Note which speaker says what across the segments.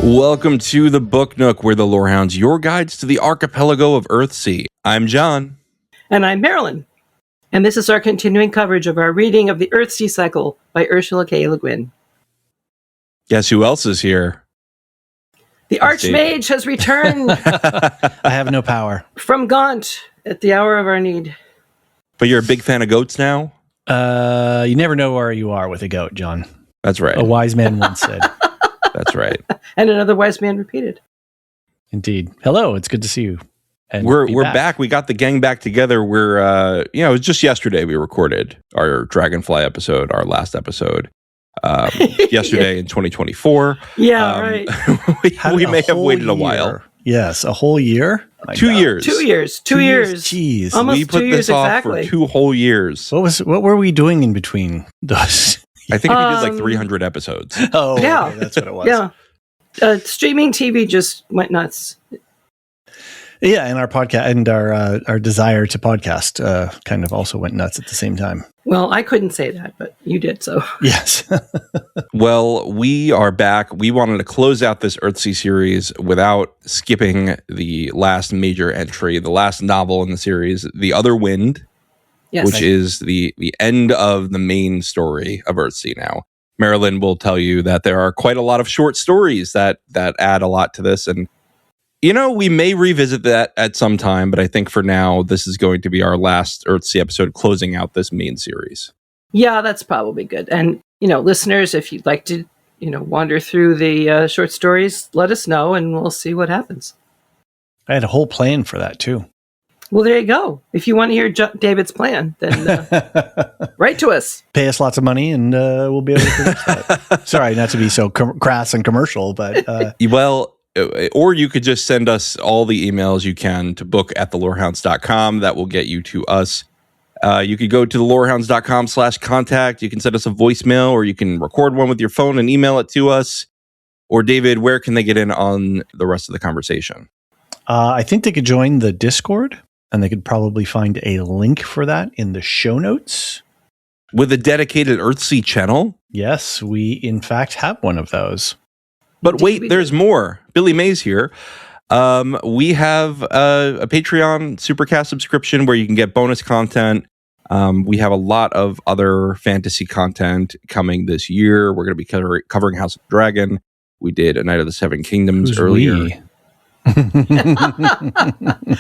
Speaker 1: Welcome to the Book Nook, where the Lorehounds, your guides to the archipelago of Earthsea. I'm John.
Speaker 2: And I'm Marilyn. And this is our continuing coverage of our reading of the Earthsea Cycle by Ursula K. LeGuin.
Speaker 1: Guess who else is here?
Speaker 2: The Archmage has returned
Speaker 3: I have no power.
Speaker 2: from Gaunt at the hour of our need.
Speaker 1: But you're a big fan of goats now?
Speaker 3: You never know where you are with a goat, John.
Speaker 1: That's right.
Speaker 3: A wise man once said.
Speaker 1: That's right.
Speaker 2: And another wise man repeated.
Speaker 3: Indeed. Hello, it's good to see you. And
Speaker 1: We're back. We got the gang back together. It was just yesterday we recorded our Dragonfly episode, our last episode. Yesterday in 2024.
Speaker 2: Yeah, right.
Speaker 1: we may have waited a while.
Speaker 3: Yes, a whole year? My
Speaker 1: 2
Speaker 3: God.
Speaker 1: years.
Speaker 2: 2 years. 2 years.
Speaker 3: Jeez.
Speaker 2: Almost
Speaker 1: we put
Speaker 2: 2
Speaker 1: this
Speaker 2: years
Speaker 1: off
Speaker 2: exactly.
Speaker 1: for 2 whole years.
Speaker 3: What were we doing in between those?
Speaker 1: I think we did like 300 episodes.
Speaker 3: Oh,
Speaker 2: Yeah.
Speaker 3: okay, that's what it was.
Speaker 2: Yeah. Streaming TV just went nuts.
Speaker 3: Yeah, and our podcast and our desire to podcast kind of also went nuts at the same time.
Speaker 2: Well, I couldn't say that, but you did so.
Speaker 3: Yes.
Speaker 1: Well, we are back. We wanted to close out this Earthsea series without skipping the last major entry, the last novel in the series, The Other Wind,
Speaker 2: Yes.
Speaker 1: which is the end of the main story of Earthsea now. Marilyn will tell you that there are quite a lot of short stories that add a lot to this. And, we may revisit that at some time, but I think for now, this is going to be our last Earthsea episode closing out this main series.
Speaker 2: Yeah, that's probably good. And, listeners, if you'd like to, wander through the short stories, let us know and we'll see what happens.
Speaker 3: I had a whole plan for that, too.
Speaker 2: Well, there you go. If you want to hear David's plan, then write to us.
Speaker 3: Pay us lots of money and we'll be able to produce that. Sorry, not to be so crass and commercial, but...
Speaker 1: Well, or you could just send us all the emails you can to book@thelorehounds.com. That will get you to us. You could go to thelorehounds.com/contact. You can send us a voicemail, or you can record one with your phone and email it to us. Or David, where can they get in on the rest of the conversation?
Speaker 3: I think they could join the Discord. And they could probably find a link for that in the show notes.
Speaker 1: With a dedicated Earthsea channel?
Speaker 3: Yes, we in fact have one of those.
Speaker 1: But wait, there's more. Billy Mays here. We have a Patreon Supercast subscription where you can get bonus content. We have a lot of other fantasy content coming this year. We're going to be covering House of the Dragon. We did A Night of the Seven Kingdoms earlier.
Speaker 3: We?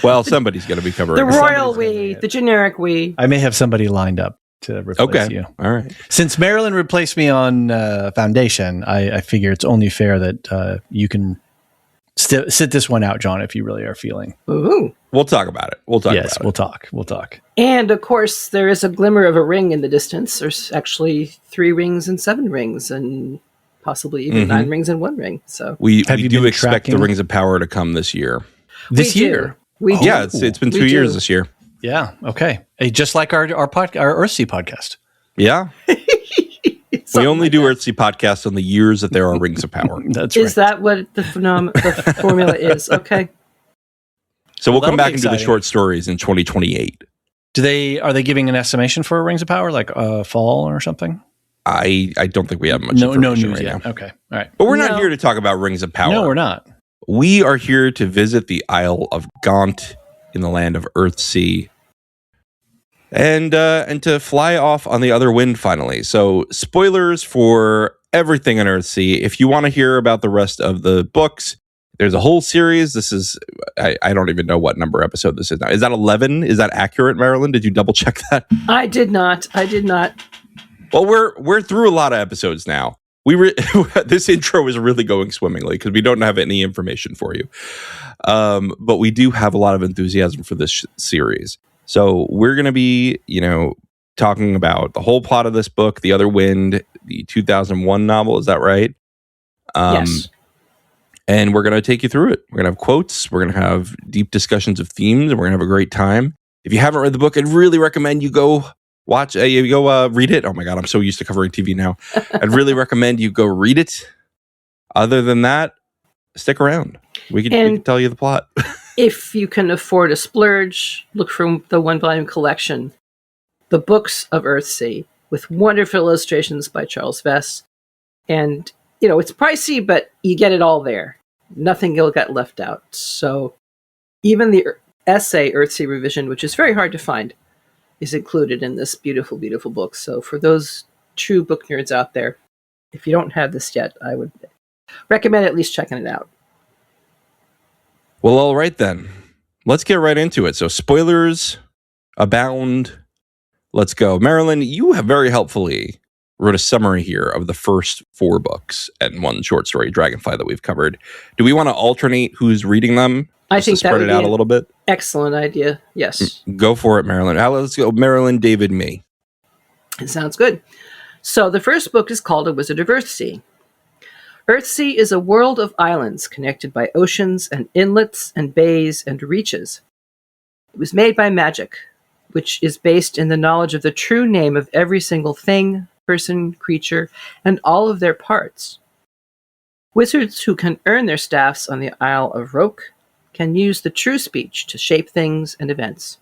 Speaker 1: Well, somebody's going to be covering
Speaker 2: the royal we, the generic we.
Speaker 3: I may have somebody lined up to replace you.
Speaker 1: All right.
Speaker 3: Since Marilyn replaced me on Foundation, I figure it's only fair that you can sit this one out, John, if you really are feeling.
Speaker 2: Ooh.
Speaker 1: We'll talk about it. We'll talk.
Speaker 2: And of course, there is a glimmer of a ring in the distance. There's actually 3 rings and 7 rings and possibly even 9 rings and 1 ring. So
Speaker 1: we do expect the Rings of Power to come this year.
Speaker 3: This year?
Speaker 2: We do.
Speaker 1: Yeah, it's been 2 years this year.
Speaker 3: Yeah. Okay. Hey, just like our Earthsea podcast.
Speaker 1: Yeah. We only do Earthsea podcasts on the years that there are Rings of Power.
Speaker 3: That's right.
Speaker 2: Is that what the formula is? Okay.
Speaker 1: So we'll come back into the short stories in 2028.
Speaker 3: Are they giving an estimation for Rings of Power, like fall or something?
Speaker 1: I don't think we have much
Speaker 3: no
Speaker 1: information
Speaker 3: news
Speaker 1: right
Speaker 3: yet.
Speaker 1: now.
Speaker 3: Okay. All right.
Speaker 1: But we're not here to talk about Rings of Power.
Speaker 3: No, we're not.
Speaker 1: We are here to visit the Isle of Gaunt in the land of Earthsea. And to fly off on the other wind finally. So spoilers for everything in Earthsea. If you want to hear about the rest of the books, there's a whole series. This is, I don't even know what number episode this is now. Is that 11? Is that accurate, Marilyn? Did you double check that?
Speaker 2: I did not.
Speaker 1: Well, we're through a lot of episodes now. This intro is really going swimmingly because we don't have any information for you. But we do have a lot of enthusiasm for this series. So we're going to be, talking about the whole plot of this book, The Other Wind, the 2001 novel. Is that right?
Speaker 2: Yes.
Speaker 1: And we're going to take you through it. We're going to have quotes. We're going to have deep discussions of themes, and we're going to have a great time. If you haven't read the book, I'd really recommend you go read it. Oh my God, I'm so used to covering TV now. I'd really recommend you go read it. Other than that, stick around. We can tell you the plot.
Speaker 2: If you can afford a splurge, look for the 1-volume collection, The Books of Earthsea, with wonderful illustrations by Charles Vess. And, it's pricey, but you get it all there. Nothing got left out. So even the essay Earthsea Revision, which is very hard to find, is included in this beautiful, beautiful book. So for those true book nerds out there, if you don't have this yet, I would recommend at least checking it out.
Speaker 1: Well, all right then. Let's get right into it. So spoilers abound. Let's go. Marilyn, you have very helpfully wrote a summary here of the first 4 books and one short story, Dragonfly, that we've covered. Do we want to alternate who's reading them?
Speaker 2: I think that
Speaker 1: spread
Speaker 2: would
Speaker 1: it out
Speaker 2: be
Speaker 1: a little bit.
Speaker 2: Excellent idea. Yes.
Speaker 1: Go for it, Marilyn. Let's go. Marilyn, David, me.
Speaker 2: It sounds good. So the first book is called A Wizard of Earthsea. Earthsea is a world of islands connected by oceans and inlets and bays and reaches. It was made by magic, which is based in the knowledge of the true name of every single thing, person, creature, and all of their parts. Wizards who can earn their staffs on the Isle of Roke can use the true speech to shape things and events.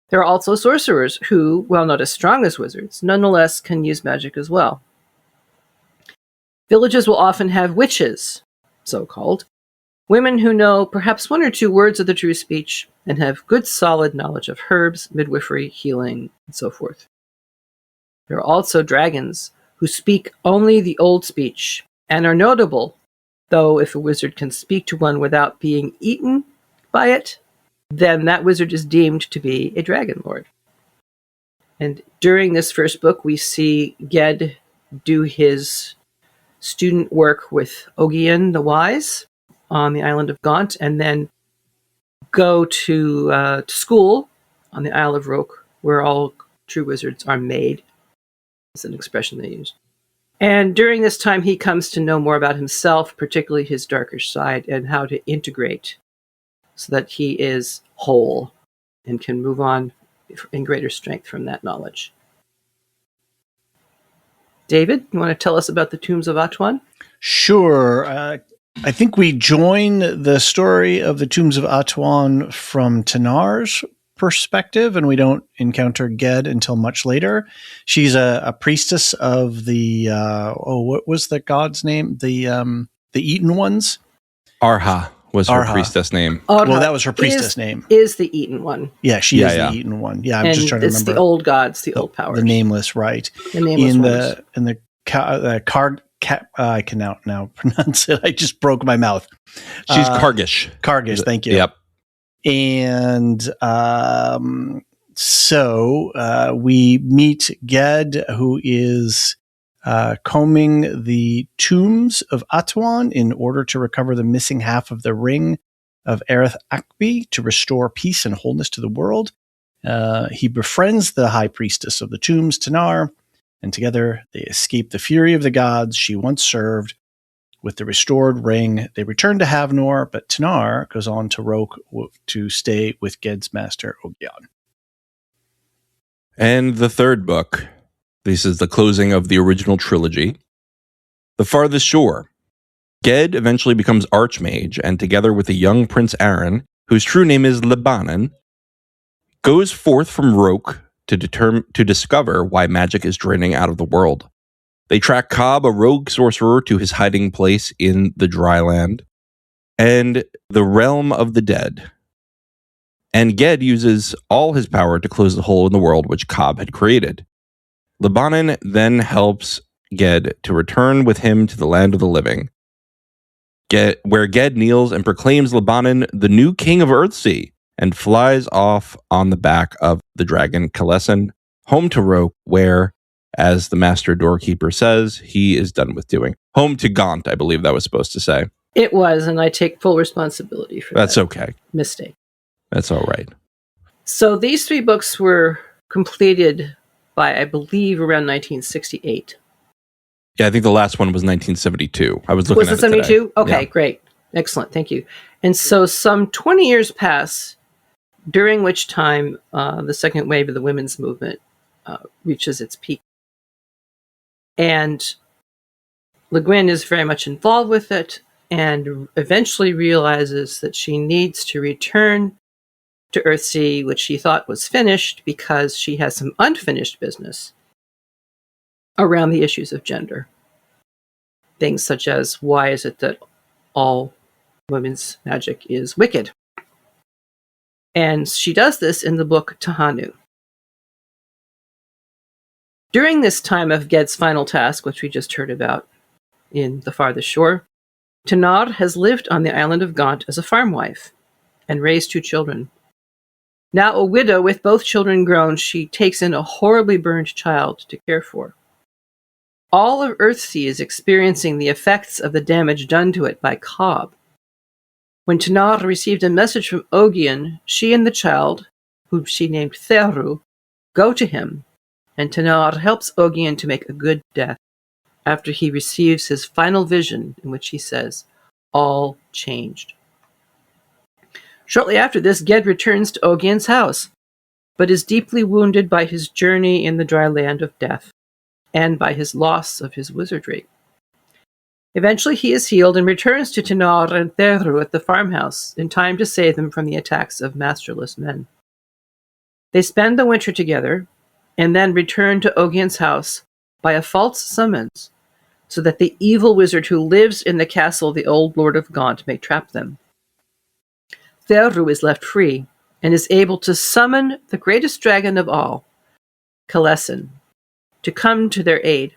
Speaker 2: There are also sorcerers who, while not as strong as wizards, nonetheless can use magic as well. Villages will often have witches, so-called, women who know perhaps 1 or 2 words of the true speech and have good solid knowledge of herbs, midwifery, healing, and so forth. There are also dragons who speak only the old speech and are notable, though if a wizard can speak to one without being eaten by it, then that wizard is deemed to be a dragon lord. And during this first book, we see Ged do his student work with LeGuin the Wise on the island of Gaunt, and then go to school on the Isle of Roke, where all true wizards are made. It's an expression they use. And during this time, he comes to know more about himself, particularly his darker side, and how to integrate so that he is whole and can move on in greater strength from that knowledge. David, you want to tell us about the Tombs of Atuan?
Speaker 3: Sure. I think we join the story of the Tombs of Atuan from Tanar's perspective, and we don't encounter Ged until much later. She's a priestess of the what was the god's name? The Eaten ones.
Speaker 1: Arha was her
Speaker 3: Arha.
Speaker 1: priestess name.
Speaker 2: Arha
Speaker 3: Well, that was her priestess name.
Speaker 2: Is the Eaten one.
Speaker 3: Yeah, she is the Eaten one. Yeah, I'm just trying to remember.
Speaker 2: It's the old gods, the old powers.
Speaker 3: The nameless, right?
Speaker 2: The nameless ones.
Speaker 3: In the card. I can now pronounce it. I just broke my mouth.
Speaker 1: She's Kargish.
Speaker 3: Kargish, thank you.
Speaker 1: Yep.
Speaker 3: And so we meet Ged, who is combing the tombs of Atuan in order to recover the missing half of the ring of Erith Akbi to restore peace and wholeness to the world. He befriends the high priestess of the tombs, Tanar, and together they escape the fury of the gods she once served. With the restored ring, they return to Havnor, but Tanar goes on to Roke to stay with Ged's master, Ogyan.
Speaker 1: And the third book. This is the closing of the original trilogy. The Farthest Shore. Ged eventually becomes Archmage, and together with a young Prince Aaron, whose true name is Lebanon, goes forth from Roke to discover why magic is draining out of the world. They track Cobb, a rogue sorcerer, to his hiding place in the dry land and the realm of the dead. And Ged uses all his power to close the hole in the world which Cobb had created. Lebanon then helps Ged to return with him to the land of the living, where Ged kneels and proclaims Lebanon the new king of Earthsea and flies off on the back of the dragon Kalessan, home to Roke, where, as the master doorkeeper says, he is done with doing. Home to Gaunt, I believe that was supposed to say.
Speaker 2: It was, and I take full responsibility for that.
Speaker 1: That's okay.
Speaker 2: Mistake.
Speaker 1: That's all right.
Speaker 2: So these 3 books were completed by, I believe, around 1968.
Speaker 1: Yeah, I think the last one was 1972. I was looking at it today.
Speaker 2: Was it 72? Okay,
Speaker 1: yeah.
Speaker 2: Great. Excellent. Thank you. And so some 20 years pass, during which time the second wave of the women's movement reaches its peak. And LeGuin is very much involved with it and eventually realizes that she needs to return to Earthsea, which she thought was finished, because she has some unfinished business around the issues of gender. Things such as, why is it that all women's magic is wicked. And she does this in the book Tehanu. During this time of Ged's final task, which we just heard about in The Farthest Shore, Tanar has lived on the island of Gaunt as a farm wife and raised 2 children. Now a widow with both children grown, she takes in a horribly burned child to care for. All of Earthsea is experiencing the effects of the damage done to it by Cobb. When Tanar received a message from Ogian, she and the child, whom she named Theru, go to him, and Tanar helps Ogian to make a good death after he receives his final vision in which he says, "All changed." Shortly after this, Ged returns to Ogian's house, but is deeply wounded by his journey in the dry land of death, and by his loss of his wizardry. Eventually he is healed and returns to Tanar and Theru at the farmhouse, in time to save them from the attacks of masterless men. They spend the winter together, and then return to Ogian's house by a false summons, so that the evil wizard who lives in the castle of the old Lord of Gaunt may trap them. Theru is left free, and is able to summon the greatest dragon of all, Kalesin, to come to their aid.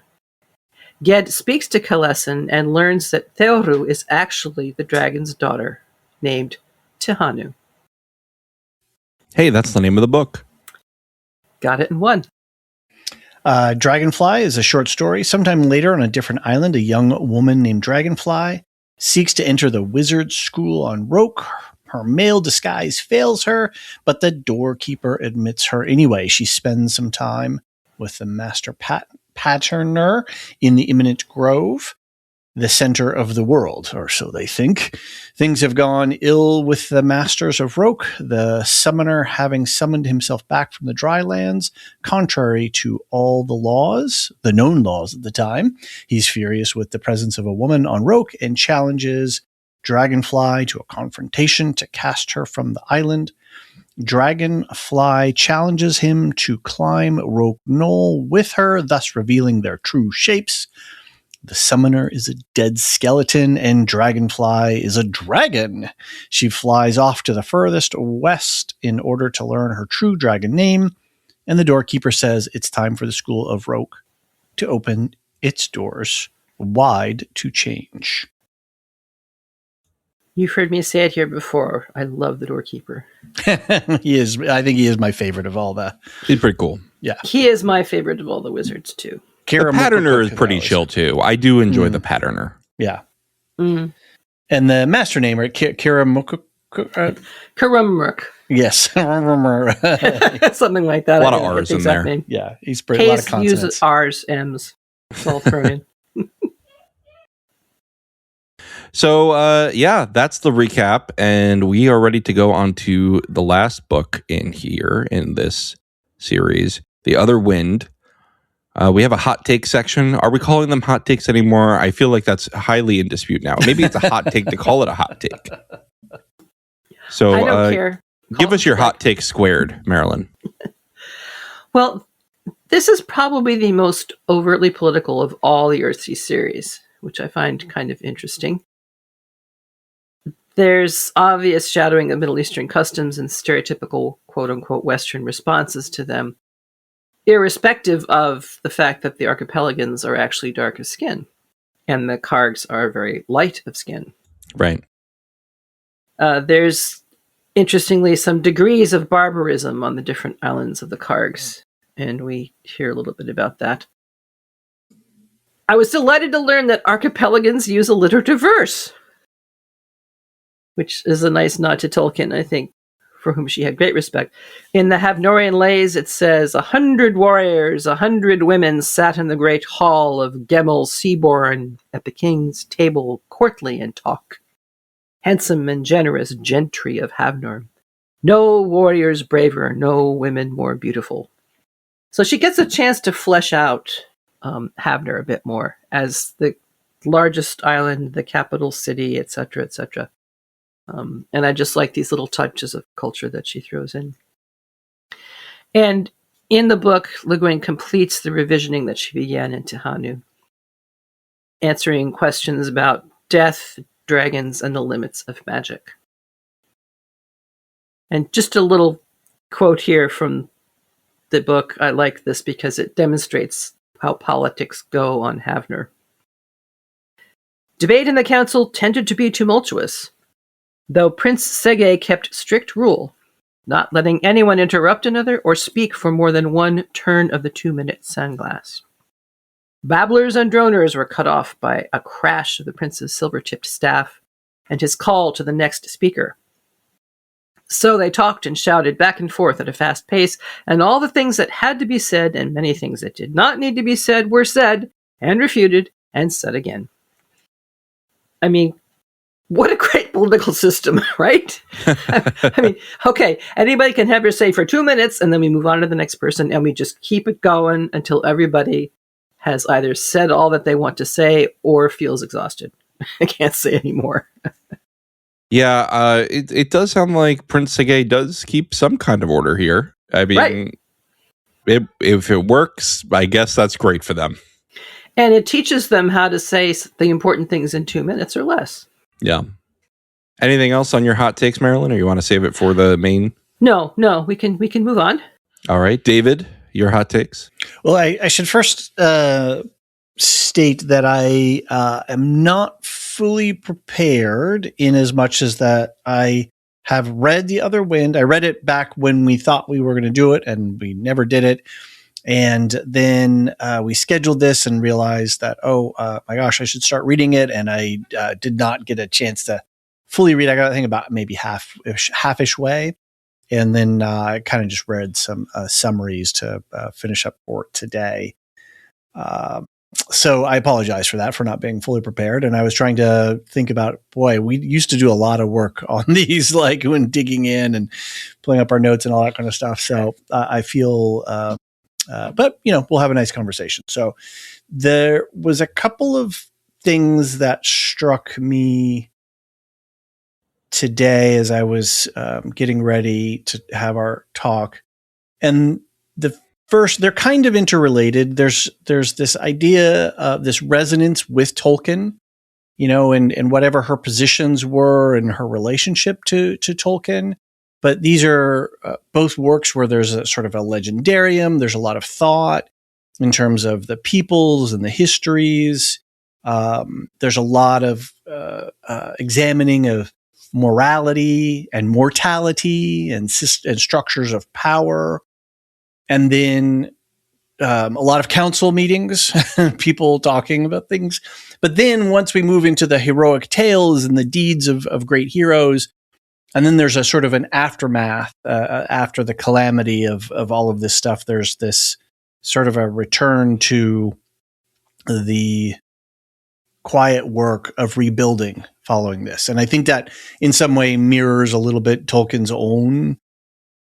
Speaker 2: Ged speaks to Kalesin and learns that Theru is actually the dragon's daughter, named Tehanu.
Speaker 1: Hey, that's the name of the book.
Speaker 2: Got it in one.
Speaker 3: Dragonfly is a short story. Sometime later on a different island, a young woman named Dragonfly seeks to enter the wizard's school on Roke. Her male disguise fails her, but the doorkeeper admits her anyway. She spends some time with the master patterner in the imminent grove, the center of the world, or so they think. Things have gone ill with the masters of Roke, the summoner having summoned himself back from the dry lands, contrary to all the laws, the known laws at the time. He's furious with the presence of a woman on Roke and challenges Dragonfly to a confrontation to cast her from the island. Dragonfly challenges him to climb Roke Knoll with her, thus revealing their true shapes. The summoner is a dead skeleton, and Dragonfly is a dragon. She flies off to the furthest west in order to learn her true dragon name, and the doorkeeper says it's time for the School of Roke to open its doors wide to change.
Speaker 2: You've heard me say it here before. I love the doorkeeper.
Speaker 3: He is. I think he is my favorite of all the.
Speaker 1: He's pretty cool.
Speaker 3: Yeah,
Speaker 2: He is my favorite of all the wizards, too.
Speaker 1: The patterner is pretty chill, too. I do enjoy the patterner.
Speaker 3: Yeah.
Speaker 2: Mm.
Speaker 3: And the master name, right? Karamuk.
Speaker 2: Karumruk.
Speaker 3: Yes.
Speaker 2: Something like that.
Speaker 1: A lot of R's in there.
Speaker 2: Name.
Speaker 3: Yeah, he's pretty. A lot of
Speaker 2: Case
Speaker 3: consonants.
Speaker 2: uses R's, M's. It's all thrown in.
Speaker 1: So, yeah, that's the recap. And we are ready to go on to the last book in here in this series, The Other Wind. We have a hot take section. Are we calling them hot takes anymore? I feel like that's highly in dispute now. Maybe it's a hot take to call it a hot take. So
Speaker 2: I don't care.
Speaker 1: Give us your hot take squared, Marilyn.
Speaker 2: Well, this is probably the most overtly political of all the Earthsea series, which I find kind of interesting. There's obvious shadowing of Middle Eastern customs and stereotypical quote-unquote Western responses to them, irrespective of the fact that the archipelagans are actually dark of skin, and the Kargs are very light of skin.
Speaker 1: Right.
Speaker 2: There's, interestingly, some degrees of barbarism on the different islands of the Kargs, and we hear a little bit about that. I was delighted to learn that archipelagans use alliterative verse, which is a nice nod to Tolkien, I think, for whom she had great respect. In the Havnorian Lays, it says, 100 warriors, 100 women sat in the great hall of Gemel Seaborn at the king's table, courtly in talk. Handsome and generous gentry of Havnor. No warriors braver, no women more beautiful. So she gets a chance to flesh out Havnor a bit more as the largest island, the capital city, etc., etc. And I just like these little touches of culture that she throws in. And in the book, LeGuin completes the revisioning that she began in Tehanu, answering questions about death, dragons, and the limits of magic. And just a little quote here from the book. I like this because it demonstrates how politics go on Havner. Debate in the council tended to be tumultuous, though Prince Sege kept strict rule, not letting anyone interrupt another or speak for more than one turn of the 2-minute sandglass. Babblers and droners were cut off by a crash of the prince's silver-tipped staff and his call to the next speaker. So they talked and shouted back and forth at a fast pace, and all the things that had to be said and many things that did not need to be said were said and refuted and said again. I mean, what a great political system, right? I mean, okay, anybody can have their say for 2 minutes, and then we move on to the next person, and we just keep it going until everybody has either said all that they want to say or feels exhausted. I can't say anymore.
Speaker 1: Yeah, it does sound like Prince Sege does keep some kind of order here. I mean,
Speaker 2: Right.
Speaker 1: If it works, I guess that's great for them.
Speaker 2: And it teaches them how to say the important things in 2 minutes or less.
Speaker 1: Yeah. Anything else on your hot takes, Marilyn, or you want to save it for the main?
Speaker 2: No, we can move on.
Speaker 1: All right, David, your hot takes.
Speaker 3: Well, I should first state that I am not fully prepared in as much as that I have read The Other Wind. I read it back when we thought we were going to do it, and we never did it. And then we scheduled this and realized that, my gosh, I should start reading it. And I did not get a chance to fully read. I got, I think, about maybe half-ish way. And then I kind of just read some summaries to finish up for today. So I apologize for that, for not being fully prepared. And I was trying to think about, boy, we used to do a lot of work on these, like when digging in and pulling up our notes and all that kind of stuff. So I feel, but we'll have a nice conversation. So there was a couple of things that struck me today as I was getting ready to have our talk. And the first, they're kind of interrelated. There's this idea of this resonance with Tolkien, and whatever her positions were and her relationship to Tolkien. But these are both works where there's a sort of a legendarium. There's a lot of thought in terms of the peoples and the histories. There's a lot of examining of morality and mortality and structures of power. And then a lot of council meetings, people talking about things. But then once we move into the heroic tales and the deeds of great heroes, and then there's a sort of an aftermath after the calamity of all of this stuff. There's this sort of a return to the quiet work of rebuilding following this. And I think that in some way mirrors a little bit Tolkien's own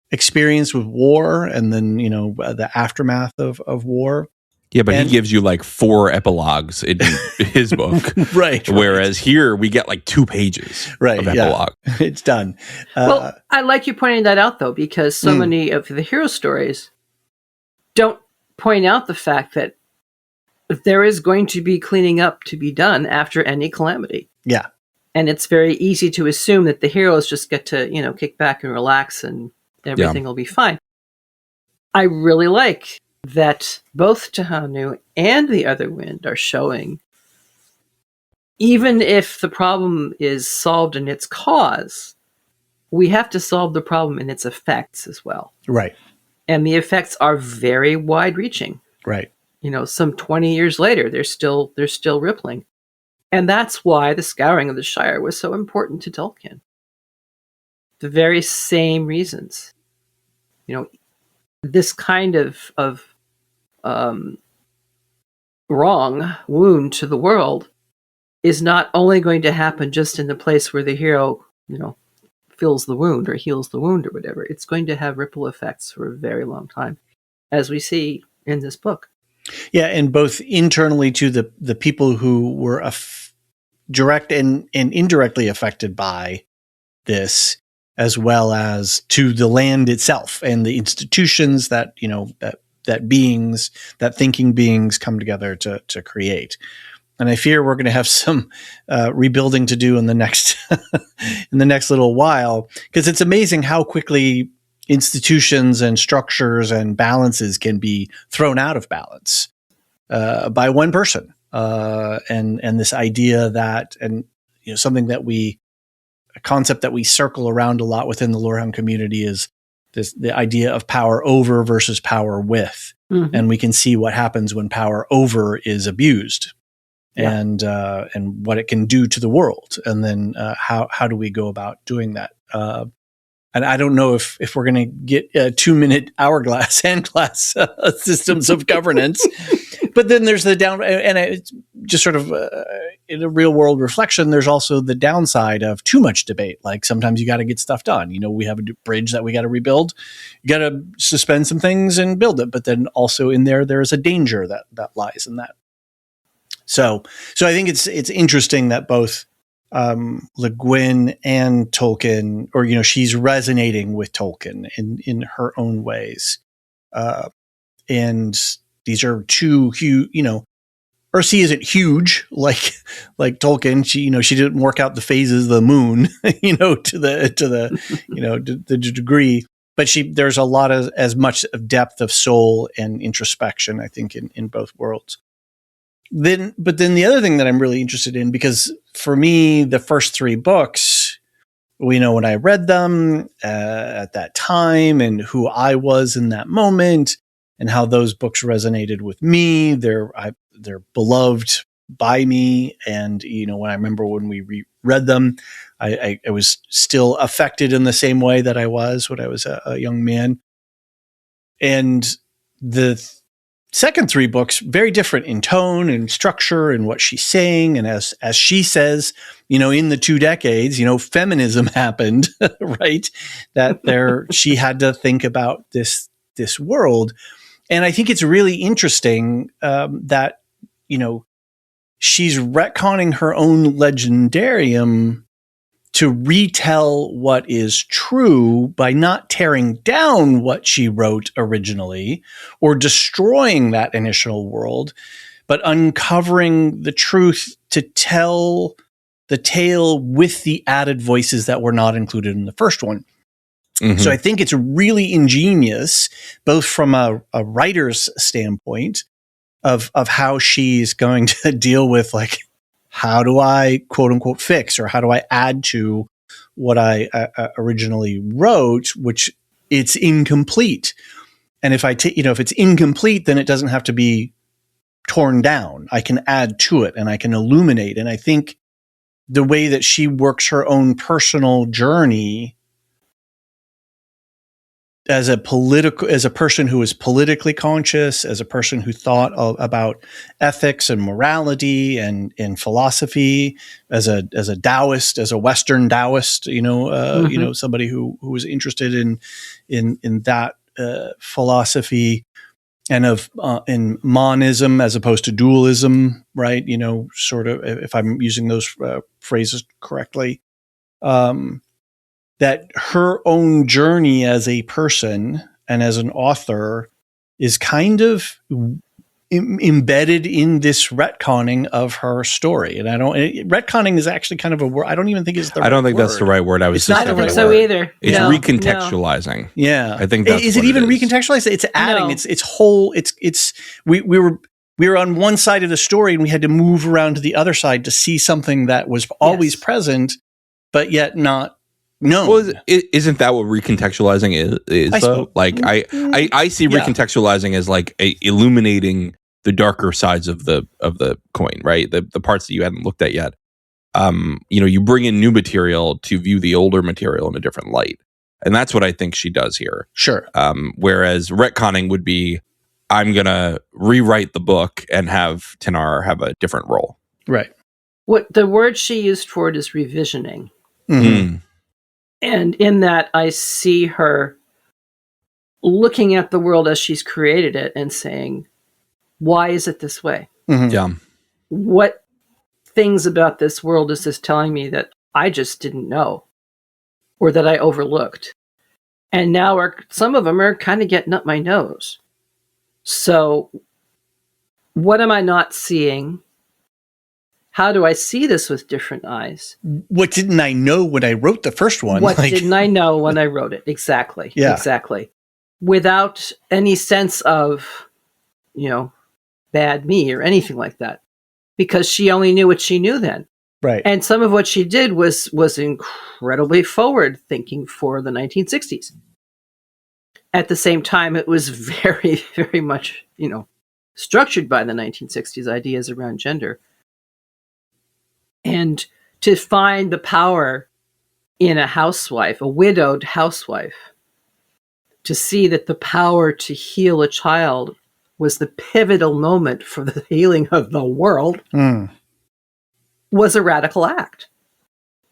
Speaker 3: experience with war and then, the aftermath of war.
Speaker 1: Yeah, but he gives you like 4 epilogues in his book.
Speaker 3: Right.
Speaker 1: Whereas here we get like 2 pages of epilogue.
Speaker 3: Yeah. It's done.
Speaker 2: Well, I like you pointing that out, though, because so many of the hero stories don't point out the fact that there is going to be cleaning up to be done after any calamity.
Speaker 3: Yeah.
Speaker 2: And it's very easy to assume that the heroes just get to, kick back and relax and everything will be fine. I really like that both Tehanu and The Other Wind are showing, even if the problem is solved in its cause, we have to solve the problem in its effects as well.
Speaker 3: Right.
Speaker 2: And the effects are very wide-reaching.
Speaker 3: Right.
Speaker 2: Some 20 years later, they're still rippling. And that's why the Scouring of the Shire was so important to Tolkien. The very same reasons. This kind of wrong wound to the world is not only going to happen just in the place where the hero, fills the wound or heals the wound or whatever. It's going to have ripple effects for a very long time, as we see in this book.
Speaker 3: Yeah, and both internally to the people who were direct and indirectly affected by this, as well as to the land itself and the institutions that thinking beings come together to create. And I fear we're going to have some rebuilding to do in the next in the next little while, because it's amazing how quickly institutions and structures and balances can be thrown out of balance by one person. And this idea that, and something that a concept that we circle around a lot within the Lorehound community is the idea of power over versus power with. Mm-hmm. And we can see what happens when power over is abused. Yeah. And what it can do to the world, and then how do we go about doing that? And I don't know if we're going to get 2-minute hourglass handglass systems of governance, but then there's the down, and it's just sort of in a real world reflection. There's also the downside of too much debate. Like sometimes you got to get stuff done. We have a bridge that we got to rebuild. You got to suspend some things and build it, but then also in there is a danger that lies in that. So I think it's interesting that both LeGuin and Tolkien, or she's resonating with Tolkien in her own ways, and these are two huge. Earthsea isn't huge like Tolkien. She didn't work out the phases of the moon, to the degree. But there's a lot of as much of depth of soul and introspection, I think, in both worlds. But then the other thing that I'm really interested in, because for me, the first 3 books, when I read them at that time and who I was in that moment and how those books resonated with me, they're beloved by me. And, when I remember when we read them, I was still affected in the same way that I was when I was a young man. And the second 3 books, very different in tone and structure and what she's saying. And as she says, in the 2 decades, feminism happened, right? That she had to think about this world. And I think it's really interesting that, she's retconning her own legendarium to retell what is true by not tearing down what she wrote originally or destroying that initial world, but uncovering the truth to tell the tale with the added voices that were not included in the first one. Mm-hmm. So I think it's really ingenious, both from a writer's standpoint of how she's going to deal with, like, how do I quote unquote fix, or how do I add to what I originally wrote, which it's incomplete. And if if it's incomplete, then it doesn't have to be torn down. I can add to it and I can illuminate. And I think the way that she works her own personal journey as a person who is politically conscious, as a person who thought about ethics and morality and philosophy, as a Taoist, as a Western Taoist, mm-hmm. Somebody who was interested in that philosophy, and in monism as opposed to dualism, right? Sort of, if I'm using those phrases correctly. That her own journey as a person and as an author is kind of embedded in this retconning of her story. And retconning is actually kind of a word. I don't even think it's the right word.
Speaker 1: I don't think that's the right word. I
Speaker 2: don't think so either.
Speaker 1: It's recontextualizing.
Speaker 3: No. Yeah.
Speaker 1: I think that's
Speaker 3: is it even recontextualized? It's adding, it's whole, we were on one side of the story and we had to move around to the other side to see something that was always present, but yet not. No,
Speaker 1: well, isn't that what recontextualizing is though? Like I see recontextualizing as like illuminating the darker sides of the coin, right? The parts that you hadn't looked at yet. You bring in new material to view the older material in a different light, and that's what I think she does here.
Speaker 3: Sure.
Speaker 1: Whereas retconning would be, I'm gonna rewrite the book and have Tanar have a different role.
Speaker 3: Right.
Speaker 2: What the word she used for it is revisioning.
Speaker 3: Mm-hmm.
Speaker 2: And in that, I see her looking at the world as she's created it and saying, why is it this way?
Speaker 3: Mm-hmm.
Speaker 1: Yeah.
Speaker 2: What things about this world is this telling me that I just didn't know or that I overlooked? And now some of them are kind of getting up my nose. So what am I not seeing? how do I see this with different eyes?
Speaker 3: What didn't I know when I wrote the first one?
Speaker 2: What didn't I know when I wrote it? Exactly.
Speaker 3: Yeah.
Speaker 2: Exactly. Without any sense of, bad me or anything like that. Because she only knew what she knew then.
Speaker 3: Right.
Speaker 2: And some of what she did was incredibly forward thinking for the 1960s. At the same time, it was very, very much, structured by the 1960s ideas around gender. And to find the power in a housewife, a widowed housewife, to see that the power to heal a child was the pivotal moment for the healing of the world was a radical act.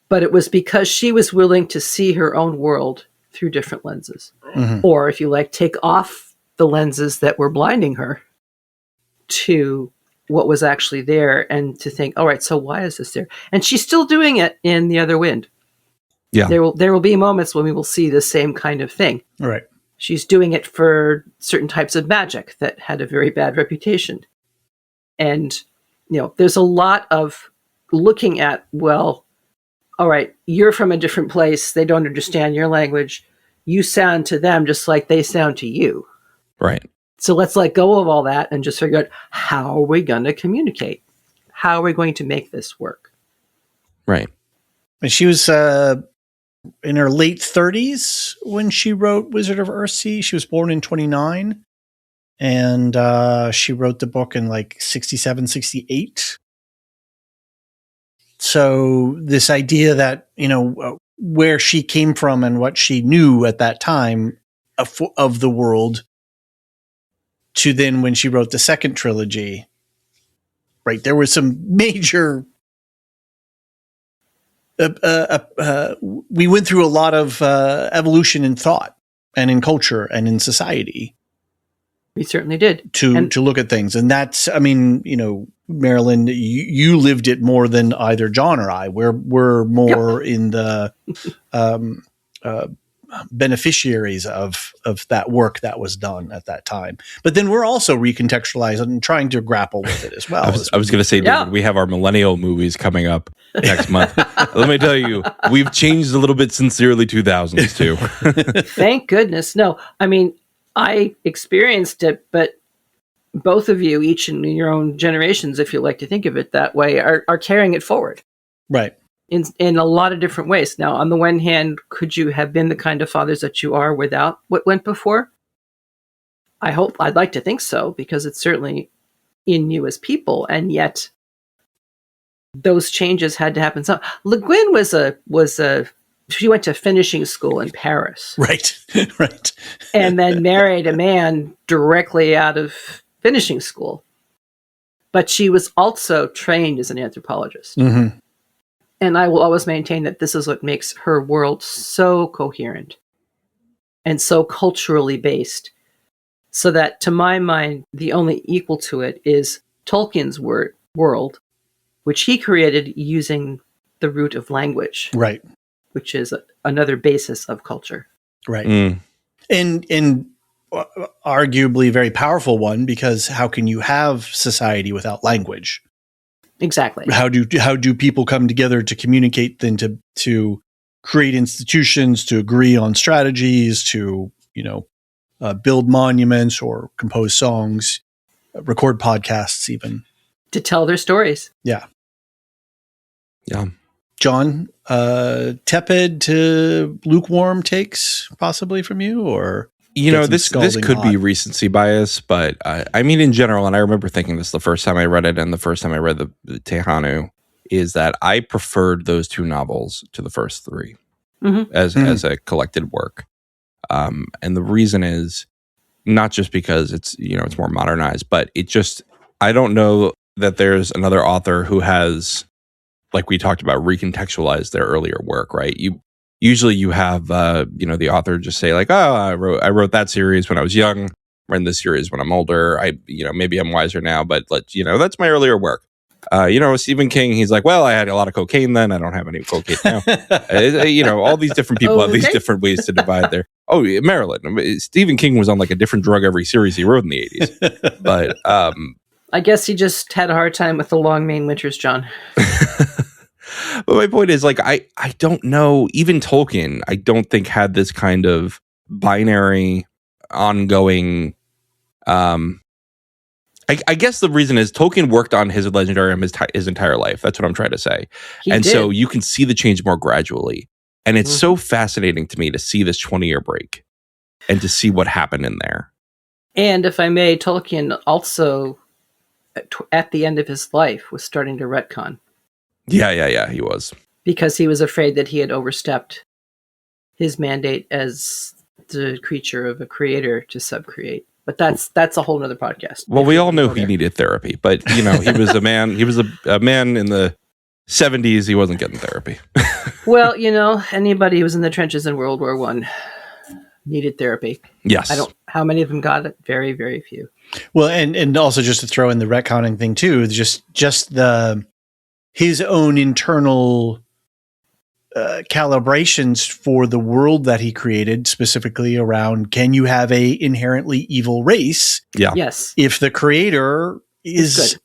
Speaker 2: But it was because she was willing to see her own world through different lenses. Mm-hmm. Or, if you like, take off the lenses that were blinding her to what was actually there and to think, all right, so why is this there? And she's still doing it in The Other Wind.
Speaker 1: Yeah.
Speaker 2: There will be moments when we will see the same kind of thing.
Speaker 3: Right.
Speaker 2: She's doing it for certain types of magic that had a very bad reputation. And, there's a lot of looking at, well, all right, you're from a different place. They don't understand your language. You sound to them just like they sound to you.
Speaker 1: Right.
Speaker 2: So let's let go of all that and just figure out, how are we going to communicate? How are we going to make this work?
Speaker 1: Right.
Speaker 3: And she was in her late 30s when she wrote Wizard of Earthsea. She was born in 29. And she wrote the book in like 67, 68. So this idea that, where she came from and what she knew at that time of the world, to then when she wrote the second trilogy, right, there was some major, we went through a lot of evolution in thought and in culture and in society.
Speaker 2: We certainly did.
Speaker 3: To look at things. And that's, Marilyn, you lived it more than either John or I. We're more in the beneficiaries of that work that was done at that time. But then we're also recontextualizing and trying to grapple with it as well.
Speaker 1: I was going to say, David, we have our millennial movies coming up next month. Let me tell you, we've changed a little bit since the early 2000s too.
Speaker 2: Thank goodness. No, I experienced it, but both of you, each in your own generations, if you like to think of it that way, are carrying it forward.
Speaker 3: Right.
Speaker 2: In a lot of different ways. Now, on the one hand, could you have been the kind of fathers that you are without what went before? I'd like to think so, because it's certainly in you as people, and yet those changes had to happen. So LeGuin she went to finishing school in Paris.
Speaker 3: Right. Right.
Speaker 2: And then married a man directly out of finishing school. But she was also trained as an anthropologist. Mm-hmm. And I will always maintain that this is what makes her world so coherent and so culturally based. So that, to my mind, the only equal to it is Tolkien's world, which he created using the root of language.
Speaker 3: Right.
Speaker 2: Which is another basis of culture.
Speaker 3: Right. Mm. And arguably a very powerful one, because how can you have society without language?
Speaker 2: Exactly.
Speaker 3: How do people come together to communicate, then to create institutions, to agree on strategies, to, build monuments or compose songs, record podcasts even.
Speaker 2: To tell their stories.
Speaker 3: Yeah.
Speaker 1: Yeah.
Speaker 3: John, tepid to lukewarm takes possibly from you, or
Speaker 1: this could be recency bias, but in general, and I remember thinking this the first time I read it and the first time I read the Tehanu, is that I preferred those two novels to the first three as a collected work, and the reason is not just because it's it's more modernized, but I don't know that there's another author who has, like we talked about, recontextualize their earlier work, right? Usually you have, the author just say like, oh, I wrote that series when I was young, read this series when I'm older. Maybe I'm wiser now, but that's my earlier work. Stephen King, he's like, well, I had a lot of cocaine then. I don't have any cocaine now. All these different people have these different ways to divide their. Oh, Marilyn. Stephen King was on like a different drug every series he wrote in the 80s. But
Speaker 2: I guess he just had a hard time with the long Maine winters, John.
Speaker 1: But my point is, like, I don't know, even Tolkien, I don't think had this kind of binary, ongoing, I guess the reason is Tolkien worked on his Legendarium his entire life. That's what I'm trying to say. So you can see the change more gradually. And it's so fascinating to me to see this 20-year break and to see what happened in there.
Speaker 2: And if I may, Tolkien also, at the end of his life, was starting to retcon.
Speaker 1: Yeah, he was.
Speaker 2: Because he was afraid that he had overstepped his mandate as the creature of a creator to subcreate. But that's a whole nother podcast.
Speaker 1: Well, we all know he needed therapy, but he was a man. He was a man in the 70s. He wasn't getting therapy.
Speaker 2: Well, anybody who was in the trenches in World War I needed therapy.
Speaker 1: Yes.
Speaker 2: How many of them got it? Very, very few.
Speaker 3: Well, and also just to throw in the retconning thing too, just his own internal calibrations for the world that he created, specifically around, can you have a inherently evil race?
Speaker 1: Yeah.
Speaker 2: Yes.
Speaker 3: If the creator is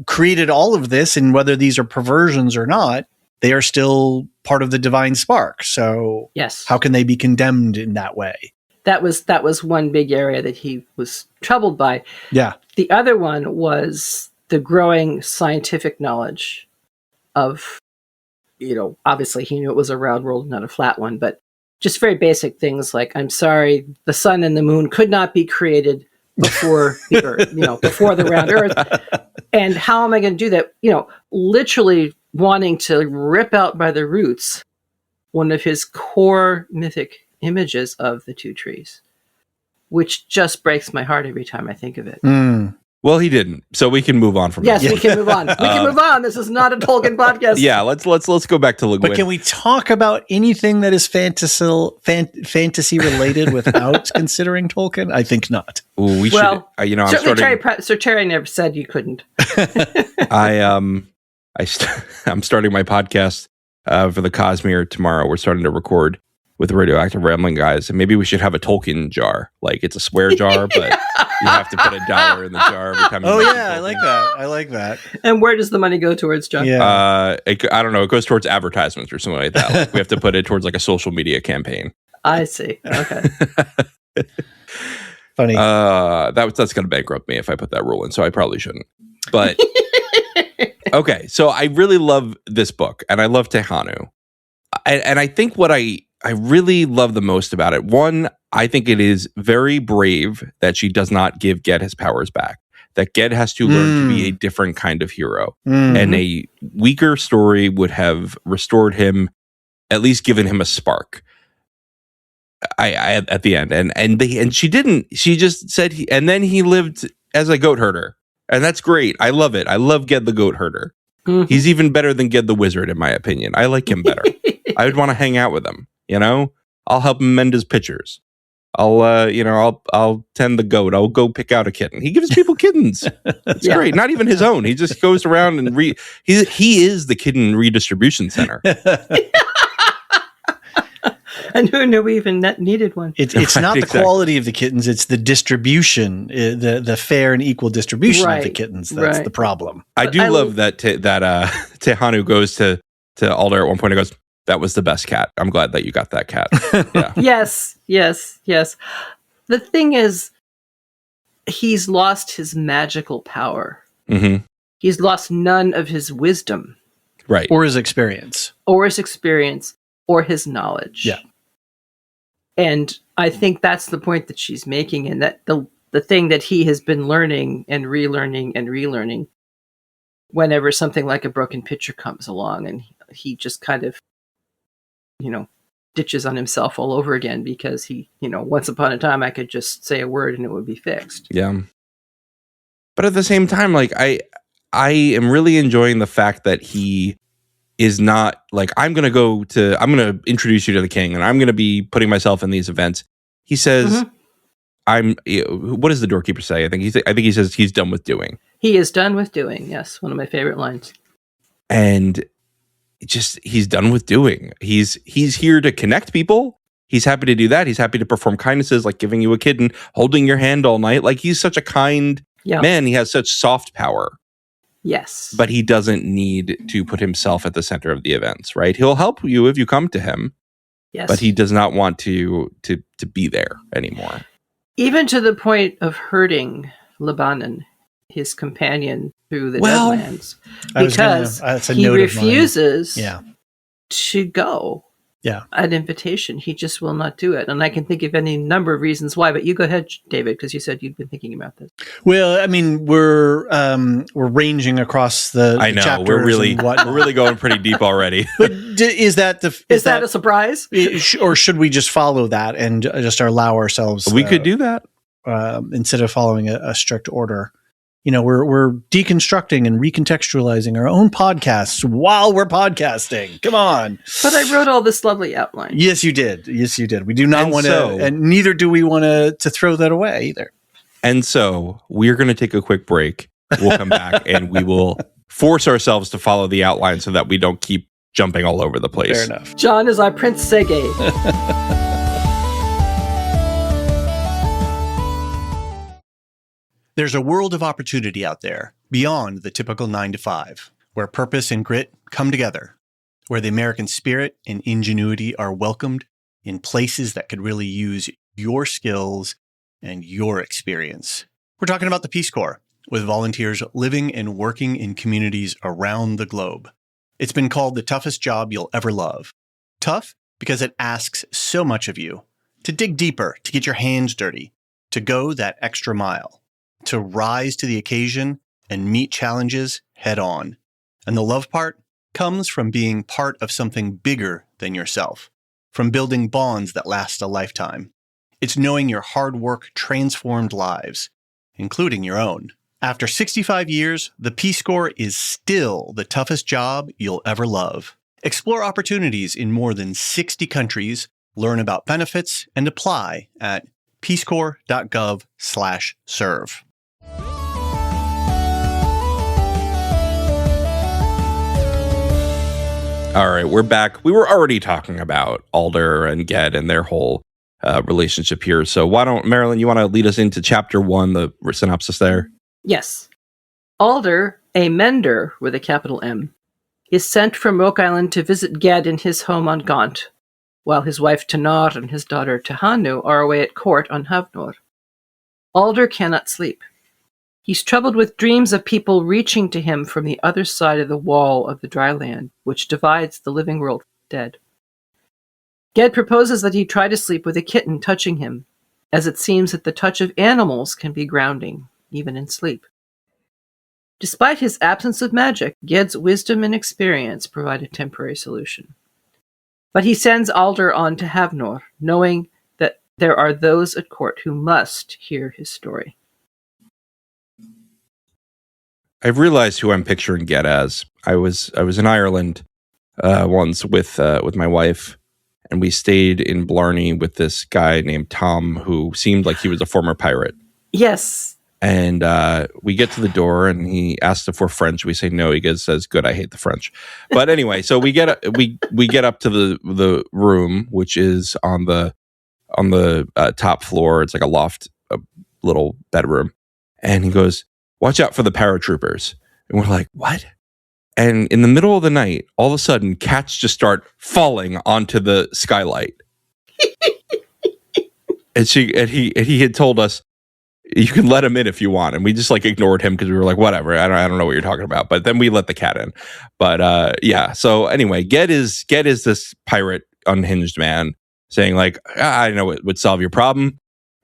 Speaker 3: created all of this, and whether these are perversions or not, they are still part of the divine spark. So
Speaker 2: yes,
Speaker 3: how can they be condemned in that way?
Speaker 2: That was one big area that he was troubled by.
Speaker 3: Yeah.
Speaker 2: The other one was the growing scientific knowledge of, obviously he knew it was a round world, not a flat one, but just very basic things like, I'm sorry, the sun and the moon could not be created before the Earth, before the round Earth. And how am I going to do that? Literally wanting to rip out by the roots one of his core mythic images of the two trees, which just breaks my heart every time I think of it.
Speaker 1: Well, he didn't, so we can move on from
Speaker 2: yes,
Speaker 1: that.
Speaker 2: we can move on. We can move on. This is not a Tolkien podcast.
Speaker 1: Yeah, let's go back to LeGuin.
Speaker 3: But can we talk about anything that is fantasy related without considering Tolkien? I think not.
Speaker 1: Ooh, we should.
Speaker 2: Sir Terry never said you couldn't.
Speaker 1: I'm starting my podcast for the Cosmere tomorrow. We're starting to record with the Radioactive Rambling guys, and maybe we should have a Tolkien jar. Like, it's a swear jar, but you have to put $1 in the jar every time.
Speaker 3: I like that.
Speaker 2: And where does the money go towards, John?
Speaker 3: Yeah.
Speaker 1: I don't know. It goes towards advertisements or something like that. Like, we have to put it towards like a social media campaign.
Speaker 2: I see. Okay.
Speaker 3: Funny.
Speaker 1: That's going to bankrupt me if I put that rule in, so I probably shouldn't. But okay, so I really love this book, and I love Tehanu, and I think what I really love the most about it, one, I think it is very brave that she does not give Ged his powers back. That Ged has to learn to be a different kind of hero. And a weaker story would have restored him, at least given him a spark. At the end. And she didn't. She just said, and then he lived as a goat herder. And that's great. I love it. I love Ged the goat herder. He's even better than Ged the wizard, in my opinion. I like him better. I would want to hang out with him. I'll help him mend his pitchers. I'll tend the goat. I'll go pick out a kitten. He gives people kittens. It's great. Not even his own. He just goes around and he is the kitten redistribution center.
Speaker 2: And who knew we even needed one?
Speaker 3: It's not the quality of the kittens; it's the distribution, the fair and equal distribution of the kittens. That's the problem.
Speaker 1: I love that Tehanu goes to Alder at one point and goes, "That was the best cat. I'm glad that you got that cat." Yeah.
Speaker 2: Yes. The thing is, he's lost his magical power.
Speaker 1: Mm-hmm.
Speaker 2: He's lost none of his wisdom.
Speaker 1: Right.
Speaker 3: Or his experience.
Speaker 2: Or his knowledge.
Speaker 3: Yeah.
Speaker 2: And I think that's the point that she's making, and that the thing that he has been learning and relearning whenever something like a broken pitcher comes along, and he just kind of, ditches on himself all over again because he, once upon a time I could just say a word and it would be fixed.
Speaker 1: Yeah. But at the same time, like, I am really enjoying the fact that he is not like, I'm going to introduce you to the king and I'm going to be putting myself in these events. He says, what does the doorkeeper say? I think he says he's done with doing.
Speaker 2: He is done with doing. Yes. One of my favorite lines.
Speaker 1: And he's done with doing. He's here to connect people. He's happy to do that. He's happy to perform kindnesses, like giving you a kitten, holding your hand all night. Like, he's such a kind
Speaker 2: Yeah.
Speaker 1: man, he has such soft power.
Speaker 2: Yes.
Speaker 1: But he doesn't need to put himself at the center of the events, right? He'll help you if you come to him.
Speaker 2: Yes.
Speaker 1: But he does not want to be there anymore.
Speaker 2: Even to the point of hurting LeGuin, his companion through the Deadlands, because he refuses to go.
Speaker 3: Yeah,
Speaker 2: an invitation. He just will not do it. And I can think of any number of reasons why, but you go ahead, David, because you said you'd been thinking about this.
Speaker 3: Well, I mean, we're ranging across the
Speaker 1: I know
Speaker 3: chapters.
Speaker 1: We're really going pretty deep already.
Speaker 3: But is that
Speaker 2: a surprise?
Speaker 3: Or should we just follow that and just allow ourselves?
Speaker 1: We could do that
Speaker 3: instead of following a strict order. You know, we're deconstructing and recontextualizing our own podcasts while we're podcasting. Come on.
Speaker 2: But I wrote all this lovely outline.
Speaker 3: Yes, you did. We do not want to, and neither do we want to throw that away either.
Speaker 1: And so we're going to take a quick break. We'll come back and we will force ourselves to follow the outline so that we don't keep jumping all over the place.
Speaker 3: Fair enough.
Speaker 2: John is our Prince Sege.
Speaker 4: There's a world of opportunity out there beyond the typical 9-to-5, where purpose and grit come together, where the American spirit and ingenuity are welcomed in places that could really use your skills and your experience. We're talking about the Peace Corps, with volunteers living and working in communities around the globe. It's been called the toughest job you'll ever love. Tough because it asks so much of you, to dig deeper, to get your hands dirty, to go that extra mile, to rise to the occasion and meet challenges head on. And the love part comes from being part of something bigger than yourself, from building bonds that last a lifetime. It's knowing your hard work transformed lives, including your own. After 65 years, the Peace Corps is still the toughest job you'll ever love. Explore opportunities in more than 60 countries, learn about benefits, and apply at peacecorps.gov/serve.
Speaker 1: All right, we're back. We were already talking about Alder and Ged and their whole relationship here. So why don't, Marilyn, you want to lead us into chapter 1, the synopsis there?
Speaker 2: Yes. Alder, a mender with a capital M, is sent from Rock Island to visit Ged in his home on Gaunt, while his wife Tanar and his daughter Tahanu are away at court on Havnor. Alder cannot sleep. He's troubled with dreams of people reaching to him from the other side of the wall of the dry land, which divides the living world from the dead. Ged proposes that he try to sleep with a kitten touching him, as it seems that the touch of animals can be grounding, even in sleep. Despite his absence of magic, Ged's wisdom and experience provide a temporary solution. But he sends Alder on to Havnor, knowing that there are those at court who must hear his story.
Speaker 1: I've realized who I'm picturing Ged as. I was in Ireland once with my wife, and we stayed in Blarney with this guy named Tom, who seemed like he was a former pirate.
Speaker 2: Yes.
Speaker 1: And we get to the door, and he asks if we're French. We say no. He says, "Good, I hate the French." But anyway, so we get up to the room, which is on the top floor. It's like a loft, a little bedroom, and he goes, "Watch out for the paratroopers." And we're like, "What?" And in the middle of the night, all of a sudden, cats just start falling onto the skylight. and he had told us, "You can let him in if you want." And we just like ignored him because we were like, whatever, I don't know what you're talking about. But then we let the cat in. But yeah. So anyway, Ged is this pirate, unhinged man saying like, "I know it would solve your problem.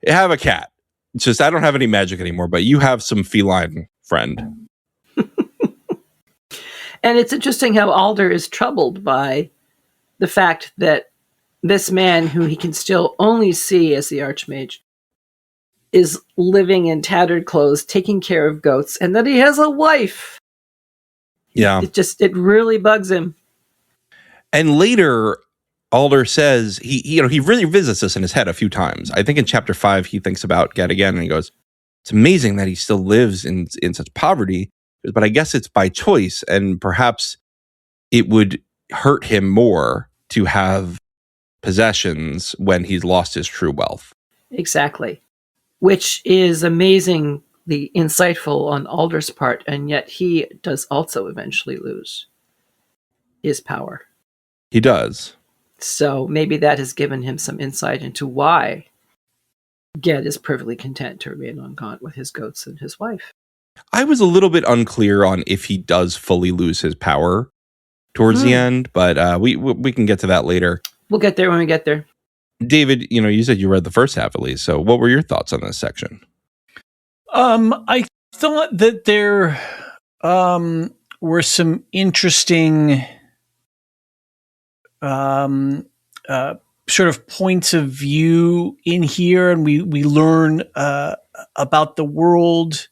Speaker 1: Have a cat. It's just I don't have any magic anymore, but you have some feline friend."
Speaker 2: And it's interesting how Alder is troubled by the fact that this man, who he can still only see as the Archmage, is living in tattered clothes, taking care of goats, and that he has a wife.
Speaker 1: Yeah.
Speaker 2: It really bugs him.
Speaker 1: And later, Alder says he really visits this in his head a few times. I think in chapter 5 he thinks about Ged again, and he goes, "It's amazing that he still lives in such poverty, but I guess it's by choice, and perhaps it would hurt him more to have possessions when he's lost his true wealth."
Speaker 2: Exactly. Which is amazing the insightful on Alder's part, and yet he does also eventually lose his power.
Speaker 1: He does.
Speaker 2: So maybe that has given him some insight into why Ged is perfectly content to remain on Gaunt with his goats and his wife.
Speaker 1: I was a little bit unclear on if he does fully lose his power towards the end, but we can get to that later.
Speaker 2: We'll get there when we get there.
Speaker 1: David, you said you read the first half at least, so what were your thoughts on this section?
Speaker 3: I thought that there were some interesting sort of points of view in here, and we learn about the world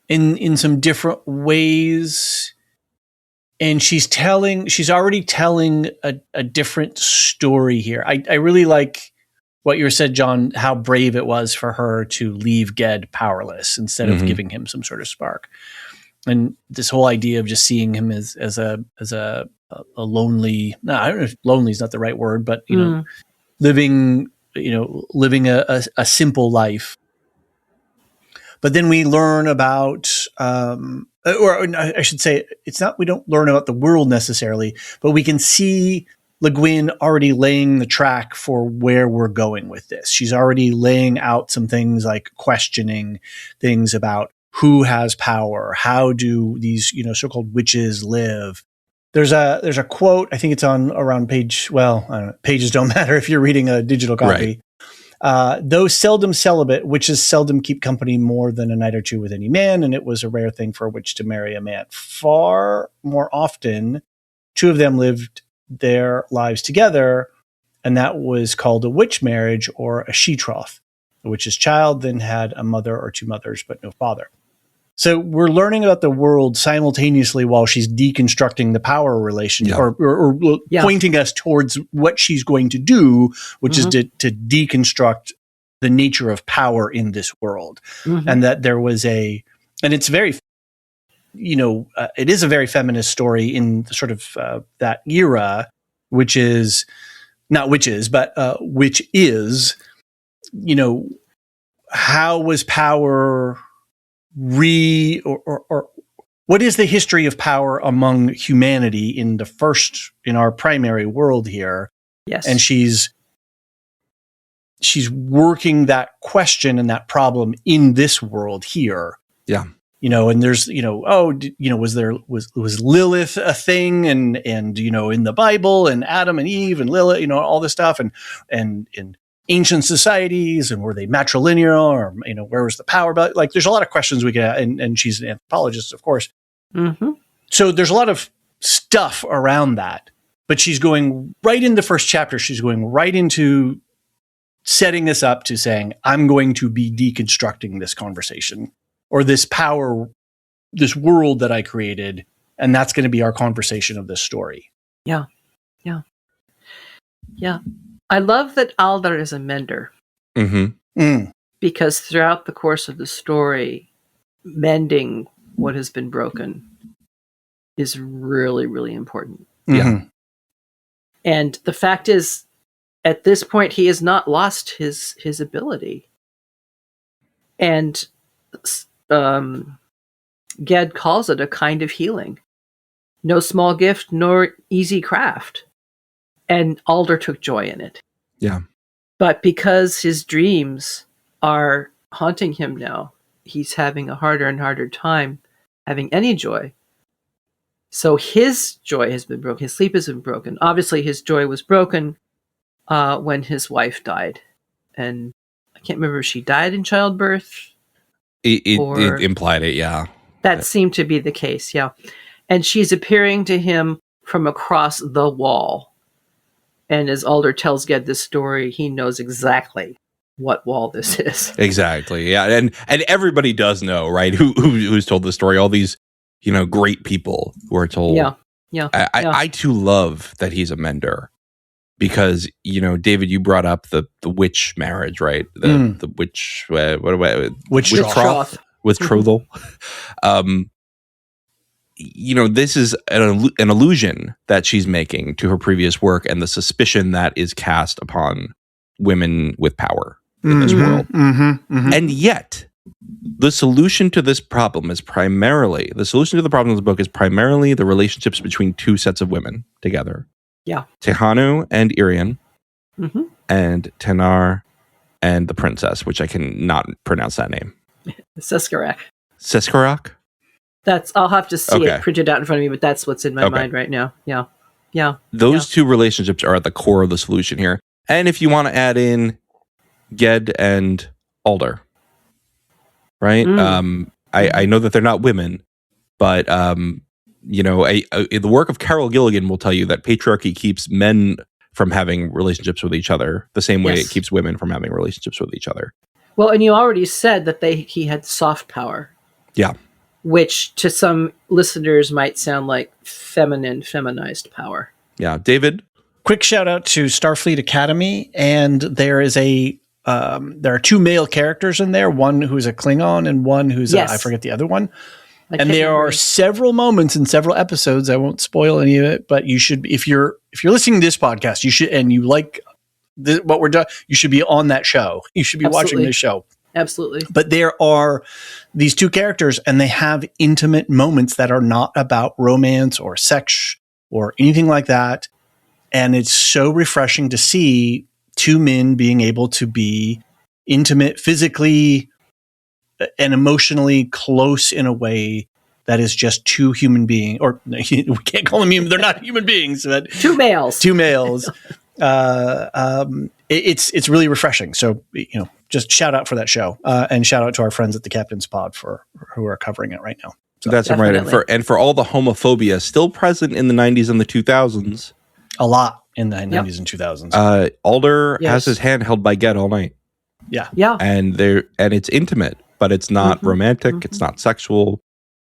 Speaker 3: in some different ways. And she's already telling a different story here. I really like what you said, John, how brave it was for her to leave Ged powerless instead of giving him some sort of spark. And this whole idea of just seeing him as a lonely, no, I don't know if lonely is not the right word, but living a simple life. But then we learn about, or I should say, it's not, we don't learn about the world necessarily, but we can see LeGuin already laying the track for where we're going with this. She's already laying out some things like questioning things about who has power, how do these, so-called witches live. There's a quote, I think it's on around page, well, I don't know, pages don't matter if you're reading a digital copy. Right. Though seldom celibate, witches seldom keep company more than a night or two with any man, and it was a rare thing for a witch to marry a man. Far more often, two of them lived their lives together, and that was called a witch marriage or a she-troth. The witch's child then had a mother or two mothers, but no father. So we're learning about the world simultaneously while she's deconstructing the power relationship or pointing us towards what she's going to do, which is to deconstruct the nature of power in this world. And that there was and it's very, it is a very feminist story in sort of that era, which is, which is, how was power or what is the history of power among humanity in our primary world here? Yes. And she's working that question and that problem in this world here. Yeah. And there's, was Lilith a thing and in the Bible and Adam and Eve and Lilith, all this stuff and ancient societies, and were they matrilineal, or where was the power? But there's a lot of questions we get, and she's an anthropologist, of course. So there's a lot of stuff around that, but she's going right in the first chapter. She's going right into setting this up to saying, I'm going to be deconstructing this conversation or this power, this world that I created, and that's going to be our conversation of this story.
Speaker 2: Yeah. I love that Alder is a mender. Because throughout the course of the story, mending what has been broken is really, really important. And the fact is, at this point, he has not lost his ability. And Ged calls it a kind of healing. No small gift, nor easy craft. And Alder took joy in it. Yeah. But because his dreams are haunting him now, he's having a harder and harder time having any joy. So his joy has been broken. His sleep has been broken. Obviously, his joy was broken when his wife died. And I can't remember if she died in childbirth.
Speaker 1: It implied it, yeah.
Speaker 2: That seemed to be the case, yeah. And she's appearing to him from across the wall. And as Alder tells Ged this story, he knows exactly what wall this is.
Speaker 1: Exactly, yeah. And everybody does know, right? Who's told the story? All these, great people who are told. Yeah. I too love that he's a mender. Because, David, you brought up the witch marriage, right? The witch, witch-troth. Betrothal. This is an allusion that she's making to her previous work and the suspicion that is cast upon women with power in this world. And yet, the solution to this problem is primarily the relationships between two sets of women together.
Speaker 2: Yeah.
Speaker 1: Tehanu and Irian,
Speaker 2: Mm-hmm.
Speaker 1: and Tenar and the princess, which I can not pronounce that name.
Speaker 2: Siskarak.
Speaker 1: Siskarak?
Speaker 2: I'll have to see
Speaker 1: Okay.
Speaker 2: it printed out in front of me, but that's what's in my mind right now. Yeah. Yeah.
Speaker 1: Those two relationships are at the core of the solution here. And if you want to add in Ged and Alder, right? I know that they're not women, but the work of Carol Gilligan will tell you that patriarchy keeps men from having relationships with each other the same way it keeps women from having relationships with each other.
Speaker 2: Well, and you already said that he had soft power.
Speaker 1: Yeah.
Speaker 2: Which to some listeners might sound like feminized power.
Speaker 1: Yeah. David?
Speaker 3: Quick shout out to Starfleet Academy, and there is there are two male characters in there, one who's a Klingon and one who's I forget the other one. And there are several moments in several episodes. I won't spoil any of it, but you should, if you're listening to this podcast, you should, and you like what we're doing, you should be on that show. You should be watching this show.
Speaker 2: Absolutely.
Speaker 3: But there are these two characters, and they have intimate moments that are not about romance or sex or anything like that. And it's so refreshing to see two men being able to be intimate physically and emotionally close in a way that is just two human beings, or we can't call them human. They're not human beings, but
Speaker 2: two males.
Speaker 3: It's really refreshing. So, just shout out for that show, and shout out to our friends at the Captain's Pod who are covering it right now. So,
Speaker 1: that's
Speaker 2: definitely.
Speaker 1: Right. And for all the homophobia still present in the 90s and the 2000s.
Speaker 3: A lot in the 90s and 2000s.
Speaker 1: Alder has his hand held by Ged all night.
Speaker 3: Yeah.
Speaker 2: Yeah.
Speaker 1: And it's intimate, but it's not romantic. It's not sexual.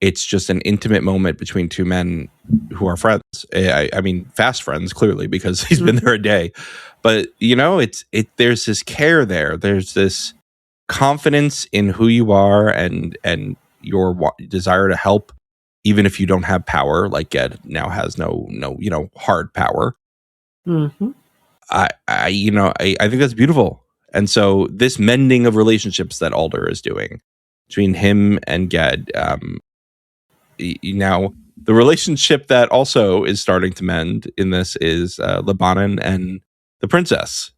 Speaker 1: It's just an intimate moment between two men who are friends. I mean, fast friends, clearly, because he's been there a day. But, there's this care there. There's this confidence in who you are and your desire to help, even if you don't have power, like Ged now has no hard power.
Speaker 2: Mm-hmm.
Speaker 1: I think that's beautiful. And so this mending of relationships that Alder is doing between him and Ged, now the relationship that also is starting to mend in this is Lebanon and the princess.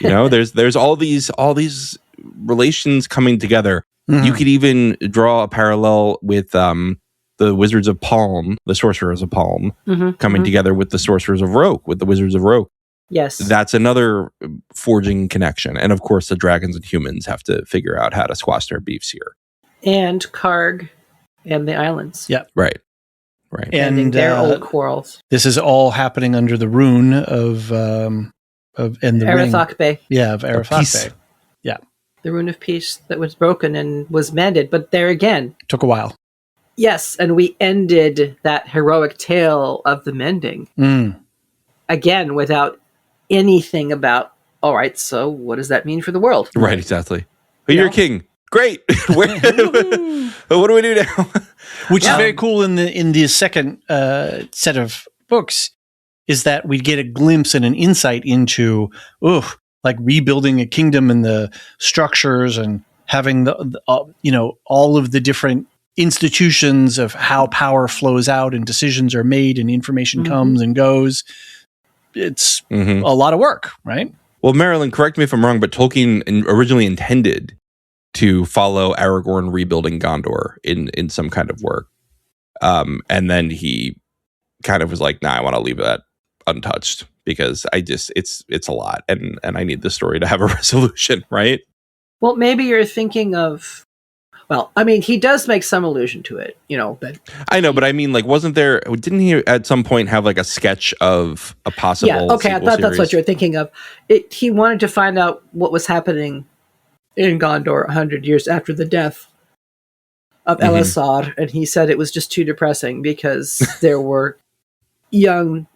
Speaker 1: There's all these relations coming together. Mm-hmm. You could even draw a parallel with the Wizards of Palm, the Sorcerers of Palm, coming together with the Sorcerers of Roke, with the Wizards of Roke.
Speaker 2: Yes.
Speaker 1: That's another forging connection. And of course, the dragons and humans have to figure out how to squash their beefs here.
Speaker 2: And Karg and the islands.
Speaker 3: Yeah.
Speaker 1: Right.
Speaker 2: And their old quarrels.
Speaker 3: This is all happening under the rune of the
Speaker 2: Arathok Bay.
Speaker 3: Yeah, of Arathok Bay. Yeah.
Speaker 2: The rune of peace that was broken and was mended, but there again.
Speaker 3: Took a while.
Speaker 2: Yes, and we ended that heroic tale of the mending. Again, without anything about, all right, so what does that mean for the world?
Speaker 1: Right, exactly. But you're a king. Great. What do we do now?
Speaker 3: Which is very cool in the second set of books, is that we get a glimpse and an insight into, like rebuilding a kingdom and the structures and having all of the different institutions of how power flows out and decisions are made and information comes and goes. It's a lot of work, right?
Speaker 1: Well, Marilyn, correct me if I'm wrong, but Tolkien originally intended to follow Aragorn rebuilding Gondor in some kind of work. And then he kind of was like, I want to leave that untouched because it's a lot and I need the story to have a resolution, right?
Speaker 2: Well, maybe you're thinking of, he does make some allusion to it, but
Speaker 1: I know, but I mean, like, didn't he at some point have like a sketch of a possible
Speaker 2: I thought that's what you're thinking of. He wanted to find out what was happening in Gondor 100 years after the death of Elisar, and he said it was just too depressing because there were young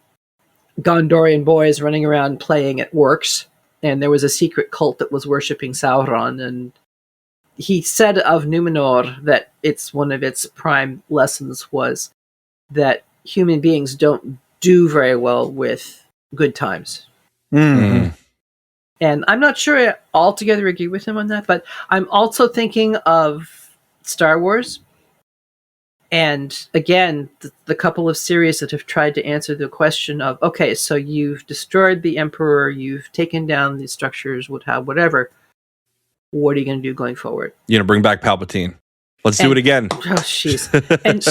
Speaker 2: Gondorian boys running around playing at works, and there was a secret cult that was worshipping Sauron, and he said of Numenor that it's one of its prime lessons was that human beings don't do very well with good times.
Speaker 3: Mm-hmm.
Speaker 2: And I'm not sure I altogether agree with him on that, but I'm also thinking of Star Wars. And again, the couple of series that have tried to answer the question of, okay, so you've destroyed the Emperor, you've taken down the structures, whatever. What are you going to do going forward?
Speaker 1: Bring back Palpatine. Let's do it again.
Speaker 2: Oh, jeez. And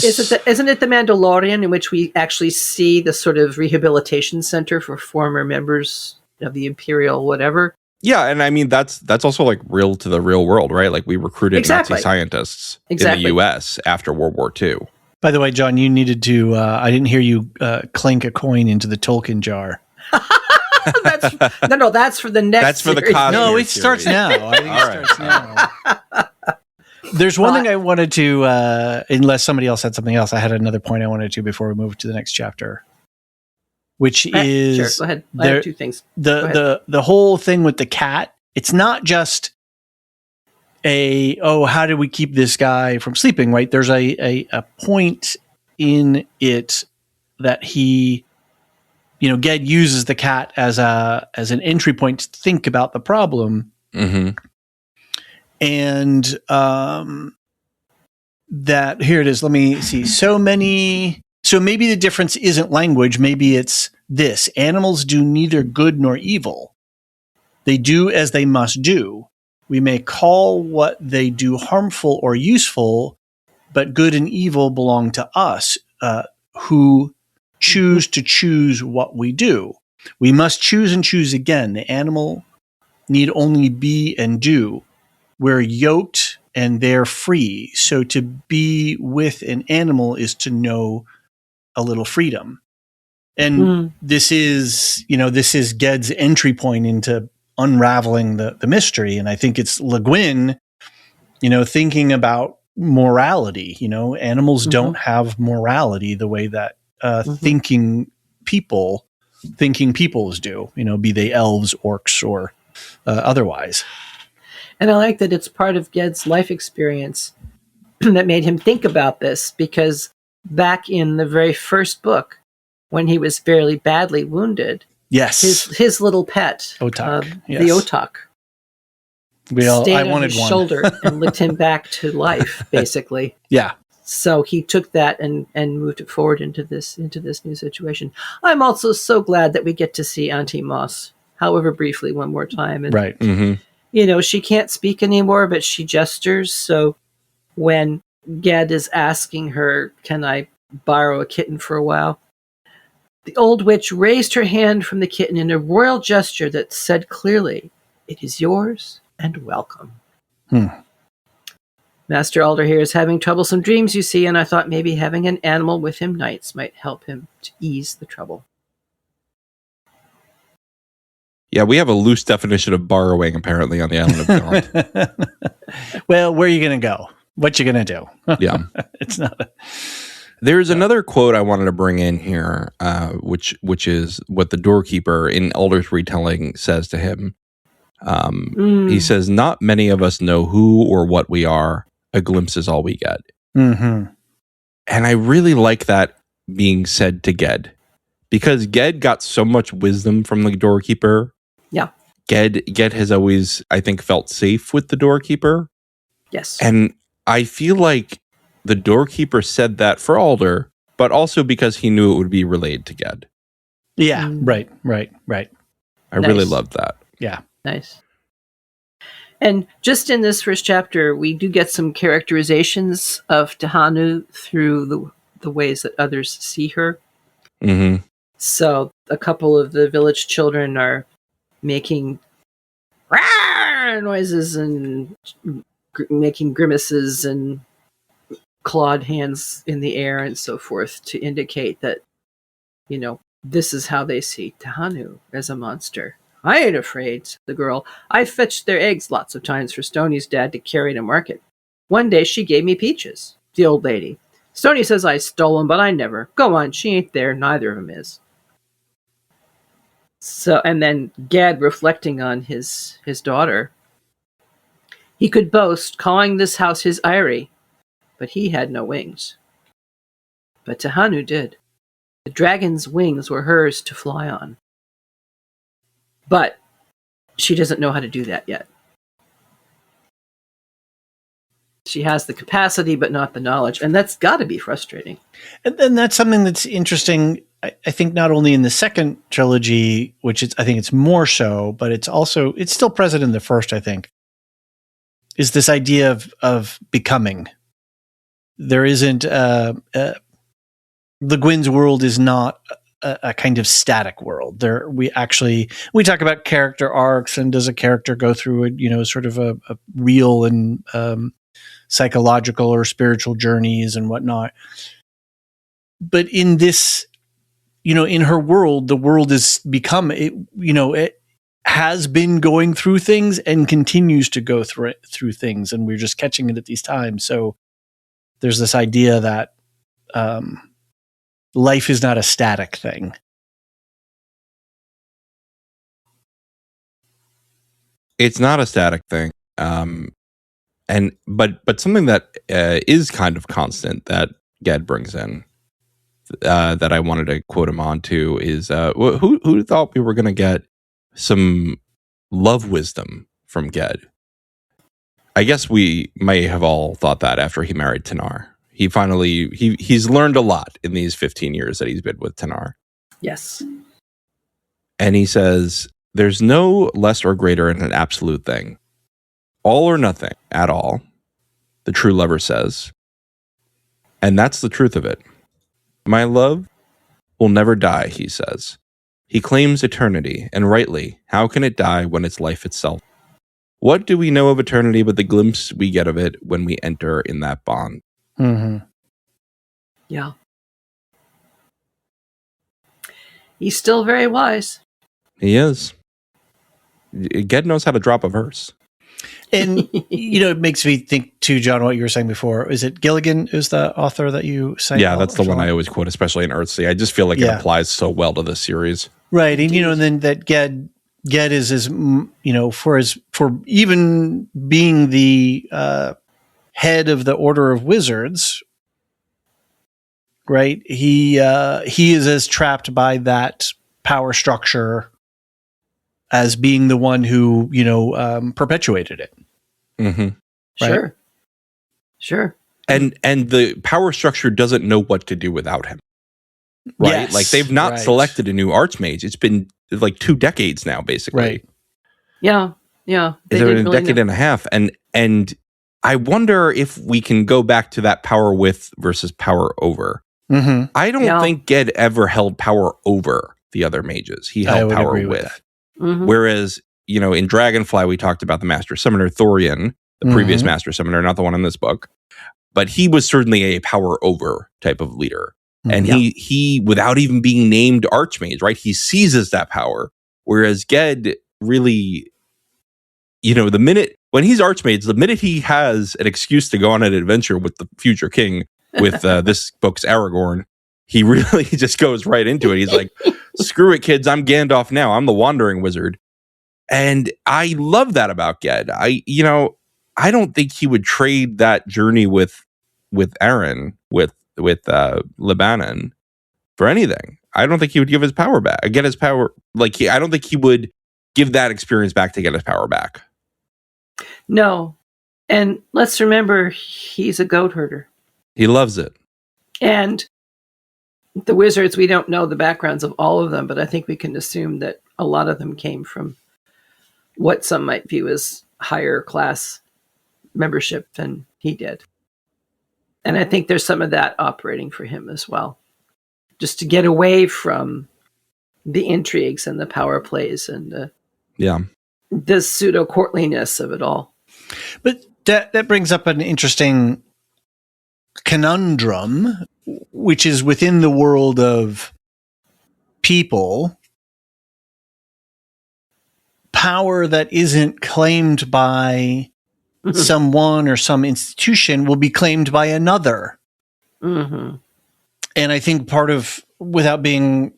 Speaker 2: isn't it the Mandalorian in which we actually see the sort of rehabilitation center for former members of the Imperial whatever?
Speaker 1: Yeah, and I mean that's also like real to the real world, right? Like we recruited Nazi scientists in the U.S. after World War II.
Speaker 3: By the way, John, you needed to. I didn't hear you clink a coin into the Tolkien jar.
Speaker 2: That's for the next.
Speaker 1: That's for the
Speaker 2: series.
Speaker 1: Cosmere
Speaker 3: No, it
Speaker 1: series.
Speaker 3: starts now. I think it starts now. There's one thing I wanted to, unless somebody else had something else. I had another point I wanted to before we move to the next chapter, which is
Speaker 2: sure. Go ahead. I have two things.
Speaker 3: The whole thing with the cat. It's not just how do we keep this guy from sleeping? Right? There's a point in it that he, Ged uses the cat as an entry point to think about the problem.
Speaker 1: Mm-hmm.
Speaker 3: And that here it is. Let me see. So maybe the difference isn't language. Maybe it's this. Animals do neither good nor evil. They do as they must do. We may call what they do harmful or useful, but good and evil belong to us, who choose to choose what we do. We must choose and choose again. The animal need only be and do. We're yoked and they're free. So to be with an animal is to know a little freedom. And this is Ged's entry point into unraveling the mystery. And I think it's LeGuin, thinking about morality. Animals don't have morality the way that thinking peoples do, be they elves, orcs, or otherwise.
Speaker 2: And I like that it's part of Ged's life experience that made him think about this, because back in the very first book, when he was fairly badly wounded,
Speaker 3: yes,
Speaker 2: his little pet,
Speaker 3: Otak,
Speaker 2: the Otak, stayed on his shoulder and licked him back to life, basically.
Speaker 3: Yeah.
Speaker 2: So he took that and moved it forward into this new situation. I'm also so glad that we get to see Auntie Moss, however briefly, one more time. And,
Speaker 3: right.
Speaker 1: Mm-hmm.
Speaker 2: She can't speak anymore, but she gestures. So when Ged is asking her, can I borrow a kitten for a while? The old witch raised her hand from the kitten in a royal gesture that said clearly, it is yours and welcome. Master Alder here is having troublesome dreams, you see, and I thought maybe having an animal with him nights might help him to ease the trouble.
Speaker 1: Yeah, we have a loose definition of borrowing, apparently, on the island of Gaunt.
Speaker 3: Well, where are you going to go? What you going to do?
Speaker 1: Yeah.
Speaker 3: It's not
Speaker 1: There's another quote I wanted to bring in here, which is what the doorkeeper in Alder's retelling says to him. He says, not many of us know who or what we are. A glimpse is all we get.
Speaker 3: Mm-hmm.
Speaker 1: And I really like that being said to Ged, because Ged got so much wisdom from the doorkeeper.
Speaker 2: Yeah.
Speaker 1: Ged has always, I think, felt safe with the doorkeeper.
Speaker 2: Yes.
Speaker 1: And I feel like the doorkeeper said that for Alder, but also because he knew it would be relayed to Ged.
Speaker 3: Yeah, right.
Speaker 1: I really loved that.
Speaker 3: Yeah.
Speaker 2: Nice. And just in this first chapter, we do get some characterizations of Tehanu through the ways that others see her.
Speaker 1: Mm-hmm.
Speaker 2: So a couple of the village children are making noises and making grimaces and clawed hands in the air and so forth to indicate that, this is how they see Tehanu as a monster. I ain't afraid, said the girl. I fetched their eggs lots of times for Stoney's dad to carry to market. One day she gave me peaches, the old lady. Stoney says I stole them, but I never. Go on, she ain't there, neither of 'em is. So, and then Ged reflecting on his daughter. He could boast, calling this house his eyrie, but he had no wings. But Tehanu did. The dragon's wings were hers to fly on. But she doesn't know how to do that yet. She has the capacity, but not the knowledge. And that's got to be frustrating.
Speaker 3: And then that's something that's interesting, I think, not only in the second trilogy, which I think it's more so, but it's still present in the first, I think, is this idea of becoming. There isn't, LeGuin's world is not a kind of static world. We talk about character arcs, and does a character go through sort of a real and psychological or spiritual journeys and whatnot. But in this, in her world, the world has become, it has been going through things and continues to go through things, and we're just catching it at these times. So there's this idea that life is not a static thing.
Speaker 1: It's not a static thing. But something that is kind of constant that Ged brings in, that I wanted to quote him on to, is who thought we were going to get some love wisdom from Ged? I guess we may have all thought that after he married Tanar. He's learned a lot in these 15 years that he's been with Tanar.
Speaker 2: Yes.
Speaker 1: And he says, there's no less or greater in an absolute thing. All or nothing at all, the true lover says. And that's the truth of it. My love will never die, he says. He claims eternity, and rightly, how can it die when it's life itself? What do we know of eternity but the glimpse we get of it when we enter in that bond?
Speaker 3: Mm-hmm.
Speaker 2: Yeah. He's still very wise.
Speaker 1: He is. Ged knows how to drop a verse.
Speaker 3: And, it makes me think too, John, what you were saying before. Is it Gilligan who's the author that you cite?
Speaker 1: Yeah, that's the one I always quote, especially in Earthsea. I just feel like it applies so well to the series.
Speaker 3: Right. And, and then that Ged is, for even being the head of the Order of Wizards, right? He is as trapped by that power structure as being the one who, perpetuated it.
Speaker 1: Mm-hmm.
Speaker 2: Right? Sure.
Speaker 1: And the power structure doesn't know what to do without him. Right?
Speaker 3: Yes,
Speaker 1: like they've not selected a new archmage. It's been like 2 decades now, basically.
Speaker 3: Right.
Speaker 2: Yeah. Yeah.
Speaker 1: It's been a decade and a half. And I wonder if we can go back to that power with versus power over.
Speaker 3: Mm-hmm.
Speaker 1: I don't think Ged ever held power over the other mages. He held power with.
Speaker 2: Mm-hmm.
Speaker 1: Whereas, in Dragonfly, we talked about the Master Summoner Thorian, the previous Master Summoner, not the one in this book. But he was certainly a power over type of leader. And he, without even being named Archmage, right? He seizes that power. Whereas Ged really, the minute, when he's Archmage, the minute he has an excuse to go on an adventure with the future king, with this book's Aragorn, he really just goes right into it. He's like, screw it, kids. I'm Gandalf now. I'm the Wandering Wizard. And I love that about Ged. I don't think he would trade that journey with Aaron, with Lebanon for anything. I don't think he would give his power back. Get his power. I don't think he would give that experience back to get his power back.
Speaker 2: No. And let's remember, he's a goat herder.
Speaker 1: He loves it.
Speaker 2: And the wizards, we don't know the backgrounds of all of them, but I think we can assume that a lot of them came from what some might view as higher class membership than he did. And I think there's some of that operating for him as well. Just to get away from the intrigues and the power plays and the pseudo courtliness of it all.
Speaker 3: But that brings up an interesting conundrum, which is within the world of people, power that isn't claimed by someone or some institution will be claimed by another.
Speaker 2: Mm-hmm.
Speaker 3: And I think part of, without being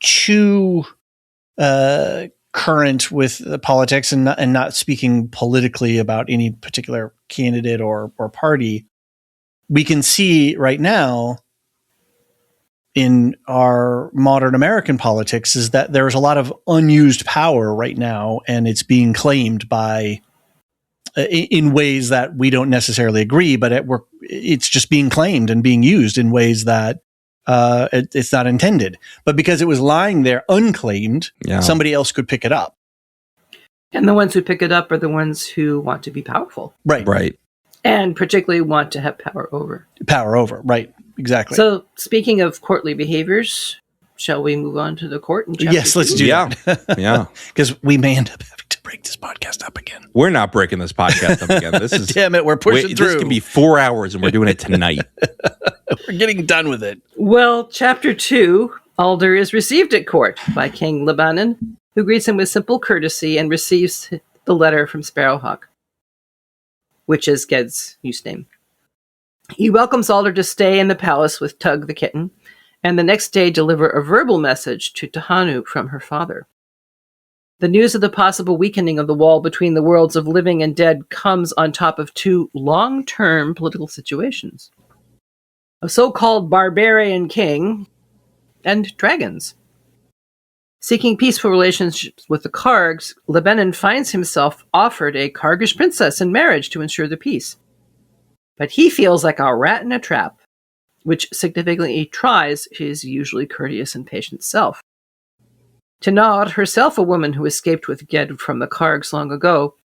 Speaker 3: too current with the politics and not speaking politically about any particular candidate or party, we can see right now in our modern American politics is that there is a lot of unused power right now, and it's being claimed by in ways that we don't necessarily agree, but it's just being claimed and being used in ways that it's not intended. But because it was lying there unclaimed, somebody else could pick it up.
Speaker 2: And the ones who pick it up are the ones who want to be powerful.
Speaker 3: Right.
Speaker 2: And particularly want to have power over.
Speaker 3: Right. Exactly.
Speaker 2: So, speaking of courtly behaviors, shall we move on to the court?
Speaker 3: Yes, let's do that.
Speaker 1: Yeah.
Speaker 3: Because we may end up having to break this podcast up again.
Speaker 1: We're not breaking this podcast up again. This is
Speaker 3: damn it, we're pushing through.
Speaker 1: This can be 4 hours and we're doing it tonight.
Speaker 3: We're getting done with it.
Speaker 2: Well, Chapter 2, Alder is received at court by King Lebanon, who greets him with simple courtesy and receives the letter from Sparrowhawk, which is Ged's use name. He welcomes Alder to stay in the palace with Tug the kitten, and the next day deliver a verbal message to Tahanu from her father. The news of the possible weakening of the wall between the worlds of living and dead comes on top of two long-term political situations: a so-called barbarian king and dragons. Seeking peaceful relationships with the Kargs, Lebanon finds himself offered a Kargish princess in marriage to ensure the peace. But he feels like a rat in a trap, which significantly tries his usually courteous and patient self. Tanard, herself a woman who escaped with Ged from the Kargs long ago,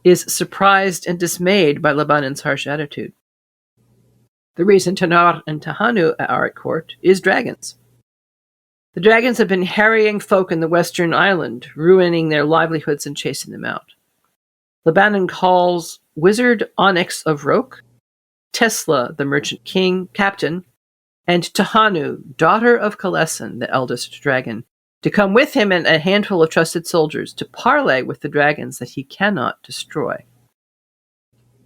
Speaker 2: is surprised and dismayed by Lebanon's harsh attitude. The reason Tanard and Tahanu are at court is dragons. The dragons have been harrying folk in the western island, ruining their livelihoods and chasing them out. Lebanon calls Wizard Onyx of Roke, Tesla, the merchant captain, and Tahanu, daughter of Kalesan, the eldest dragon, to come with him and a handful of trusted soldiers to parley with the dragons that he cannot destroy.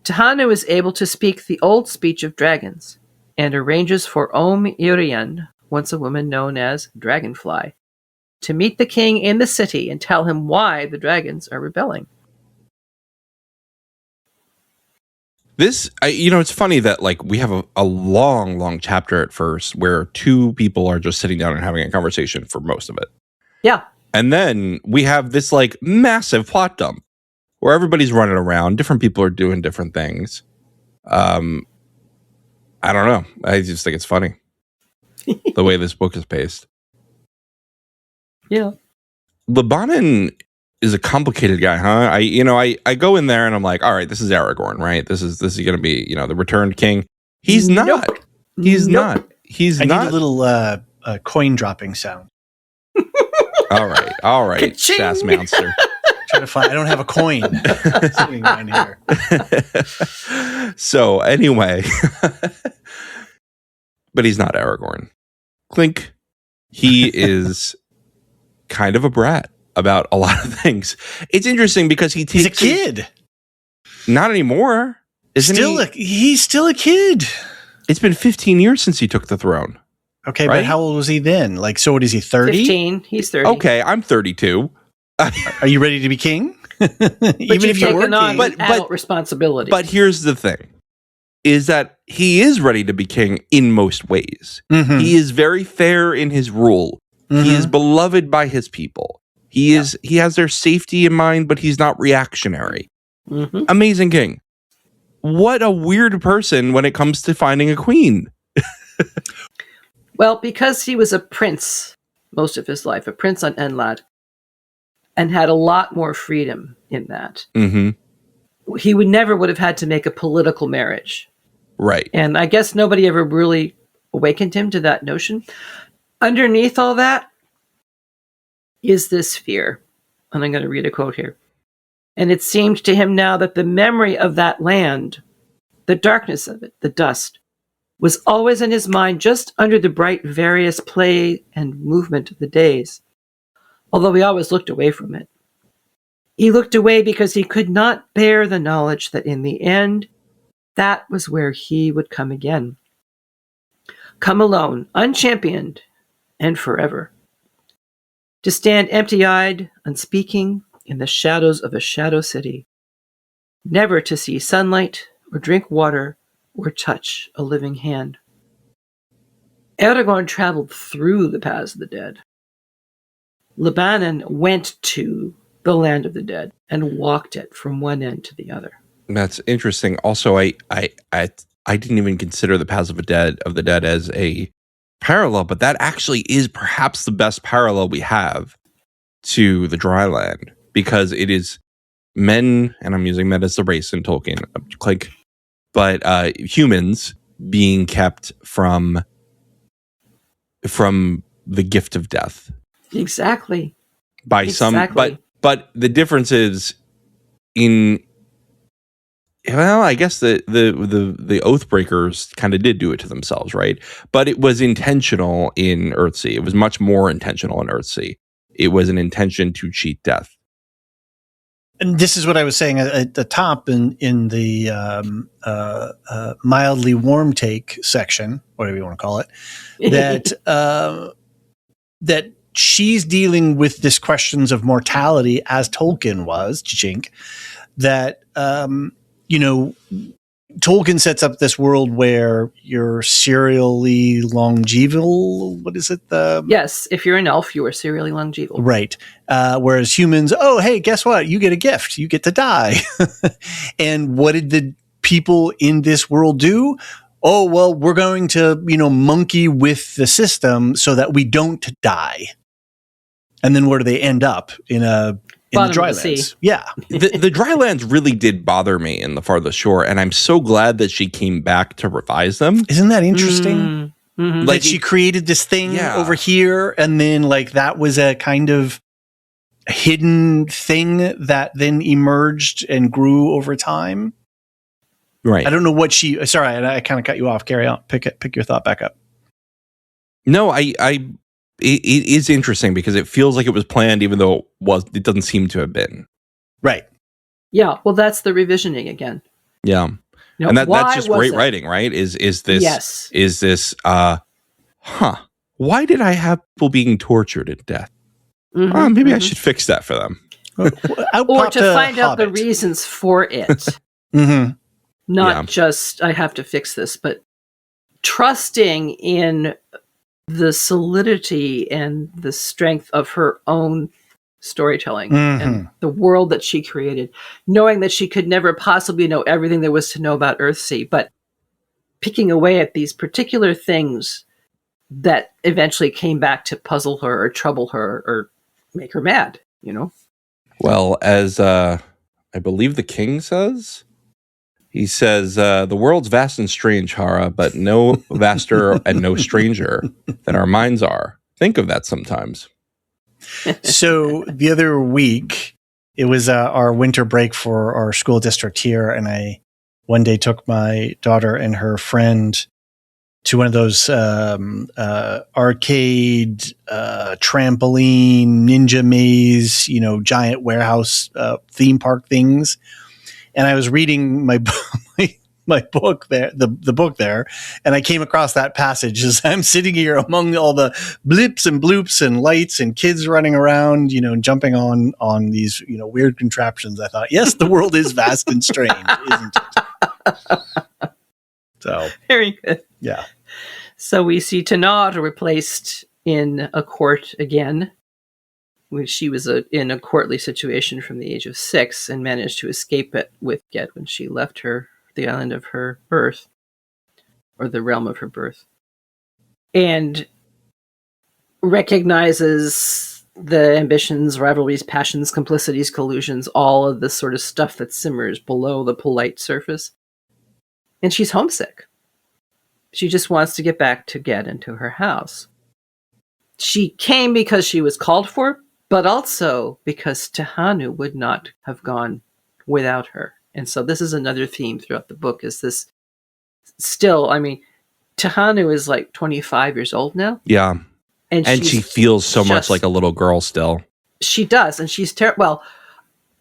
Speaker 2: Tahanu is able to speak the old speech of dragons and arranges for Irian, once a woman known as Dragonfly, to meet the king in the city and tell him why the dragons are rebelling.
Speaker 1: This, it's funny that we have a long chapter at first where two people are just sitting down and having a conversation for most of it.
Speaker 2: Yeah.
Speaker 1: And then we have this massive plot dump where everybody's running around. Different people are doing different things. I don't know. I just think it's funny the way this book is paced.
Speaker 2: Yeah.
Speaker 1: Lebanon is a complicated guy, huh? I go in there and I'm like, all right, this is Aragorn, right? This is going to be, the returned king. He's not.
Speaker 2: Nope.
Speaker 1: He's not. He's not.
Speaker 3: I need a little coin dropping sound.
Speaker 1: All right,
Speaker 2: Ka-ching!
Speaker 1: Sass Mounster.
Speaker 3: Trying to find. I don't have a coin sitting around here.
Speaker 1: So anyway, but he's not Aragorn. Clink. He is kind of a brat about a lot of things. It's interesting because he's
Speaker 3: a kid.
Speaker 1: Not anymore. Isn't he?
Speaker 3: He's still a kid.
Speaker 1: It's been 15 years since he took the throne.
Speaker 3: Okay,
Speaker 1: right?
Speaker 3: But how old was he then? So what is he, 30?
Speaker 2: 15. He's 30.
Speaker 1: Okay, I'm 32.
Speaker 3: Are you ready to be king?
Speaker 2: Even if you're taking on adult responsibility.
Speaker 1: But here's the thing, is that he is ready to be king in most ways. Mm-hmm. He is very fair in his rule. Mm-hmm. He is beloved by his people. He has their safety in mind, but he's not reactionary. Mm-hmm. Amazing king. What a weird person when it comes to finding a queen.
Speaker 2: Well, because he was a prince most of his life, a prince on Enlad, and had a lot more freedom in that. Mm-hmm. He would have had to make a political marriage.
Speaker 1: Right.
Speaker 2: And I guess nobody ever really awakened him to that notion. Underneath all that is this fear. And I'm going to read a quote here. And it seemed to him now that the memory of that land, the darkness of it, the dust, was always in his mind just under the bright various play and movement of the days, although he always looked away from it. He looked away because he could not bear the knowledge that in the end, that was where he would come again. Come alone, unchampioned, and forever. To stand empty-eyed, unspeaking, in the shadows of a shadow city. Never to see sunlight, or drink water, or touch a living hand. Aragorn traveled through the paths of the dead. Lebanon went to the land of the dead and walked it from one end to the other.
Speaker 1: That's interesting. Also, I didn't even consider the paths of the dead as a parallel, but that actually is perhaps the best parallel we have to the dry land, because it is men, and I'm using men as the race in Tolkien, but humans being kept from the gift of death.
Speaker 2: Exactly.
Speaker 1: By some, but the difference is I guess the Oathbreakers kind of did do it to themselves, right? But it was intentional in Earthsea. It was much more intentional in Earthsea. It was an intention to cheat death.
Speaker 3: And this is what I was saying at the top in the mildly warm take section, whatever you want to call it, that she's dealing with this questions of mortality as Tolkien was, Chink, that, Tolkien sets up this world where you're serially longeval. What is it?
Speaker 2: Yes, if you're an elf, you are serially longeval.
Speaker 3: Right. Whereas humans, oh, hey, guess what? You get a gift. You get to die. And what did the people in this world do? Oh, well, we're going to, monkey with the system so that we don't die. And then where do they end up? In the drylands. Yeah.
Speaker 1: The drylands really did bother me in the farthest shore, and I'm so glad that she came back to revise them.
Speaker 3: Isn't that interesting?
Speaker 2: Mm-hmm.
Speaker 3: Like she created this thing over here, and then that was a kind of hidden thing that then emerged and grew over time.
Speaker 1: Right.
Speaker 3: I don't know what sorry, I kind of cut you off. Carry on. Pick your thought back up.
Speaker 1: No, it is interesting because it feels like it was planned, even though it doesn't seem to have been.
Speaker 3: Right.
Speaker 2: Yeah. Well, that's the revisioning again.
Speaker 1: Yeah. And that's just great writing, right? Is this,
Speaker 2: yes.
Speaker 1: Is this, why did I have people being tortured to death?
Speaker 2: Mm-hmm,
Speaker 1: Maybe I should fix that for them.
Speaker 2: Or to find out the reasons for it.
Speaker 3: Mm-hmm.
Speaker 2: Not just, I have to fix this, but trusting in the solidity and the strength of her own storytelling and the world that she created, knowing that she could never possibly know everything there was to know about Earthsea, but picking away at these particular things that eventually came back to puzzle her or trouble her or make her mad,
Speaker 1: Well, as I believe the king says, he says, the world's vast and strange, Hara, but no vaster and no stranger than our minds are. Think of that sometimes.
Speaker 3: So the other week, it was our winter break for our school district here, and I one day took my daughter and her friend to one of those arcade, trampoline, ninja maze, giant warehouse theme park things. And I was reading my book there, the book there, and I came across that passage as I'm sitting here among all the blips and bloops and lights and kids running around, jumping on these, weird contraptions. I thought, yes, the world is vast and strange, isn't it? So
Speaker 2: very good.
Speaker 3: Yeah.
Speaker 2: So we see Tanad replaced in a court again. She was in a courtly situation from the age of 6 and managed to escape it with Ged when she left the island of her birth, or the realm of her birth, and recognizes the ambitions, rivalries, passions, complicities, collusions, all of this sort of stuff that simmers below the polite surface. And she's homesick. She just wants to get back to Ged and to her house. She came because she was called for, but also because Tehanu would not have gone without her. And so this is another theme throughout the book, is this still, Tehanu is 25 years old now.
Speaker 1: Yeah. And she feels so much like a little girl still. She
Speaker 2: does. And she's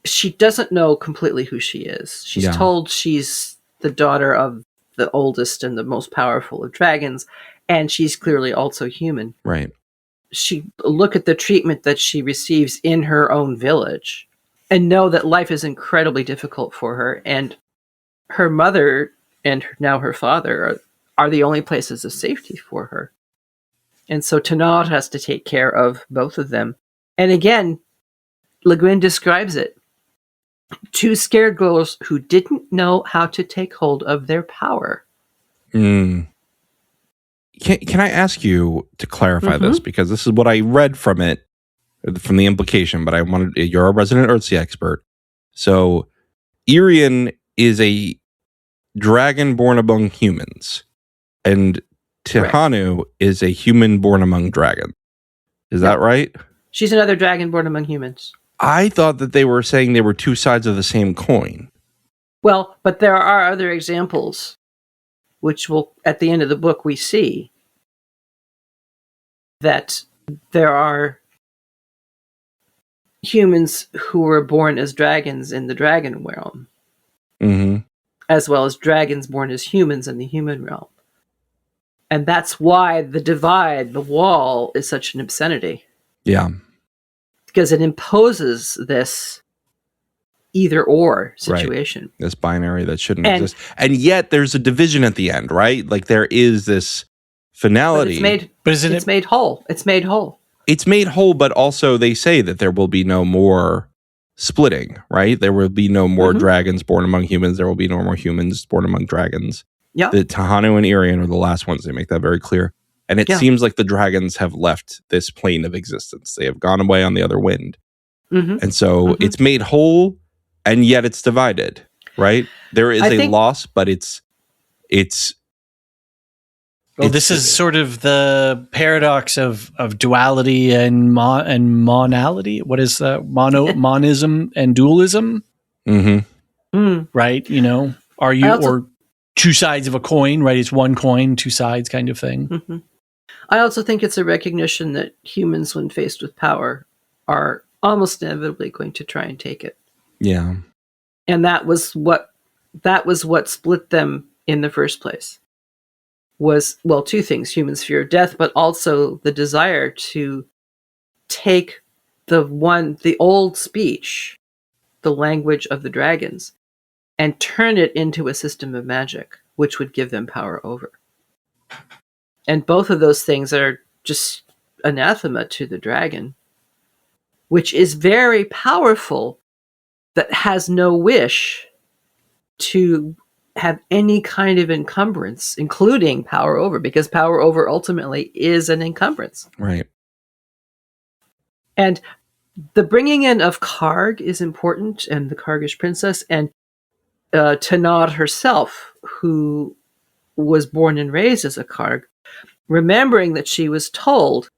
Speaker 2: she doesn't know completely who she is. She's told she's the daughter of the oldest and the most powerful of dragons, and she's clearly also human.
Speaker 1: Right.
Speaker 2: She look at the treatment that she receives in her own village and know that life is incredibly difficult for her, and her mother and now her father are the only places of safety for her. And so Tanaud has to take care of both of them. And again, LeGuin describes it. Two scared girls who didn't know how to take hold of their power.
Speaker 1: Can I ask you to clarify this? Because this is what I read from it, from the implication, but you're a resident Earthsea expert. So Irian is a dragon born among humans, and Tehanu is a human born among dragons. Is that right?
Speaker 2: She's another dragon born among humans.
Speaker 1: I thought that they were saying they were two sides of the same coin.
Speaker 2: Well, but there are other examples, which will, at the end of the book, we see that there are humans who were born as dragons in the dragon realm, as well as dragons born as humans in the human realm. And that's why the divide, the wall, is such an obscenity.
Speaker 1: Yeah.
Speaker 2: Because it imposes this either-or situation.
Speaker 1: Right. This binary that shouldn't exist. And yet there's a division at the end, right? Like there is this finality.
Speaker 2: But it's made whole. It's made whole.
Speaker 1: It's made whole, but also they say that there will be no more splitting, right? There will be no more dragons born among humans. There will be no more humans born among dragons.
Speaker 2: Yeah.
Speaker 1: The Tehanu and Irian are the last ones. They make that very clear. And it seems like the dragons have left this plane of existence. They have gone away on the other wind. And so it's made whole, and yet it's divided, right? There is a loss, but it's
Speaker 3: well, this is sort of the paradox of duality and monality. What is monism and dualism? Right? You know, are you or two sides of a coin? Right? It's one coin, two sides, kind of thing.
Speaker 2: I also think it's a recognition that humans, when faced with power, are almost inevitably going to try and take it.
Speaker 1: Yeah,
Speaker 2: and that was what split them in the first place. Was, well, two things: humans' fear of death, but also the desire to take the old speech, the language of the dragons, and turn it into a system of magic, which would give them power over. And both of those things are just anathema to the dragon, which is very powerful, that has no wish to have any kind of encumbrance, including power over, because power over ultimately is an encumbrance.
Speaker 1: Right.
Speaker 2: And the bringing in of Karg is important, and the Kargish princess, and Tanaud herself, who was born and raised as a Karg, remembering that she was told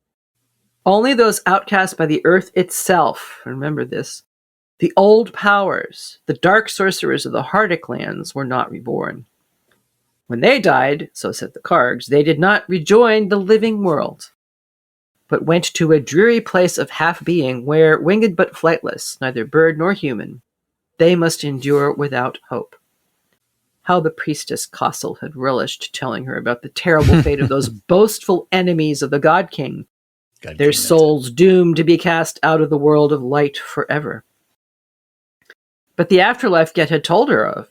Speaker 2: only those outcast by the earth itself, remember this, the old powers, the dark sorcerers of the Hardic lands, were not reborn. When they died, so said the Kargs, they did not rejoin the living world, but went to a dreary place of half-being where, winged but flightless, neither bird nor human, they must endure without hope. How the priestess Kossel had relished telling her about the terrible fate of those boastful enemies of the God King, their souls doomed to be cast out of the world of light forever. But the afterlife Get had told her of,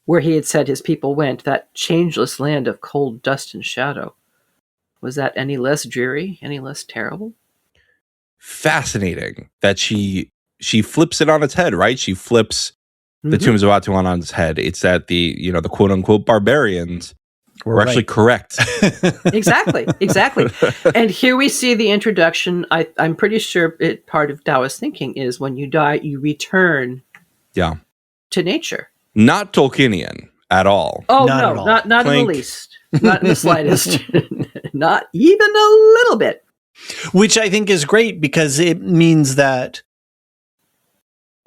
Speaker 2: where he had said his people went, that changeless land of cold dust and shadow, was that any less dreary, any less terrible?
Speaker 1: Fascinating that she flips it on its head, right? She flips the tombs of Atuan on its head. It's that the quote unquote barbarians were actually correct.
Speaker 2: Exactly. And here we see the introduction. I'm pretty sure part of Taoist thinking is when you die, you return to nature.
Speaker 1: Not Tolkienian at all.
Speaker 2: Oh, not in the least. Not in the slightest. Not even a little bit.
Speaker 3: Which I think is great, because it means that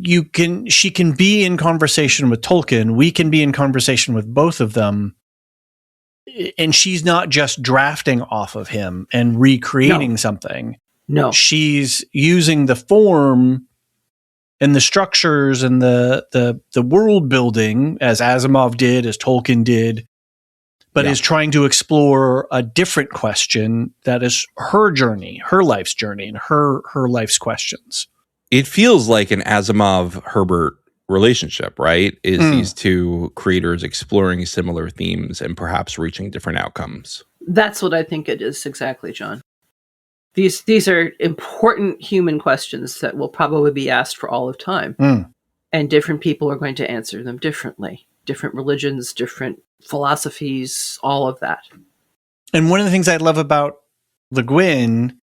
Speaker 3: she can be in conversation with Tolkien. We can be in conversation with both of them. And she's not just drafting off of him and recreating something.
Speaker 2: No.
Speaker 3: She's using the form and the structures and the world building, as Asimov did, as Tolkien did, but is trying to explore a different question that is her journey, her life's journey, and her life's questions.
Speaker 1: It feels like an Asimov-Herbert relationship, right? Is these two creators exploring similar themes and perhaps reaching different outcomes.
Speaker 2: That's what I think it is exactly, John. These are important human questions that will probably be asked for all of time. And different people are going to answer them differently. Different religions, different philosophies, all of that.
Speaker 3: And one of the things I love about LeGuin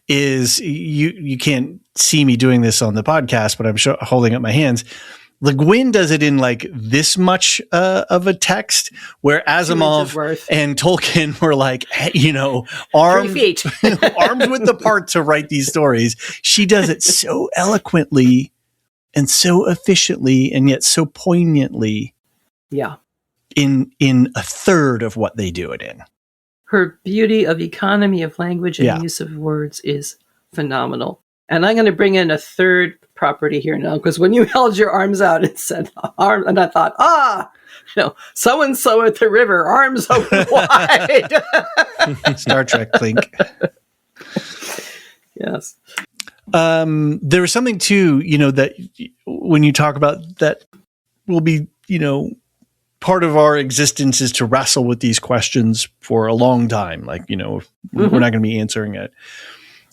Speaker 3: is you can't see me doing this on the podcast, but I'm holding up my hands. LeGuin does it in like this much of a text, where Asimov and Tolkien were like, armed,
Speaker 2: 3 feet.
Speaker 3: armed with the part to write these stories. She does it so eloquently and so efficiently and yet so poignantly.
Speaker 2: Yeah.
Speaker 3: In a third of what they do it in.
Speaker 2: Her beauty of economy of language and use of words is phenomenal. And I'm going to bring in a third property here now, because when you held your arms out, it said arm, and I thought, so-and-so at the river, arms open wide.
Speaker 3: Star Trek Clink.
Speaker 2: Yes.
Speaker 3: There was something too, that when you talk about that will be, part of our existence is to wrestle with these questions for a long time. Like, we're not going to be answering it.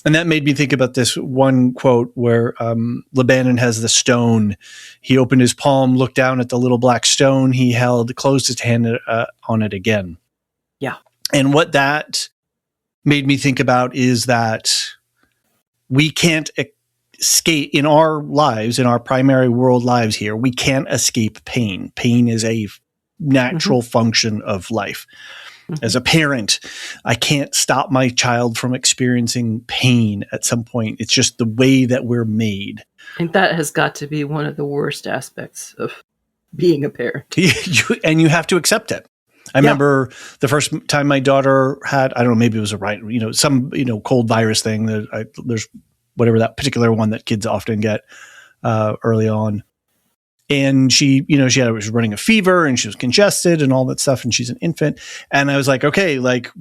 Speaker 3: And that made me think about this one quote where Lebanon has the stone. He opened his palm, looked down at the little black stone he held, closed his hand on it again.
Speaker 2: Yeah.
Speaker 3: And what that made me think about is that we can't escape in our lives, in our primary world lives here. We can't escape pain. Pain is a natural function of life. As a parent, I can't stop my child from experiencing pain at some point. It's just the way that we're made.
Speaker 2: I think that has got to be one of the worst aspects of being a parent.
Speaker 3: And you have to accept it. I remember the first time my daughter had, I don't know, maybe it was some cold virus thing. There's whatever that particular one that kids often get early on. And she was running a fever and she was congested and all that stuff. And she's an infant. And I was like, okay, like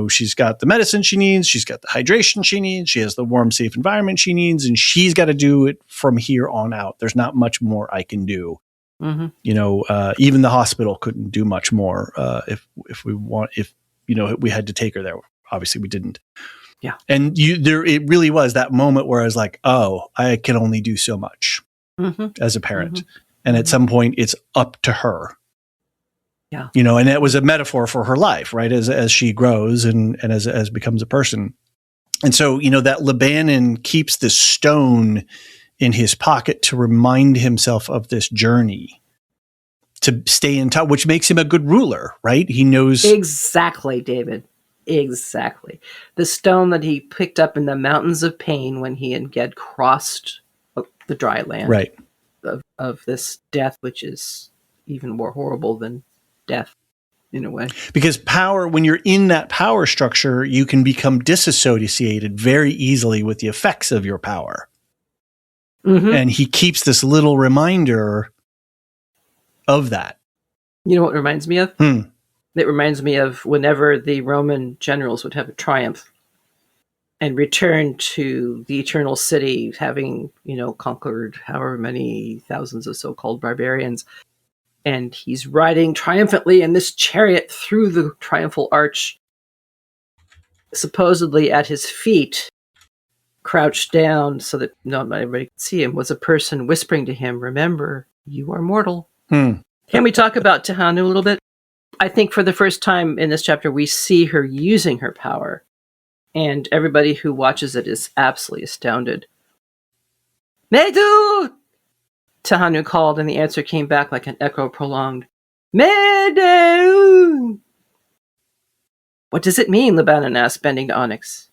Speaker 3: she's got the medicine she needs. She's got the hydration she needs. She has the warm, safe environment she needs. And she's got to do it from here on out. There's not much more I can do. Even the hospital couldn't do much more if we had to take her there. Obviously we didn't.
Speaker 2: Yeah.
Speaker 3: And it really was that moment where I was like, oh, I can only do so much. As a parent. And at some point it's up to her.
Speaker 2: Yeah.
Speaker 3: And it was a metaphor for her life, right? As she grows and as becomes a person. And so, that Lebanon keeps this stone in his pocket to remind himself of this journey, to stay in touch, which makes him a good ruler, right? He knows.
Speaker 2: Exactly, David. Exactly. The stone that he picked up in the mountains of pain when he and Ged crossed the dry land,
Speaker 3: right,
Speaker 2: of this death, which is even more horrible than death in a way.
Speaker 3: Because power, when you're in that power structure, you can become disassociated very easily with the effects of your power. And he keeps this little reminder of that.
Speaker 2: You know what it reminds me of? It reminds me of whenever the Roman generals would have a triumph and return to the Eternal City, having, conquered however many thousands of so-called barbarians. And he's riding triumphantly in this chariot through the triumphal arch. Supposedly at his feet, crouched down so that not everybody could see him, was a person whispering to him, "Remember, you are mortal." Can we talk about Tehanu a little bit? I think for the first time in this chapter, we see her using her power. And everybody who watches it is absolutely astounded. "Medu!" Tehanu called, and the answer came back like an echo prolonged. "Medu!" "What does it mean?" Lebanon asked, bending to Onyx.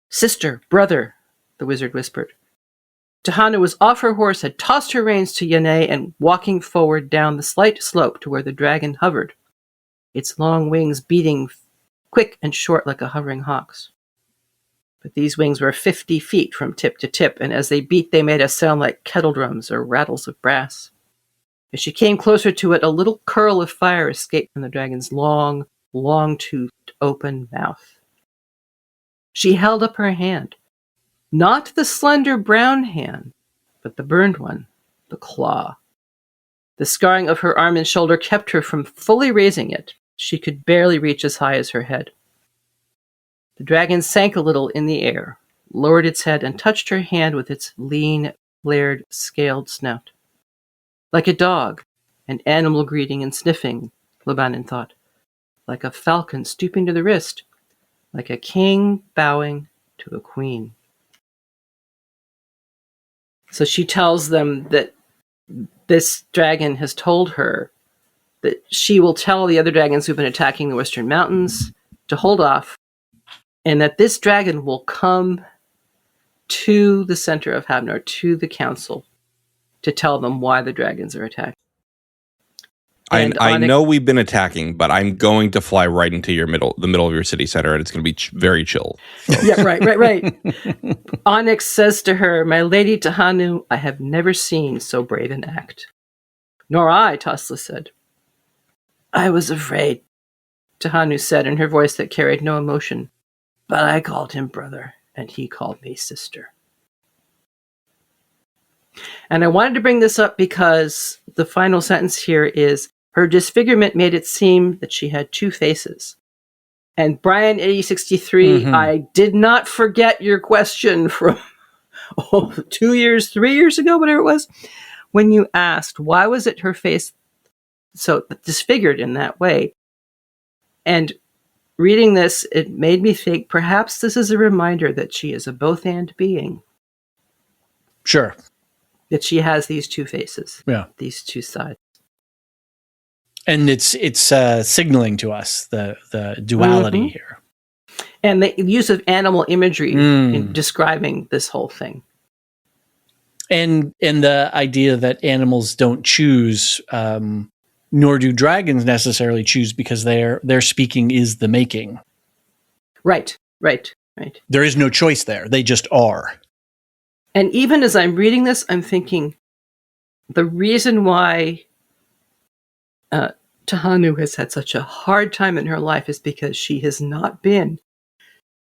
Speaker 2: "Sister, brother," the wizard whispered. Tehanu was off her horse, had tossed her reins to Yane, and walking forward down the slight slope to where the dragon hovered, its long wings beating quick and short like a hovering hawk's. But these wings were 50 feet from tip to tip, and as they beat, they made a sound like kettle drums or rattles of brass. As she came closer to it, a little curl of fire escaped from the dragon's long, long-toothed, open mouth. She held up her hand. Not the slender brown hand, but the burned one, the claw. The scarring of her arm and shoulder kept her from fully raising it. She could barely reach as high as her head. The dragon sank a little in the air, lowered its head, and touched her hand with its lean, flared, scaled snout. Like a dog, an animal greeting and sniffing, LeGuin thought. Like a falcon stooping to the wrist, like a king bowing to a queen. So she tells them that this dragon has told her that she will tell the other dragons who've been attacking the Western Mountains to hold off, and that this dragon will come to the center of Havnor, to the council, to tell them why the dragons are attacking.
Speaker 1: I know we've been attacking, but I'm going to fly right into the middle of your city center, and it's going to be very chill.
Speaker 2: Yeah, right. Onyx says to her, "My lady Tahanu, I have never seen so brave an act." "Nor I," Tosla said. "I was afraid," Tahanu said in her voice that carried no emotion. "But I called him brother, and he called me sister." And I wanted to bring this up because the final sentence here is, her disfigurement made it seem that she had two faces. And Brian 8063, I did not forget your question from 3 years ago, whatever it was, when you asked, why was it her face so disfigured in that way? And reading this, it made me think perhaps this is a reminder that she is a both-and being.
Speaker 3: Sure.
Speaker 2: That she has these two faces.
Speaker 3: Yeah.
Speaker 2: These two sides.
Speaker 3: And it's signaling to us the duality here.
Speaker 2: And the use of animal imagery in describing this whole thing.
Speaker 3: And the idea that animals don't choose, nor do dragons necessarily choose, because their speaking is the making.
Speaker 2: Right.
Speaker 3: There is no choice there. They just are.
Speaker 2: And even as I'm reading this, I'm thinking the reason why Tahanu has had such a hard time in her life is because she has not been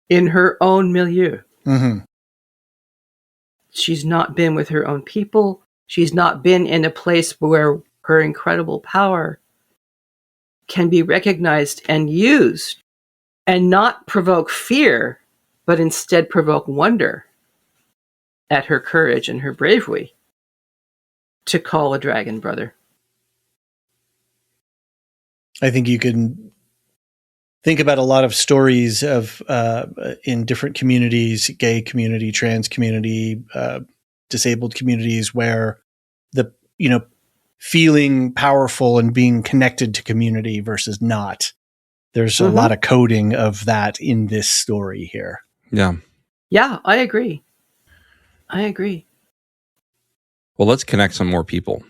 Speaker 2: in her own milieu.
Speaker 3: Mm-hmm.
Speaker 2: She's not been with her own people. She's not been in a place where her incredible power can be recognized and used and not provoke fear, but instead provoke wonder at her courage and her bravery to call a dragon brother.
Speaker 3: I think you can think about a lot of stories of in different communities, gay community, trans community, disabled communities, where the feeling powerful and being connected to community versus not. There's a lot of coding of that in this story here.
Speaker 1: Yeah.
Speaker 2: Yeah, I agree.
Speaker 3: Well,
Speaker 1: let's connect some more people.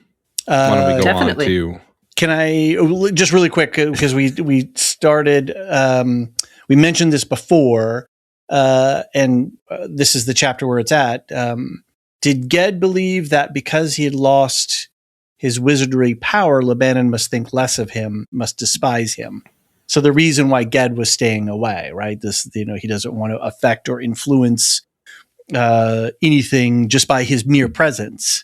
Speaker 1: Why don't we go
Speaker 2: definitely.
Speaker 1: on to...
Speaker 3: Can I just really quick, because we started, we mentioned this before, and this is the chapter where it's at. Did Ged believe that because he had lost his wizardry power, Lebanon must think less of him, must despise him? So the reason why Ged was staying away, right? He doesn't want to affect or influence anything just by his mere presence.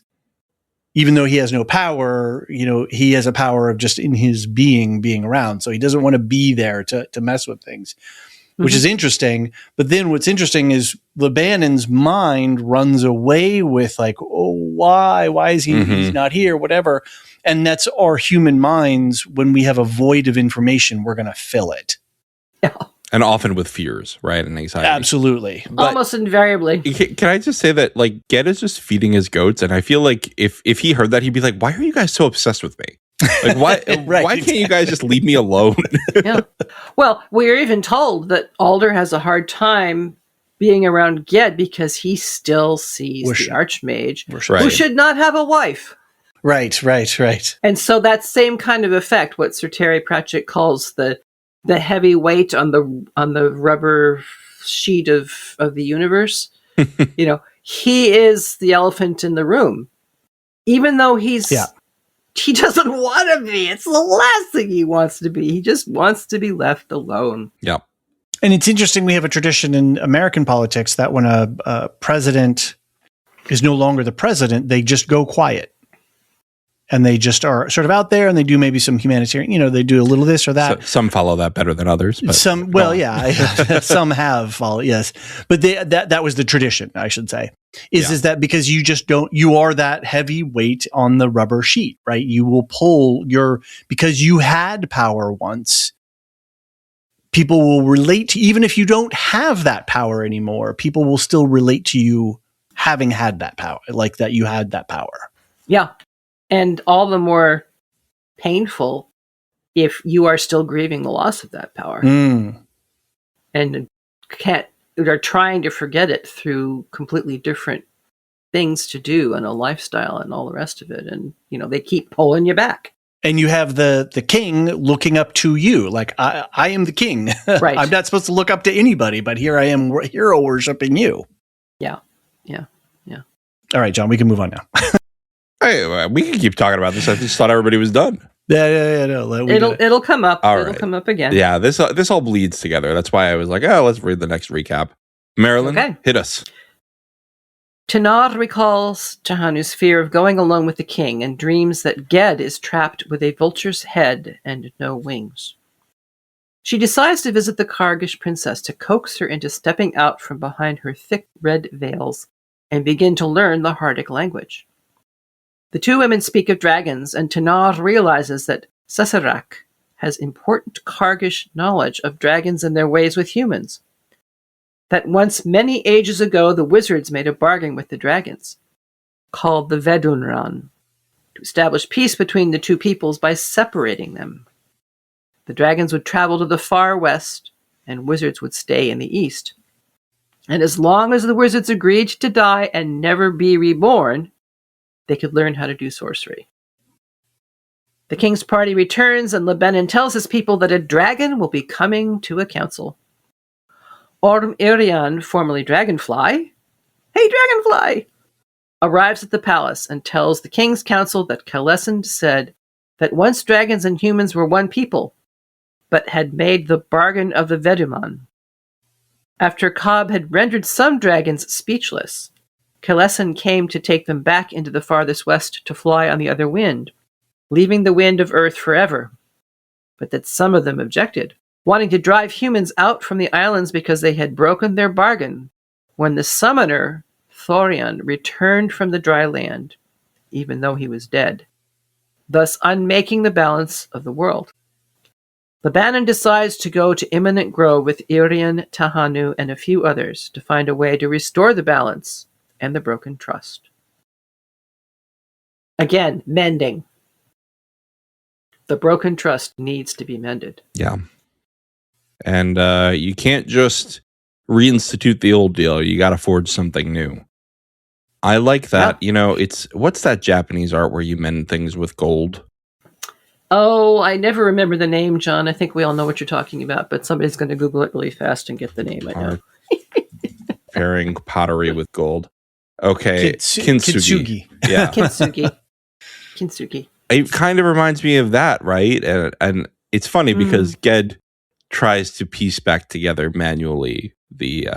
Speaker 3: Even though he has no power, he has a power of just in his being around. So he doesn't want to be there to mess with things, which is interesting. But then what's interesting is Lebanon's mind runs away with why is he he's not here, whatever. And that's our human minds. When we have a void of information, we're going to fill it.
Speaker 2: Yeah.
Speaker 1: And often with fears, right? And anxiety.
Speaker 3: Absolutely.
Speaker 1: But
Speaker 2: almost invariably.
Speaker 1: Can I just say that, Ged is just feeding his goats, and I feel like if he heard that, he'd be like, why are you guys so obsessed with me? Why why can't you guys just leave me alone?
Speaker 2: Yeah. Well, we're even told that Alder has a hard time being around Ged because he still sees the Archmage, who should not have a wife.
Speaker 3: Right.
Speaker 2: And so that same kind of effect, what Sir Terry Pratchett calls the heavy weight on the rubber sheet of the universe, he is the elephant in the room, even though he doesn't want to be. It's the last thing he wants to be. He just wants to be left alone.
Speaker 1: Yeah.
Speaker 3: And it's interesting. We have a tradition in American politics that when a president is no longer the president, they just go quiet. and they just are sort of out there, and they do maybe some humanitarian, they do a little this or that.
Speaker 1: So, some follow that better than others. But
Speaker 3: Some some have followed, yes. But that was the tradition, I should say, is that because you are that heavy weight on the rubber sheet, right? You will pull because you had power once. People will relate to, even if you don't have that power anymore, people will still relate to you having had that power, like that you had that power.
Speaker 2: Yeah. And all the more painful if you are still grieving the loss of that power and are trying to forget it through completely different things to do and a lifestyle and all the rest of it. And, they keep pulling you back.
Speaker 3: And you have the king looking up to you, like I am the king.
Speaker 2: Right.
Speaker 3: I'm not supposed to look up to anybody, but here I am, hero worshiping you.
Speaker 2: Yeah.
Speaker 3: All right, John, we can move on now.
Speaker 1: Hey, we can keep talking about this. I just thought everybody was done.
Speaker 3: Yeah. No,
Speaker 2: it'll come up.
Speaker 1: All
Speaker 2: it'll
Speaker 1: right.
Speaker 2: come up again.
Speaker 1: Yeah, this all bleeds together. That's why I was like, let's read the next recap. Marilyn, hit us.
Speaker 2: Tanar recalls Tahanu's fear of going alone with the king and dreams that Ged is trapped with a vulture's head and no wings. She decides to visit the Kargish princess to coax her into stepping out from behind her thick red veils and begin to learn the Hardic language. The two women speak of dragons, and Tanar realizes that Sessarak has important Kargish knowledge of dragons and their ways with humans. That once, many ages ago, the wizards made a bargain with the dragons, called the Vedunran, to establish peace between the two peoples by separating them. The dragons would travel to the far west, and wizards would stay in the east. And as long as the wizards agreed to die and never be reborn, they could learn how to do sorcery. The king's party returns, and LeGuin tells his people that a dragon will be coming to a council. Orm Irian, formerly Dragonfly, hey Dragonfly, arrives at the palace and tells the king's council that Kalesund said that once dragons and humans were one people, but had made the bargain of the Veduman. After Cobb had rendered some dragons speechless, Kalesund came to take them back into the farthest west to fly on the other wind, leaving the wind of Earth forever. But that some of them objected, wanting to drive humans out from the islands because they had broken their bargain when the summoner, Thorion, returned from the dry land, even though he was dead, thus unmaking the balance of the world. LeGuin decides to go to Imminent Grove with Irian, Tahanu, and a few others to find a way to restore the balance and the broken trust. Again, mending. The broken trust needs to be mended.
Speaker 1: Yeah. And you can't just reinstitute the old deal. You got to forge something new. I like that.
Speaker 2: Yeah.
Speaker 1: What's that Japanese art where you mend things with gold?
Speaker 2: Oh, I never remember the name, John. I think we all know what you're talking about, but somebody's going to Google it really fast and get the name. I know.
Speaker 1: Pairing pottery with gold. Okay.
Speaker 3: Kintsugi.
Speaker 1: Yeah.
Speaker 2: Kintsugi.
Speaker 1: It kind of reminds me of that, right? And it's funny because Ged tries to piece back together manually the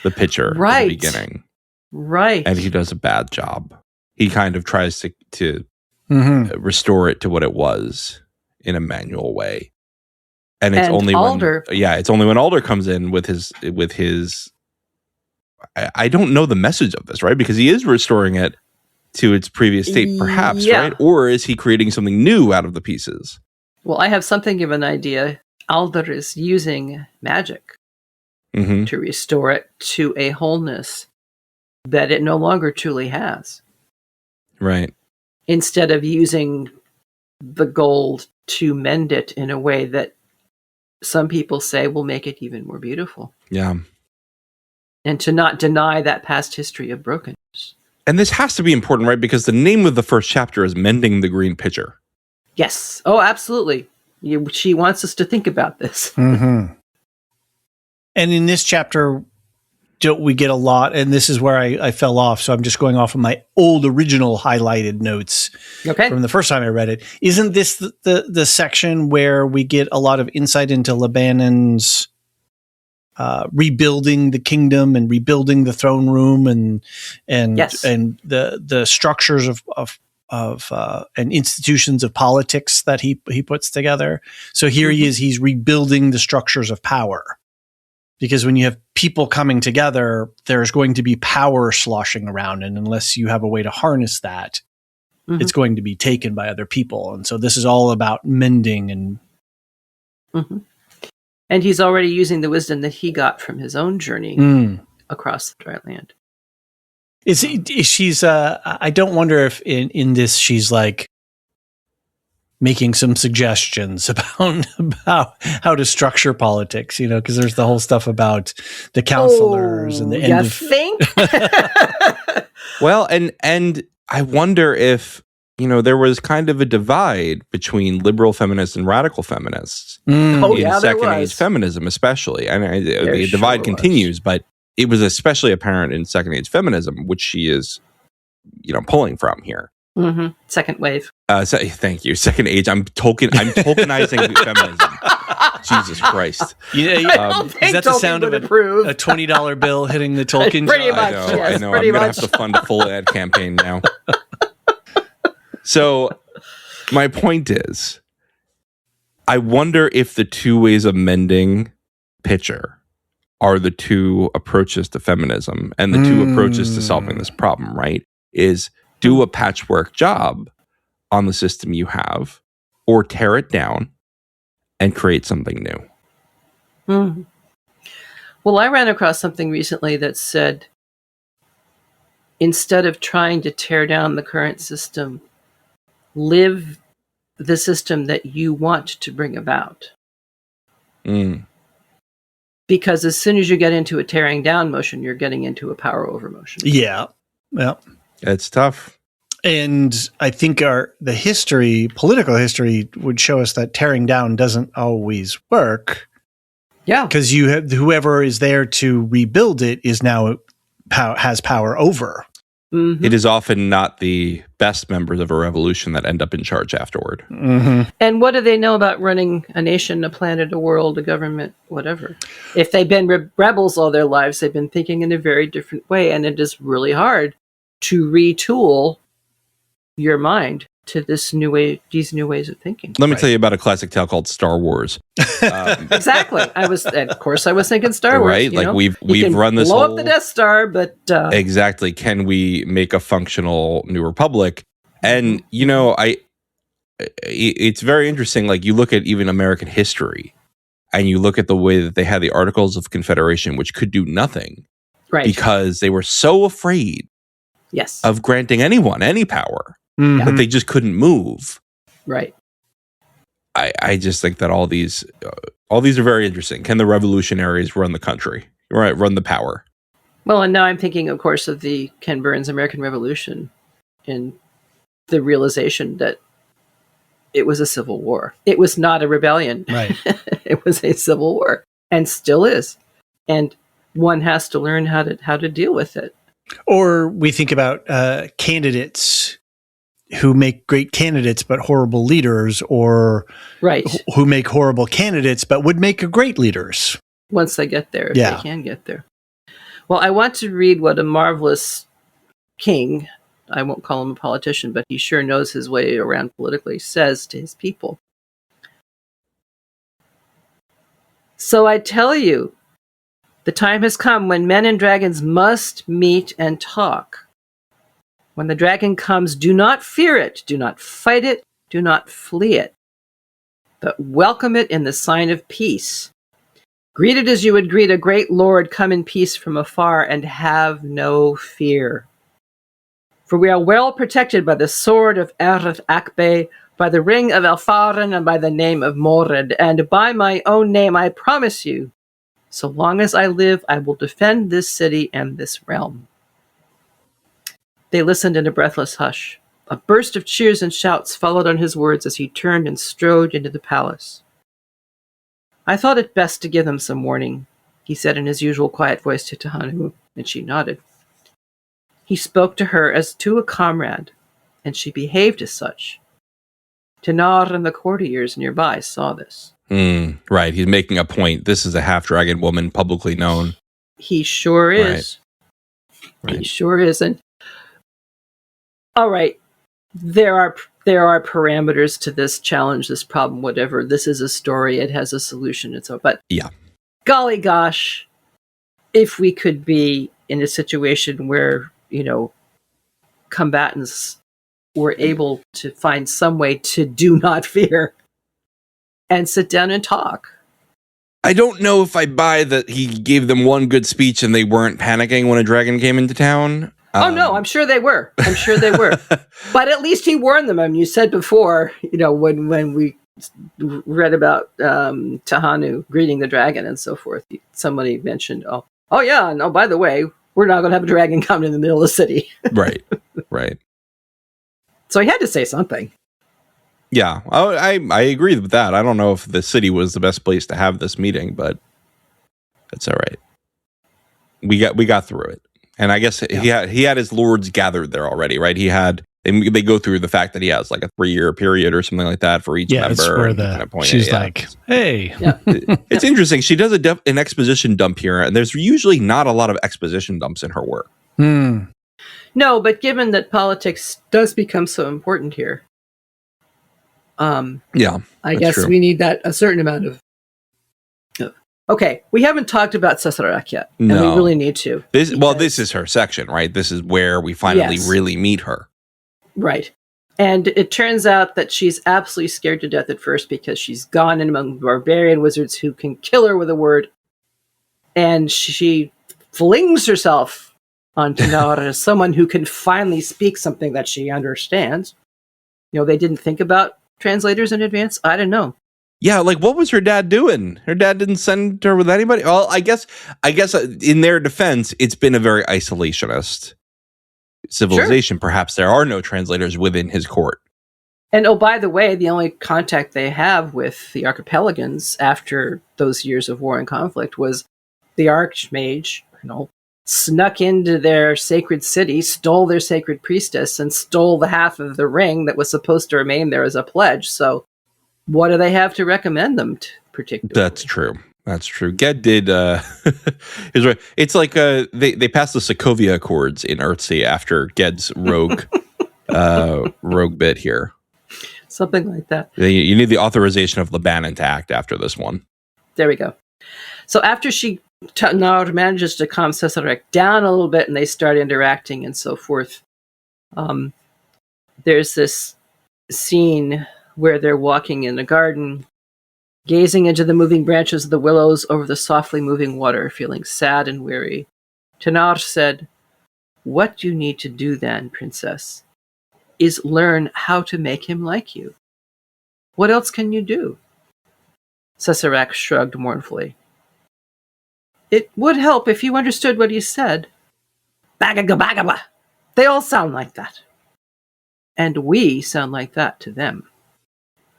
Speaker 1: picture
Speaker 2: right.
Speaker 1: at the beginning.
Speaker 2: Right.
Speaker 1: And he does a bad job. He kind of tries to restore it to what it was in a manual way. And it's only
Speaker 2: Alder.
Speaker 1: It's only when Alder comes in with his I don't know the message of this, right? Because he is restoring it to its previous state, perhaps, right? Or is he creating something new out of the pieces?
Speaker 2: Well, I have something of an idea. Alder is using magic to restore it to a wholeness that it no longer truly has.
Speaker 1: Right.
Speaker 2: Instead of using the gold to mend it in a way that some people say will make it even more beautiful.
Speaker 1: Yeah.
Speaker 2: And to not deny that past history of brokenness.
Speaker 1: And this has to be important, right? Because the name of the first chapter is Mending the Green Pitcher.
Speaker 2: Yes. Oh, absolutely. She wants us to think about this.
Speaker 3: And in this chapter, we get a lot, and this is where I fell off, so I'm just going off of my old original highlighted notes from the first time I read it. Isn't this the section where we get a lot of insight into Lebanon's rebuilding the kingdom and rebuilding the throne room and
Speaker 2: yes.
Speaker 3: and the structures of and institutions of politics that he puts together. So here he is, he's rebuilding the structures of power. Because when you have people coming together, there's going to be power sloshing around. And unless you have a way to harness that, it's going to be taken by other people. And so this is all about mending and...
Speaker 2: And he's already using the wisdom that he got from his own journey across the dry land.
Speaker 3: She's I don't wonder if in this she's like making some suggestions about how to structure politics, because there's the whole stuff about the counselors and the end of
Speaker 2: think.
Speaker 1: Well, and I wonder if there was kind of a divide between liberal feminists and radical feminists in Second Age feminism, especially. And the divide continues, but it was especially apparent in Second Age feminism, which she is, pulling from here.
Speaker 2: Second wave.
Speaker 1: Thank you. Second Age. I'm tokenizing feminism. Jesus Christ.
Speaker 3: Is that the sound of a $20 bill hitting the Tolkien?
Speaker 2: Pretty much.
Speaker 1: I know. I'm going to have to fund a full ad campaign now. So my point is, I wonder if the two ways of mending picture are the two approaches to feminism and the two approaches to solving this problem, right? Is do a patchwork job on the system you have or tear it down and create something new.
Speaker 2: Well, I ran across something recently that said, instead of trying to tear down the current system, live the system that you want to bring about. Because as soon as you get into a tearing down motion, you're getting into a power over motion.
Speaker 3: Yeah.
Speaker 1: It's tough.
Speaker 3: And I think the political history would show us that tearing down doesn't always work.
Speaker 2: Yeah.
Speaker 3: Because you have whoever is there to rebuild it is now has power over.
Speaker 1: It is often not the best members of a revolution that end up in charge afterward.
Speaker 2: And what do they know about running a nation, a planet, a world, a government, whatever? If they've been rebels all their lives, they've been thinking in a very different way, and it is really hard to retool your mind to these new ways of thinking.
Speaker 1: Let me tell you about a classic tale called Star Wars.
Speaker 2: Exactly. I was thinking Star Wars.
Speaker 1: Right? Like we've run this
Speaker 2: blow up the Death Star, but
Speaker 1: exactly. Can we make a functional New Republic? And it's very interesting. Like you look at even American history, and you look at the way that they had the Articles of Confederation, which could do nothing,
Speaker 2: right?
Speaker 1: Because they were so afraid, of granting anyone any power. That they just couldn't move.
Speaker 2: Right.
Speaker 1: I just think that all these are very interesting. Can the revolutionaries run the country? Right, run the power?
Speaker 2: Well, and now I'm thinking, of course, of the Ken Burns American Revolution and the realization that it was a civil war. It was not a rebellion.
Speaker 3: Right.
Speaker 2: It was a civil war, and still is. And one has to learn how to deal with it.
Speaker 3: Or we think about candidates who make great candidates but horrible leaders, or who make horrible candidates but would make great leaders.
Speaker 2: Once they get there, if they can get there. Well, I want to read what a marvelous king, I won't call him a politician, but he sure knows his way around politically, says to his people. So I tell you, the time has come when men and dragons must meet and talk. When the dragon comes, do not fear it, do not fight it, do not flee it, but welcome it in the sign of peace. Greet it as you would greet a great lord come in peace from afar, and have no fear. For we are well protected by the sword of Ereth Akbe, by the ring of Elfarin, and by the name of Mored, and by my own name I promise you, so long as I live, I will defend this city and this realm. They listened in a breathless hush. A burst of cheers and shouts followed on his words as he turned and strode into the palace. I thought it best to give them some warning, he said in his usual quiet voice to Tahanu, and she nodded. He spoke to her as to a comrade, and she behaved as such. Tanar and the courtiers nearby saw this.
Speaker 1: Right, he's making a point. This is a half-dragon woman, publicly known.
Speaker 2: He sure is. Right. He sure is. And all right, there are parameters to this challenge, this problem, whatever. This is a story. It has a solution. And so, but
Speaker 1: Yeah.
Speaker 2: golly gosh, if we could be in a situation where, combatants were able to find some way to do not fear and sit down and talk.
Speaker 1: I don't know if I buy that he gave them one good speech and they weren't panicking when a dragon came into town.
Speaker 2: Oh, no, I'm sure they were. But at least he warned them. I mean, you said before, when we read about Tahanu greeting the dragon and so forth, somebody mentioned, oh yeah, no, by the way, we're not going to have a dragon come in the middle of the city.
Speaker 1: Right.
Speaker 2: So he had to say something.
Speaker 1: Yeah, I agree with that. I don't know if the city was the best place to have this meeting, but that's all right. We got through it. And I guess he had his lords gathered there already, right? They go through the fact that he has like a 3-year period or something like that for each member.
Speaker 3: It's where she's like, hey.
Speaker 2: Yeah.
Speaker 1: It's interesting. She does an exposition dump here, and there's usually not a lot of exposition dumps in her work.
Speaker 2: No, but given that politics does become so important here, I guess
Speaker 1: true.
Speaker 2: we need a certain amount of. Okay, we haven't talked about Saserac yet, and we really need to.
Speaker 1: This is her section, right? This is where we finally really meet her.
Speaker 2: Right. And it turns out that she's absolutely scared to death at first because she's gone in among barbarian wizards who can kill her with a word. And she flings herself on Tanar as someone who can finally speak something that she understands. They didn't think about translators in advance. I don't know.
Speaker 1: Yeah, like what was her dad doing? Her dad didn't send her with anybody. Well, I guess in their defense, it's been a very isolationist civilization. Sure. Perhaps there are no translators within his court.
Speaker 2: And by the way, the only contact they have with the archipelagans after those years of war and conflict was the Archmage, snuck into their sacred city, stole their sacred priestess, and stole the half of the ring that was supposed to remain there as a pledge. So what do they have to recommend them to, particularly?
Speaker 1: That's true. Ged did is right. It's like they passed the Sokovia Accords in Earthsea after Ged's rogue bit here.
Speaker 2: Something like that.
Speaker 1: You need the authorization of Laban intact after this one.
Speaker 2: There we go. So after Tanar manages to calm Saserac down a little bit and they start interacting and so forth, there's this scene where they're walking in a garden, gazing into the moving branches of the willows over the softly moving water, feeling sad and weary. Tanar said, "What you need to do then, princess, is learn how to make him like you. What else can you do?" Saserac shrugged mournfully. "It would help if you understood what he said. Bagagabagaba. They all sound like that. And we sound like that to them.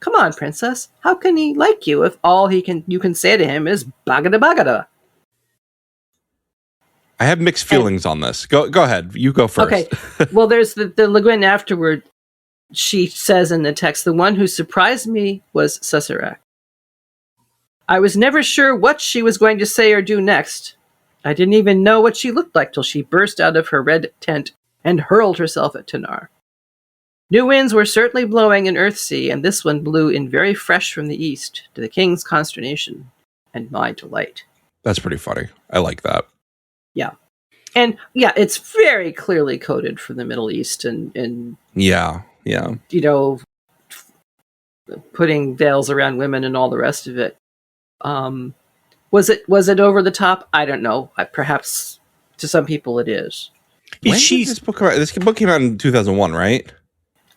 Speaker 2: Come on, princess. How can he like you if all you can say to him is bagada bagada?"
Speaker 1: I have mixed feelings on this. Go ahead. You go first.
Speaker 2: Okay. Well, there's the LeGuin afterward. She says in the text, "The one who surprised me was Saserac. I was never sure what she was going to say or do next. I didn't even know what she looked like till she burst out of her red tent and hurled herself at Tanar. New winds were certainly blowing in Earthsea, and this one blew in very fresh from the east, to the king's consternation and my delight."
Speaker 1: That's pretty funny. I like that.
Speaker 2: Yeah. And it's very clearly coded for the Middle East and
Speaker 1: yeah.
Speaker 2: Putting veils around women and all the rest of it. Was it over the top? I don't know. Perhaps to some people it is.
Speaker 1: When did this book come out? This book came out in 2001, right?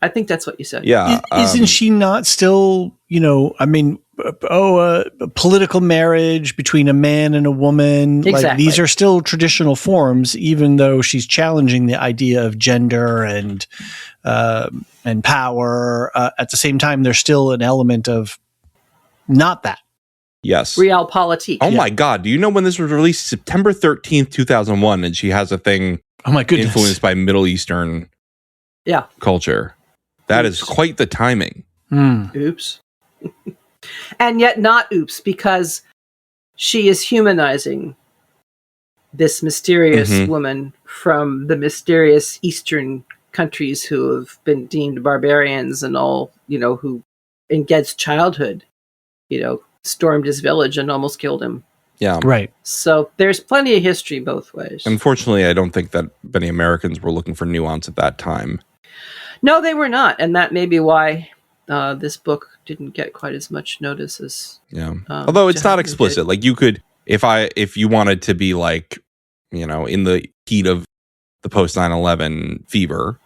Speaker 2: I think that's what you said.
Speaker 1: Yeah.
Speaker 3: Isn't she not still, political marriage between a man and a woman?
Speaker 2: Exactly.
Speaker 3: Like these are still traditional forms, even though she's challenging the idea of gender and power. At the same time, there's still an element of not that.
Speaker 1: Yes.
Speaker 2: Realpolitik.
Speaker 1: Oh my God. Do you know when this was released? September 13th, 2001. And she has a thing influenced by Middle Eastern culture. That is quite the timing.
Speaker 2: Oops. And yet not oops, because she is humanizing this mysterious woman from the mysterious Eastern countries who have been deemed barbarians and all, who in Ged's childhood, stormed his village and almost killed him.
Speaker 1: Yeah.
Speaker 3: Right.
Speaker 2: So there's plenty of history both ways.
Speaker 1: Unfortunately, I don't think that many Americans were looking for nuance at that time.
Speaker 2: No, they were not. And that may be why this book didn't get quite as much notice as...
Speaker 1: Although it's not explicit.
Speaker 2: did.
Speaker 1: Like you could, if you wanted to be like, in the heat of the post 9/11 fever,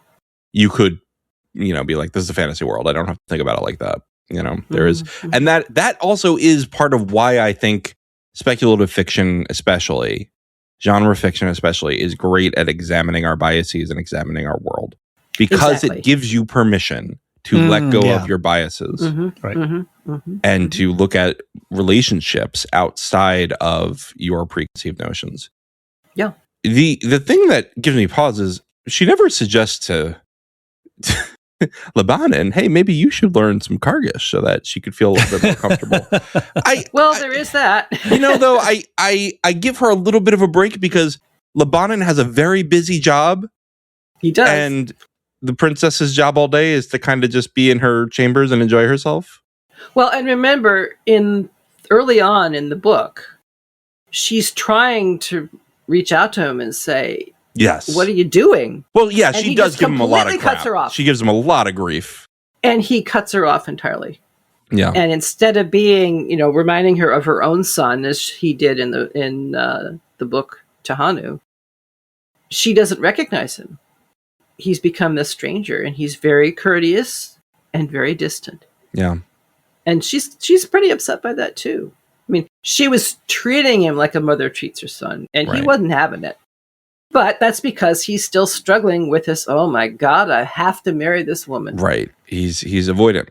Speaker 1: you could, be like, this is a fantasy world. I don't have to think about it like that. There is, and that also is part of why I think speculative fiction, especially genre fiction, especially, is great at examining our biases and examining our world, because it gives you permission to let go of your biases, and to look at relationships outside of your preconceived notions.
Speaker 2: Yeah.
Speaker 1: The thing that gives me pause is she never suggests to Lebanon, hey, maybe you should learn some Kargish so that she could feel a little bit more comfortable.
Speaker 2: There is that.
Speaker 1: Though I give her a little bit of a break because Lebanon has a very busy job.
Speaker 2: He does.
Speaker 1: And the princess's job all day is to kind of just be in her chambers and enjoy herself.
Speaker 2: Well, and remember, early on in the book, she's trying to reach out to him and say,
Speaker 1: yes,
Speaker 2: what are you doing?
Speaker 1: Well, yeah,
Speaker 2: and
Speaker 1: she does give him a lot of crap.
Speaker 2: Cuts her off.
Speaker 1: She gives him a lot of grief.
Speaker 2: And he cuts her off entirely.
Speaker 1: Yeah.
Speaker 2: And instead of being, reminding her of her own son, as he did in the book Tahanu, she doesn't recognize him. He's become this stranger, and he's very courteous and very distant.
Speaker 1: Yeah.
Speaker 2: And she's pretty upset by that too. I mean, she was treating him like a mother treats her son, and he wasn't having it. But that's because he's still struggling with this, oh my God, I have to marry this woman.
Speaker 1: Right. He's avoidant.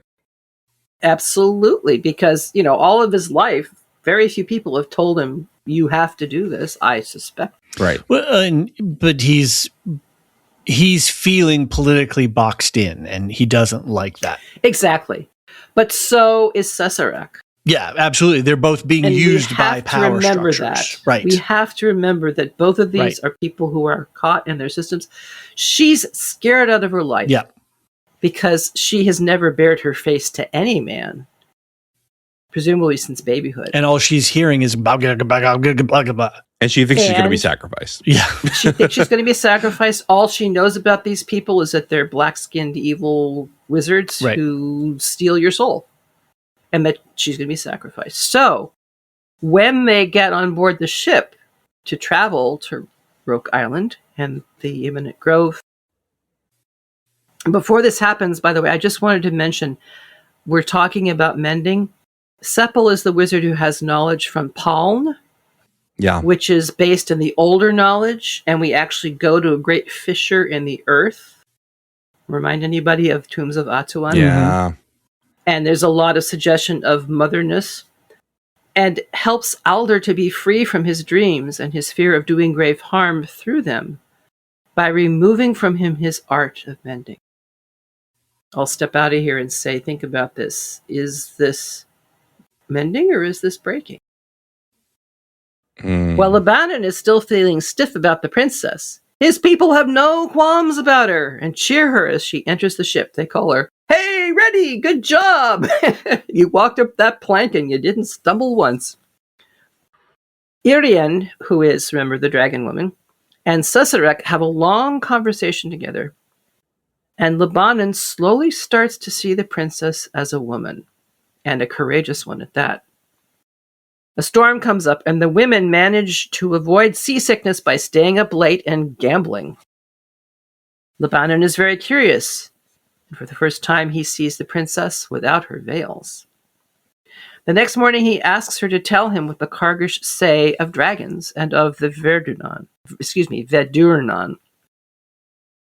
Speaker 2: Absolutely. Because, all of his life, very few people have told him, you have to do this, I suspect.
Speaker 1: Right.
Speaker 3: Well, but he's feeling politically boxed in, and he doesn't like that.
Speaker 2: Exactly. But so is Sessarak.
Speaker 3: Yeah, absolutely. They're both being used by power structures.
Speaker 2: That.
Speaker 3: Right.
Speaker 2: We have to remember that both of these are people who are caught in their systems. She's scared out of her life.
Speaker 3: Yeah.
Speaker 2: Because she has never bared her face to any man, presumably since babyhood.
Speaker 3: And all she's hearing is blah, blah, blah, blah, blah, blah.
Speaker 1: And she thinks she's going to be sacrificed.
Speaker 3: Yeah.
Speaker 2: She thinks she's going to be sacrificed. All she knows about these people is that they're black-skinned evil wizards who steal your soul. And that she's going to be sacrificed. So, when they get on board the ship to travel to Roke Island and the Imminent Grove, before this happens, by the way, I just wanted to mention, we're talking about mending. Sepal is the wizard who has knowledge from Paln, which is based in the older knowledge, and we actually go to a great fissure in the earth. Remind anybody of Tombs of Atuan?
Speaker 1: Yeah.
Speaker 2: And there's a lot of suggestion of motherness, and helps Alder to be free from his dreams and his fear of doing grave harm through them by removing from him his art of mending. I'll step out of here and say, think about this. Is this mending or is this breaking? Well, Lebanon is still feeling stiff about the princess. His people have no qualms about her and cheer her as she enters the ship. They call her, "Hey, ready, good job. You walked up that plank and you didn't stumble once." Irian, who is, remember, the dragon woman, and Sessarak have a long conversation together. And Lebanon slowly starts to see the princess as a woman, and a courageous one at that. A storm comes up, and the women manage to avoid seasickness by staying up late and gambling. Lebanon is very curious, and for the first time he sees the princess without her veils. The next morning he asks her to tell him what the Kargish say of dragons and of the Vedurnan.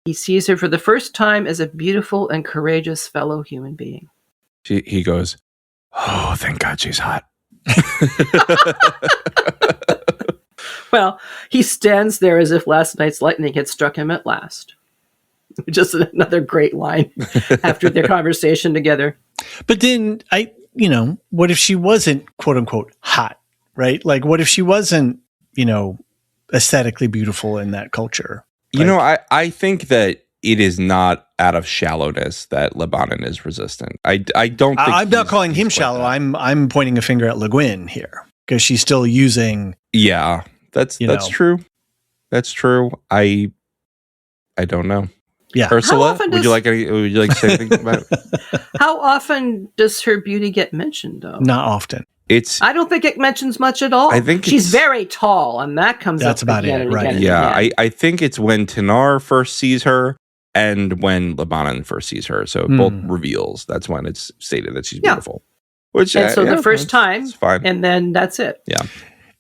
Speaker 2: He sees her for the first time as a beautiful and courageous fellow human being.
Speaker 1: He goes, "Oh, thank God she's hot."
Speaker 2: Well, he stands there as if last night's lightning had struck him at last. Just another great line after their conversation together.
Speaker 3: But then what if she wasn't quote unquote hot, right? Like what if she wasn't, aesthetically beautiful in that culture?
Speaker 1: I think that it is not out of shallowness that LeGuin is resistant. I don't think
Speaker 3: I'm not calling him
Speaker 1: quite
Speaker 3: shallow.
Speaker 1: that.
Speaker 3: I'm pointing a finger at LeGuin here because she's still using.
Speaker 1: Yeah, that's true. That's true. I don't know.
Speaker 3: Yeah.
Speaker 1: Ursula, would you like to say anything about it?
Speaker 2: How often does her beauty get mentioned, though?
Speaker 3: Not often.
Speaker 2: I don't think it mentions much at all.
Speaker 1: I think
Speaker 2: she's very tall, and that comes
Speaker 3: That's
Speaker 2: up
Speaker 3: about
Speaker 2: again
Speaker 3: it,
Speaker 2: and
Speaker 3: right.
Speaker 2: again and
Speaker 1: Yeah,
Speaker 2: again.
Speaker 1: I think it's when Tanar first sees her and when LeGuin first sees her. So both reveals. That's when it's stated that she's beautiful. Which,
Speaker 2: and so the first time,
Speaker 1: it's fine.
Speaker 2: and then that's it.
Speaker 1: Yeah.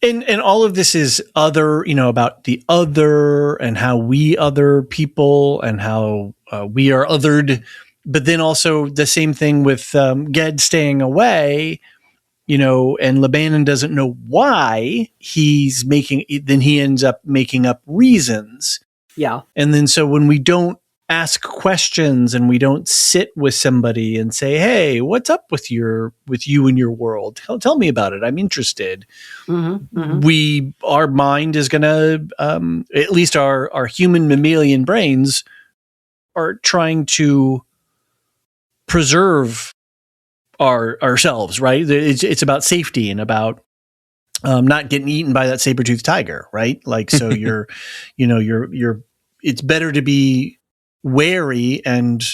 Speaker 3: And all of this is other, about the other and how we other people and how we are othered. But then also the same thing with Ged staying away, and LeBanon doesn't know why then he ends up making up reasons.
Speaker 2: Yeah.
Speaker 3: And then so when we don't ask questions and we don't sit with somebody and say, hey, what's up with you and your world? Tell me about it. I'm interested. Our mind is going to, at least our human mammalian brains are trying to preserve ourselves, right? It's about safety and about not getting eaten by that saber-toothed tiger, right? Like, so it's better to be wary and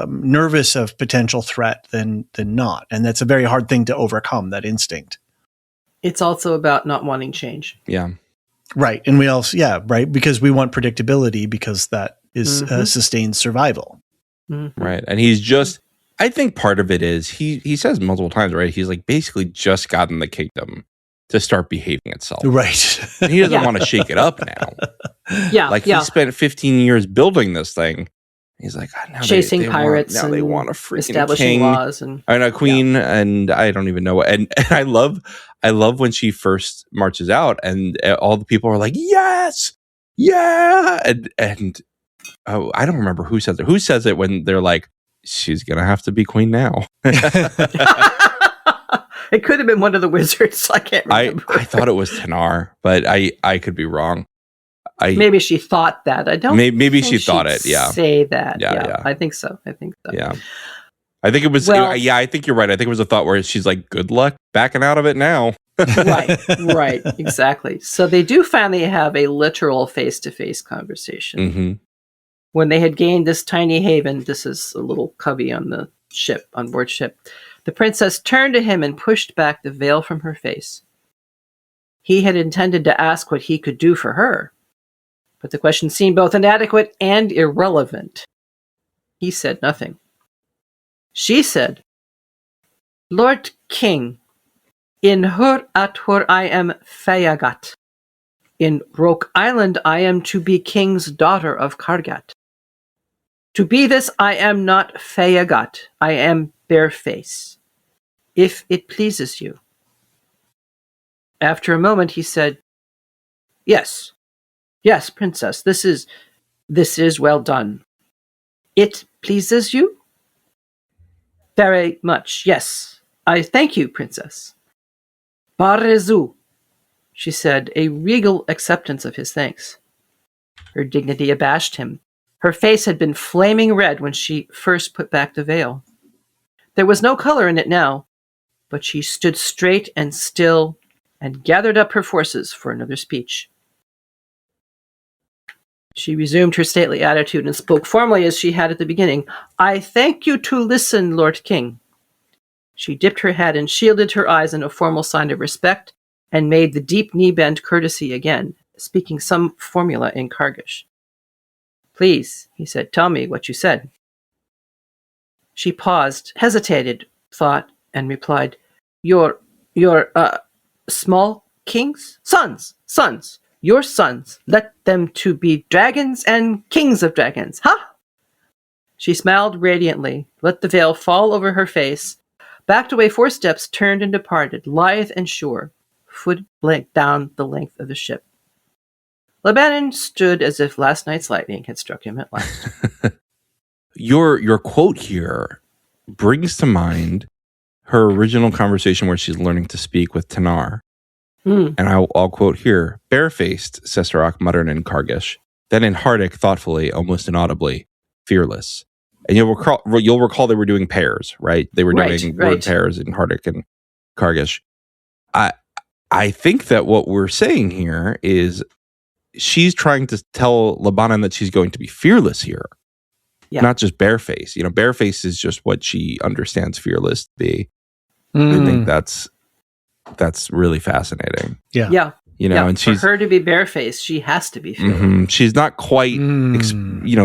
Speaker 3: nervous of potential threat than not. And that's a very hard thing to overcome, that instinct.
Speaker 2: It's also about not wanting change.
Speaker 1: Yeah.
Speaker 3: Right. And we also, right, because we want predictability because that is sustained survival.
Speaker 1: Right. And he's just, I think part of it is he says multiple times, right? He's like basically just gotten the kingdom to start behaving itself.
Speaker 3: Right.
Speaker 1: And he doesn't want to shake it up now.
Speaker 2: Yeah.
Speaker 1: Like he spent 15 years building this thing. He's like, now
Speaker 2: chasing
Speaker 1: they
Speaker 2: pirates
Speaker 1: now
Speaker 2: and
Speaker 1: they want a freaking
Speaker 2: establishing
Speaker 1: king.
Speaker 2: laws and
Speaker 1: a queen, and I don't even know what. And I love when she first marches out, and all the people are like, yes, yeah, and oh, I don't remember who says it. Who says it when they're like, she's gonna have to be queen now?
Speaker 2: It could have been one of the wizards. I can't remember.
Speaker 1: I thought it was Tanar, but I could be wrong.
Speaker 2: Maybe she thought that. I don't.
Speaker 1: Maybe
Speaker 2: think
Speaker 1: she thought it. Yeah.
Speaker 2: Say that.
Speaker 1: Yeah.
Speaker 2: I think so.
Speaker 1: Yeah. I think it was.
Speaker 2: Well,
Speaker 1: I think you're right. I think it was a thought where she's like, "Good luck backing out of it now."
Speaker 2: Right. Exactly. So they do finally have a literal face-to-face conversation.
Speaker 1: Mm-hmm.
Speaker 2: When they had gained this tiny haven, this is a little cubby on board ship. The princess turned to him and pushed back the veil from her face. He had intended to ask what he could do for her, but the question seemed both inadequate and irrelevant. He said nothing. She said, Lord King, in Hur-Atur I am Fayagat. In Roke Island I am to be king's daughter of Kargat. To be this I am not Fayagat, I am Bareface, if it pleases you. After a moment he said, Yes, princess, this is well done. It pleases you? Very much, yes. I thank you, princess. Barezu, she said, a regal acceptance of his thanks. Her dignity abashed him. Her face had been flaming red when she first put back the veil. There was no color in it now, but she stood straight and still and gathered up her forces for another speech. She resumed her stately attitude and spoke formally as she had at the beginning. I thank you to listen, Lord King. She dipped her head and shielded her eyes in a formal sign of respect and made the deep knee-bend courtesy again, speaking some formula in Kargish. Please, he said, tell me what you said. She paused, hesitated, thought, and replied, Your small kings? Sons! Your sons, let them to be dragons and kings of dragons, huh? She smiled radiantly, let the veil fall over her face, backed away 4 steps, turned and departed, lithe and sure, foot down the length of the ship. LeBanon stood as if last night's lightning had struck him at last.
Speaker 1: Your quote here brings to mind her original conversation where she's learning to speak with Tanar. And I'll quote here, barefaced, Sesarok muttered in Kargish. Then in Hardic, thoughtfully, almost inaudibly, fearless. And you'll recall they were doing pairs, right? They were doing word pairs in Hardic and Kargish. I think that what we're saying here is she's trying to tell Lebanon that she's going to be fearless here. Yeah. Not just bareface. Bareface is just what she understands fearless to be. I think that's really fascinating.
Speaker 3: Yeah.
Speaker 1: And
Speaker 2: for her to be barefaced, she has to be fearless.
Speaker 1: She's not quite,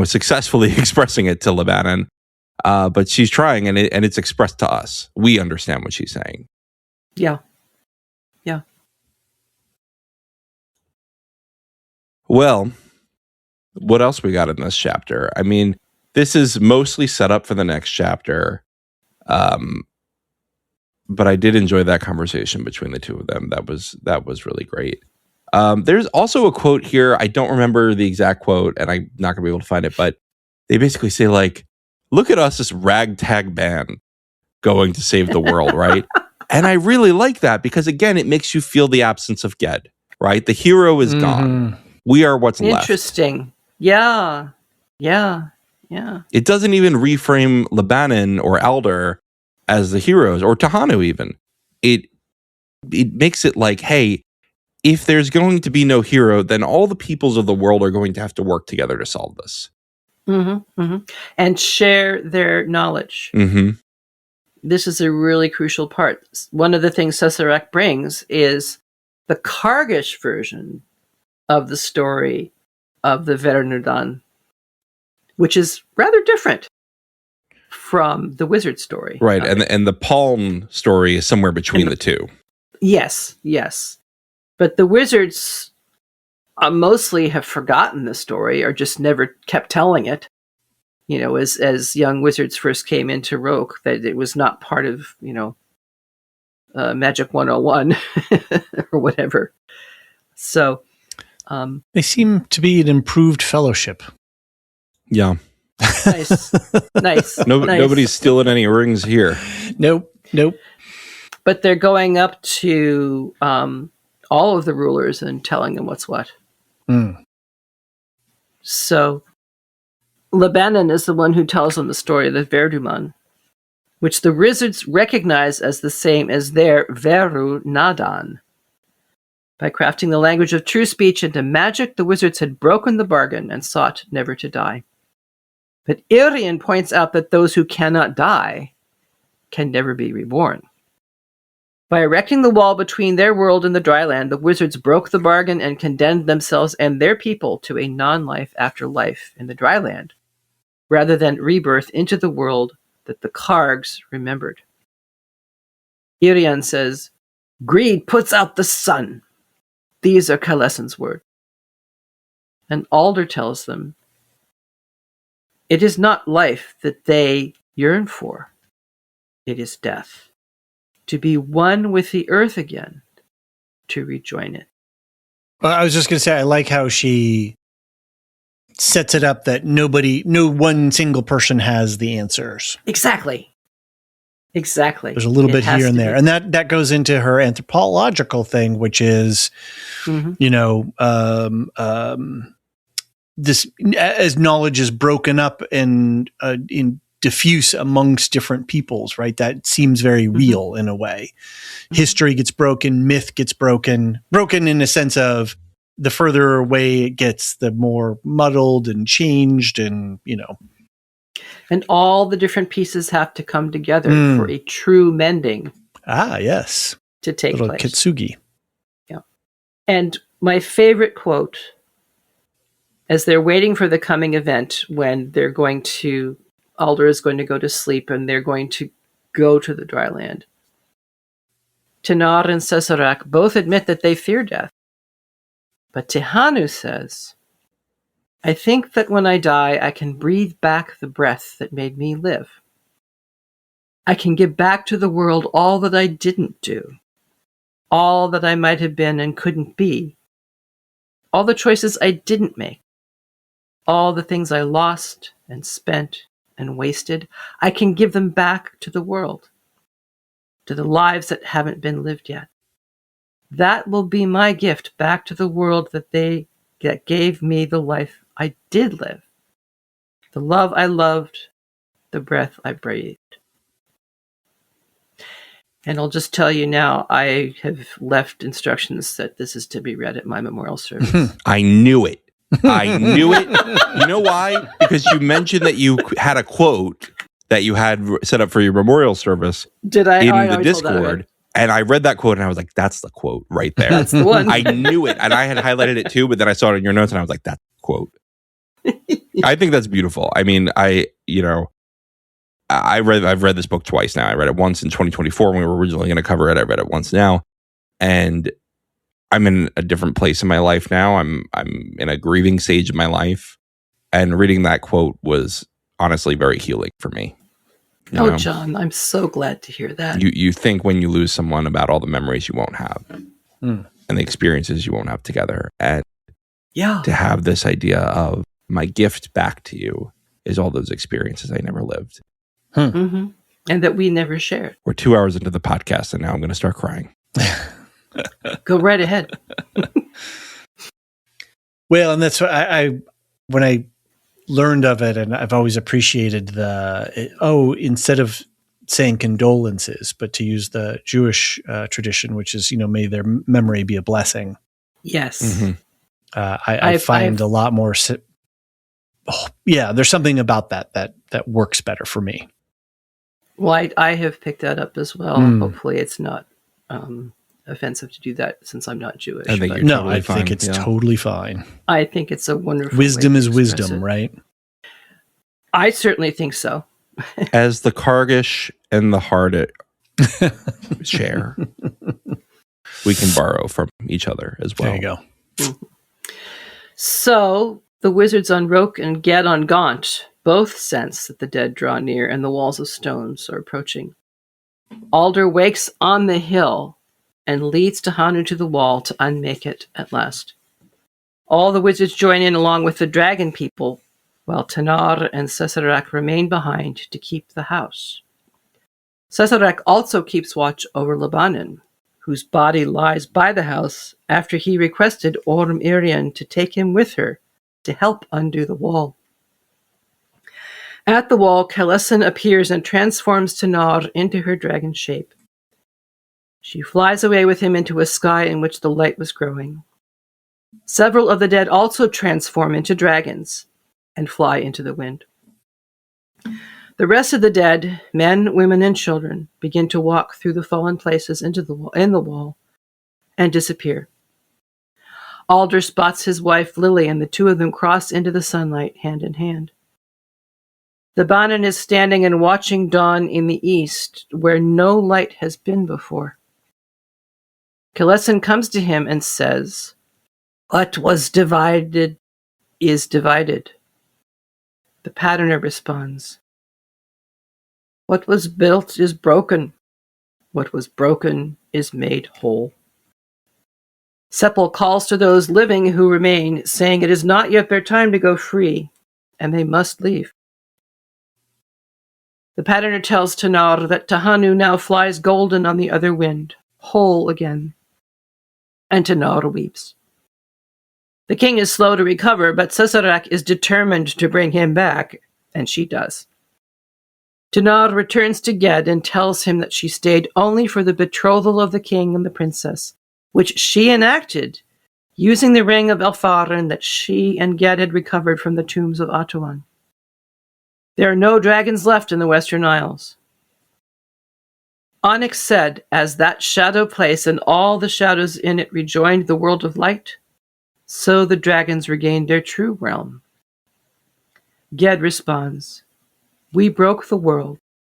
Speaker 1: successfully expressing it to Lebanon, but she's trying, and it's expressed to us. We understand what she's saying.
Speaker 2: Yeah.
Speaker 1: Well, what else we got in this chapter? I mean, this is mostly set up for the next chapter. But I did enjoy that conversation between the two of them. That was really great. There's also a quote here. I don't remember the exact quote, and I'm not going to be able to find it, but they basically say, like, look at us, this ragtag band going to save the world, right? And I really like that because, again, it makes you feel the absence of Ged, right? The hero is gone. We are what's left.
Speaker 2: Interesting. Yeah. It
Speaker 1: doesn't even reframe Lebanon or Alder as the heroes, or Tahanu even. It makes it like, hey, if there's going to be no hero, then all the peoples of the world are going to have to work together to solve this.
Speaker 2: And share their knowledge. This is a really crucial part. One of the things Sessarak brings is the Kargish version of the story of the Vernudan, which is rather different from the wizard story.
Speaker 1: Right, and the palm story is somewhere between the two.
Speaker 2: Yes. But the wizards mostly have forgotten the story or just never kept telling it. As young wizards first came into Roke, that it was not part of, Magic 101 or whatever. So
Speaker 3: they seem to be an improved fellowship.
Speaker 1: Yeah.
Speaker 2: Nice.
Speaker 1: Nobody's stealing any rings here.
Speaker 3: Nope.
Speaker 2: But they're going up to all of the rulers and telling them what's what. So Lebanon is the one who tells them the story of the Verduman, which the wizards recognize as the same as their Veru Nadan. By crafting the language of true speech into magic, the wizards had broken the bargain and sought never to die. But Irian points out that those who cannot die can never be reborn. By erecting the wall between their world and the dry land, the wizards broke the bargain and condemned themselves and their people to a non-life after life in the dry land, rather than rebirth into the world that the Kargs remembered. Irian says, "Greed puts out the sun." These are Kalessen's words. And Alder tells them, it is not life that they yearn for. It is death. To be one with the earth again, to rejoin it.
Speaker 3: Well, I was just going to say, I like how she sets it up that no one single person has the answers.
Speaker 2: Exactly.
Speaker 3: There's a little bit here and there. And that goes into her anthropological thing, which is, this, as knowledge is broken up and in diffuse amongst different peoples, right? That seems very real in a way. History gets broken, myth gets broken in a sense of the further away it gets, the more muddled and changed and,
Speaker 2: And all the different pieces have to come together for a true mending.
Speaker 3: Ah, yes.
Speaker 2: To take
Speaker 3: Little
Speaker 2: place.
Speaker 3: Kitsugi.
Speaker 2: Yeah. And my favorite quote, as they're waiting for the coming event, when Alder is going to go to sleep and they're going to go to the dry land. Tanar and Sessarak both admit that they fear death. But Tahanu says, I think that when I die, I can breathe back the breath that made me live. I can give back to the world all that I didn't do, all that I might have been and couldn't be, all the choices I didn't make, all the things I lost and spent and wasted. I can give them back to the world, to the lives that haven't been lived yet. That will be my gift back to the world that gave me the life I did live. the love I loved, the breath I breathed. And I'll just tell you now, I have left instructions that this is to be read at my memorial service.
Speaker 1: I knew it. I knew it. You know why? Because you mentioned that you had a quote that you had set up for your memorial service.
Speaker 2: Did I?
Speaker 1: In the Discord. And I read that quote and I was like, that's the quote right there.
Speaker 2: That's the one.
Speaker 1: I knew it. And I had highlighted it too, but then I saw it in your notes and I was like, that's the quote. I think that's beautiful. I mean, I've read this book twice now. I read it once in 2024 when we were originally going to cover it. I read it once now. And I'm in a different place in my life now. I'm in a grieving stage of my life. And reading that quote was honestly very healing for me.
Speaker 2: You know? John, I'm so glad to hear that.
Speaker 1: You think when you lose someone about all the memories you won't have and the experiences you won't have together. And to have this idea of my gift back to you is all those experiences I never lived.
Speaker 2: Mm-hmm. And that we never shared.
Speaker 1: We're 2 hours into the podcast and now I'm going to start crying.
Speaker 2: Go right ahead.
Speaker 3: Well, and that's what I when I learned of it, and I've always appreciated instead of saying condolences, but to use the Jewish tradition, which is, may their memory be a blessing.
Speaker 2: Yes.
Speaker 1: Mm-hmm.
Speaker 3: I find a lot more. There's something about that works better for me.
Speaker 2: Well, I have picked that up as well. Hopefully it's not offensive to do that since I'm not Jewish.
Speaker 1: I think I
Speaker 3: think it's totally fine.
Speaker 2: I think it's a wonderful
Speaker 3: wisdom
Speaker 2: way
Speaker 3: is
Speaker 2: to
Speaker 3: wisdom,
Speaker 2: it.
Speaker 3: Right?
Speaker 2: I certainly think so.
Speaker 1: As the Kargish and the Hard share, we can borrow from each other as well.
Speaker 3: There you go.
Speaker 2: Mm-hmm. So the wizards on Roke and Ged on Gaunt both sense that the dead draw near and the walls of stones are approaching. Alder wakes on the hill and leads Tahanu to the wall to unmake it at last. All the wizards join in along with the dragon people, while Tanar and Cesarak remain behind to keep the house. Cesarak also keeps watch over Lebanon, whose body lies by the house after he requested Orm Irian to take him with her to help undo the wall. At the wall, Kalesan appears and transforms Tanar into her dragon shape. She flies away with him into a sky in which the light was growing. Several of the dead also transform into dragons and fly into the wind. The rest of the dead, men, women, and children, begin to walk through the fallen places in the wall and disappear. Alder spots his wife Lily, and the two of them cross into the sunlight hand in hand. The Banan is standing and watching dawn in the east, where no light has been before. Kalesan comes to him and says, "What was divided is divided." The Patterner responds, "What was built is broken. What was broken is made whole." Sepul calls to those living who remain, saying it is not yet their time to go free, and they must leave. The Patterner tells Tanar that Tahanu now flies golden on the other wind, whole again. And Tanar weeps. The king is slow to recover, but Cesarak is determined to bring him back, and she does. Tanar returns to Ged and tells him that she stayed only for the betrothal of the king and the princess, which she enacted using the ring of Elfarin that she and Ged had recovered from the tombs of Atuan. There are no dragons left in the Western Isles. Onyx said, as that shadow place and all the shadows in it rejoined the world of light, so the dragons regained their true realm. Ged responds, "We broke the world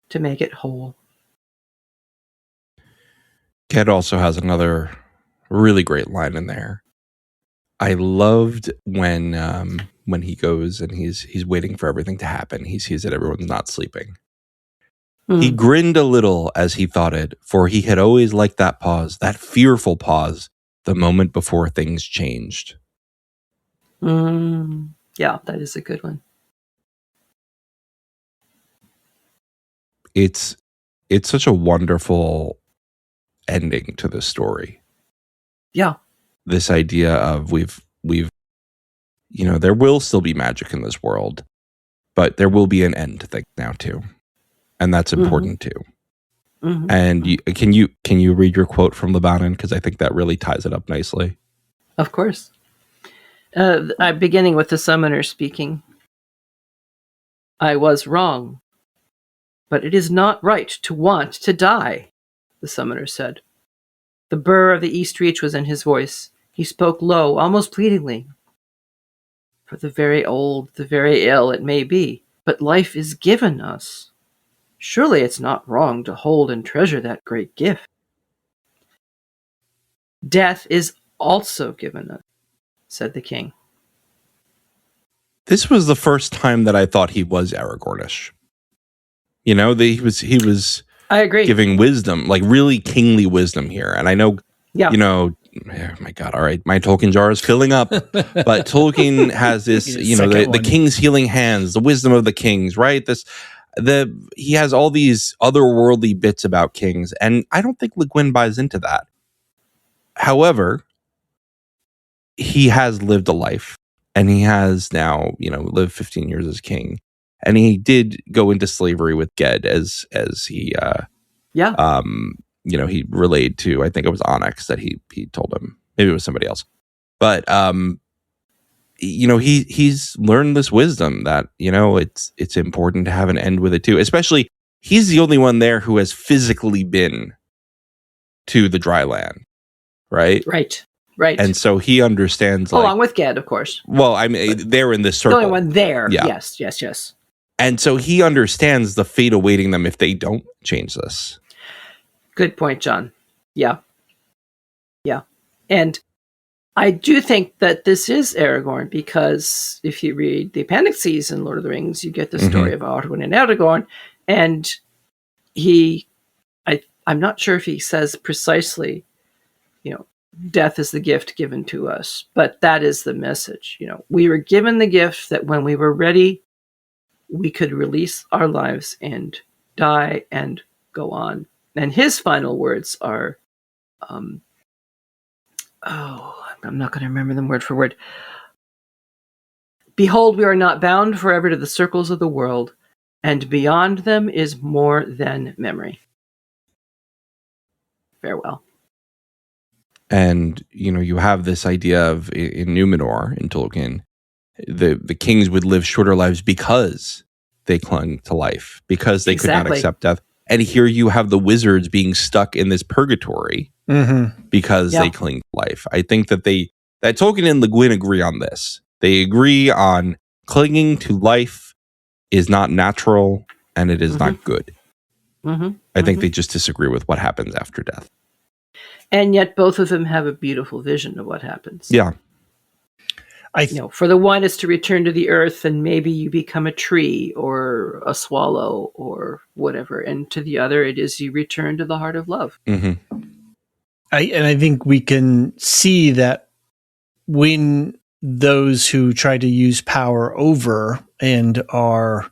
Speaker 2: to make it whole."
Speaker 1: Ged also has another really great line in there. I loved when he goes and he's waiting for everything to happen. He sees that everyone's not sleeping. He grinned a little as he thought it, for he had always liked that pause, that fearful pause, the moment before things changed.
Speaker 2: Yeah, that is a good one.
Speaker 1: It's such a wonderful ending to this story.
Speaker 2: Yeah.
Speaker 1: This idea of we've there will still be magic in this world, but there will be an end to things now too, and that's important too.
Speaker 2: Mm-hmm.
Speaker 1: And can you read your quote from Lebanon, because I think that really ties it up nicely.
Speaker 2: Of course. I'm beginning with the summoner speaking. I was wrong, but it is not right to want to die, the summoner said. The burr of the East Reach was in his voice. He spoke low, almost pleadingly. For the very old, the very ill, it may be, but life is given us. Surely it's not wrong to hold and treasure that great gift. Death is also given us, said the king.
Speaker 1: This was the first time that I thought he was Aragornish. You know, he was
Speaker 2: I agree.
Speaker 1: giving wisdom, like really kingly wisdom here. And I know,
Speaker 2: Yeah.
Speaker 1: you know, oh my God, all right, my Tolkien jar is filling up. But Tolkien has this, you know, the king's healing hands, the wisdom of the kings, right? He has all these otherworldly bits about kings, and I don't think LeGuin buys into that. However, he has lived a life, and he has now, you know, lived 15 years as king, and he did go into slavery with Ged as he, you know, he relayed to, I think it was Onyx that he told him, maybe it was somebody else, but you know, he's learned this wisdom that, you know, it's important to have an end with it too. Especially, he's the only one there who has physically been to the dry land, right?
Speaker 2: Right.
Speaker 1: And so he understands,
Speaker 2: along with Ged, of course.
Speaker 1: Well, I mean, they're in this circle.
Speaker 2: The only one there.
Speaker 1: Yeah.
Speaker 2: Yes.
Speaker 1: And so he understands the fate awaiting them if they don't change this.
Speaker 2: Good point, John. Yeah. And I do think that this is Aragorn, because if you read the appendices in Lord of the Rings, you get the story of Arwen and Aragorn, and I'm not sure if he says precisely, you know, death is the gift given to us, but that is the message. You know, we were given the gift that when we were ready, we could release our lives and die and go on. And his final words are, I'm not going to remember them word for word. Behold, we are not bound forever to the circles of the world, and beyond them is more than memory. Farewell.
Speaker 1: And, you know, you have this idea of, in Numenor, in Tolkien, the kings would live shorter lives because they clung to life, because they could not accept death. And here you have the wizards being stuck in this purgatory because they cling to life. I think that Tolkien and LeGuin agree on this. They agree on clinging to life is not natural and it is not good. I think they just disagree with what happens after death.
Speaker 2: And yet both of them have a beautiful vision of what happens.
Speaker 1: Yeah.
Speaker 2: For the one, it's to return to the earth and maybe you become a tree or a swallow or whatever. And to the other, it is you return to the heart of love.
Speaker 3: I think we can see that when those who try to use power over and are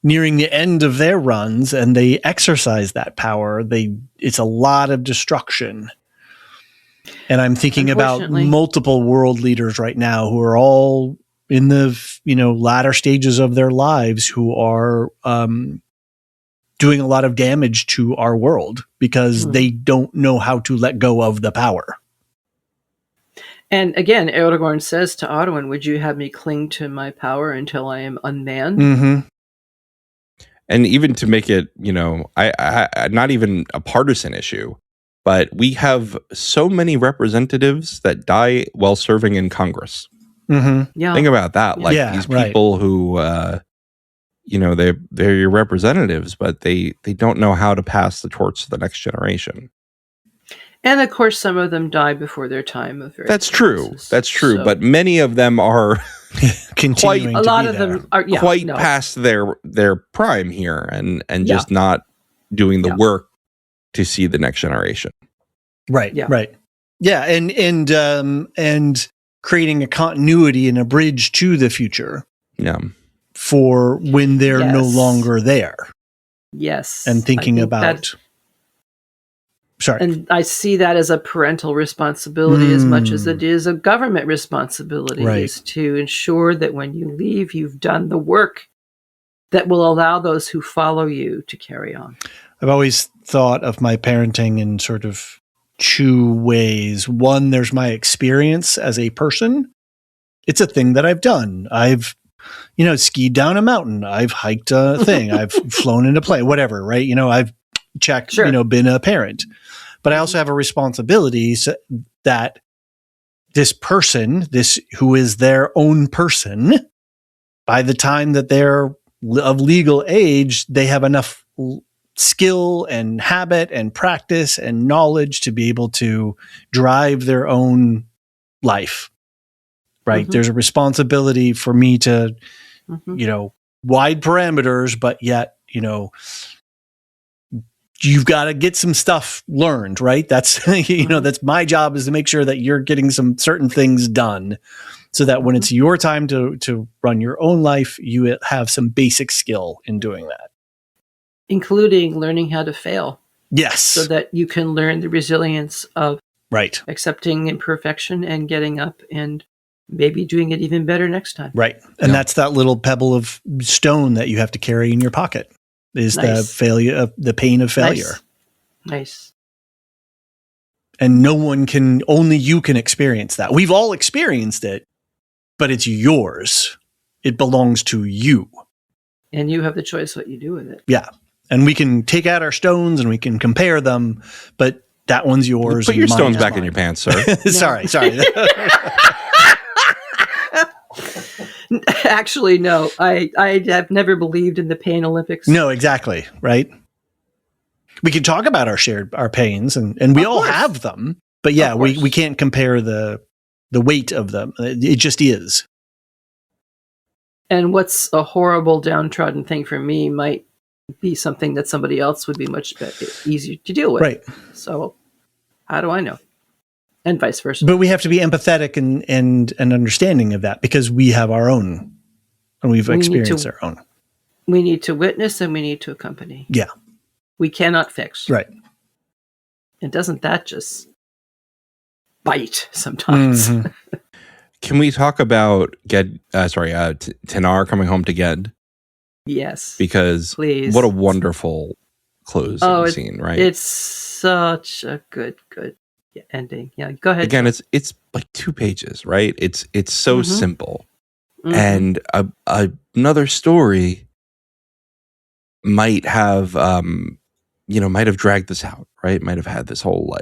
Speaker 3: nearing the end of their runs and they exercise that power, it's a lot of destruction. And I'm thinking about multiple world leaders right now who are all in the, latter stages of their lives, who are doing a lot of damage to our world because they don't know how to let go of the power.
Speaker 2: And again, Aragorn says to Arwen, would you have me cling to my power until I am unmanned?
Speaker 1: And even to make it, I not even a partisan issue, but we have so many representatives that die while serving in Congress.
Speaker 2: Yeah.
Speaker 1: Think about that. These people who, they're your representatives, but they don't know how to pass the torch to the next generation.
Speaker 2: And of course, some of them die before their time.
Speaker 1: That's true. That's true. So, but many of them are
Speaker 3: continuing.
Speaker 2: A lot of them are
Speaker 1: past their prime here, and just not doing the work to see the next generation.
Speaker 3: Right. Yeah. Right. Yeah. And creating a continuity and a bridge to the future.
Speaker 1: Yeah.
Speaker 3: For when they're no longer there.
Speaker 2: Yes.
Speaker 3: And thinking about. Sorry.
Speaker 2: And I see that as a parental responsibility as much as it is a government responsibility, is to ensure that when you leave, you've done the work that will allow those who follow you to carry on.
Speaker 3: I've always thought of my parenting in sort of two ways. One, there's my experience as a person. It's a thing that I've done. I've, skied down a mountain. I've hiked a thing. I've flown in a plane, whatever, right? I've checked,
Speaker 2: Sure.
Speaker 3: Been a parent. But I also have a responsibility that this person, who is their own person, by the time that they're of legal age, they have enough skill and habit and practice and knowledge to be able to drive their own life. Right.
Speaker 2: Mm-hmm.
Speaker 3: There's a responsibility for me to,
Speaker 2: Mm-hmm.
Speaker 3: Wide parameters, but yet, you've got to get some stuff learned, right? That's, that's my job, is to make sure that you're getting some certain things done so that when it's your time to run your own life, you have some basic skill in doing that.
Speaker 2: Including learning how to fail.
Speaker 3: Yes.
Speaker 2: So that you can learn the resilience of
Speaker 3: right.
Speaker 2: accepting imperfection and getting up and maybe doing it even better next time.
Speaker 3: Right. And that's that little pebble of stone that you have to carry in your pocket, is the failure of the pain of failure.
Speaker 2: Nice.
Speaker 3: And only you can experience that. We've all experienced it, but it's yours. It belongs to you.
Speaker 2: And you have the choice what you do with it.
Speaker 3: Yeah. And we can take out our stones and we can compare them, but that one's yours.
Speaker 1: Put your stones back in your pants, sir.
Speaker 3: Sorry.
Speaker 2: Actually, no. I have never believed in the pain Olympics.
Speaker 3: No, exactly. Right. We can talk about our pains and we all have them, but yeah, we can't compare the weight of them. It just is.
Speaker 2: And what's a horrible downtrodden thing for me might be something that somebody else would be much easier to deal with.
Speaker 3: Right.
Speaker 2: So how do I know? And vice versa.
Speaker 3: But we have to be empathetic and understanding of that, because we have our own and we've experienced our own.
Speaker 2: We need to witness and we need to accompany.
Speaker 3: Yeah.
Speaker 2: We cannot fix.
Speaker 3: Right.
Speaker 2: And doesn't that just bite sometimes?
Speaker 3: Mm-hmm.
Speaker 1: Can we talk about Tanar coming home to Ged?
Speaker 2: Yes.
Speaker 1: Because
Speaker 2: please.
Speaker 1: What a wonderful closing scene, right?
Speaker 2: It's such a good ending. Yeah, go ahead.
Speaker 1: Again, it's like 2 pages, right? It's so simple. And another story might have dragged this out, right? Might have had this whole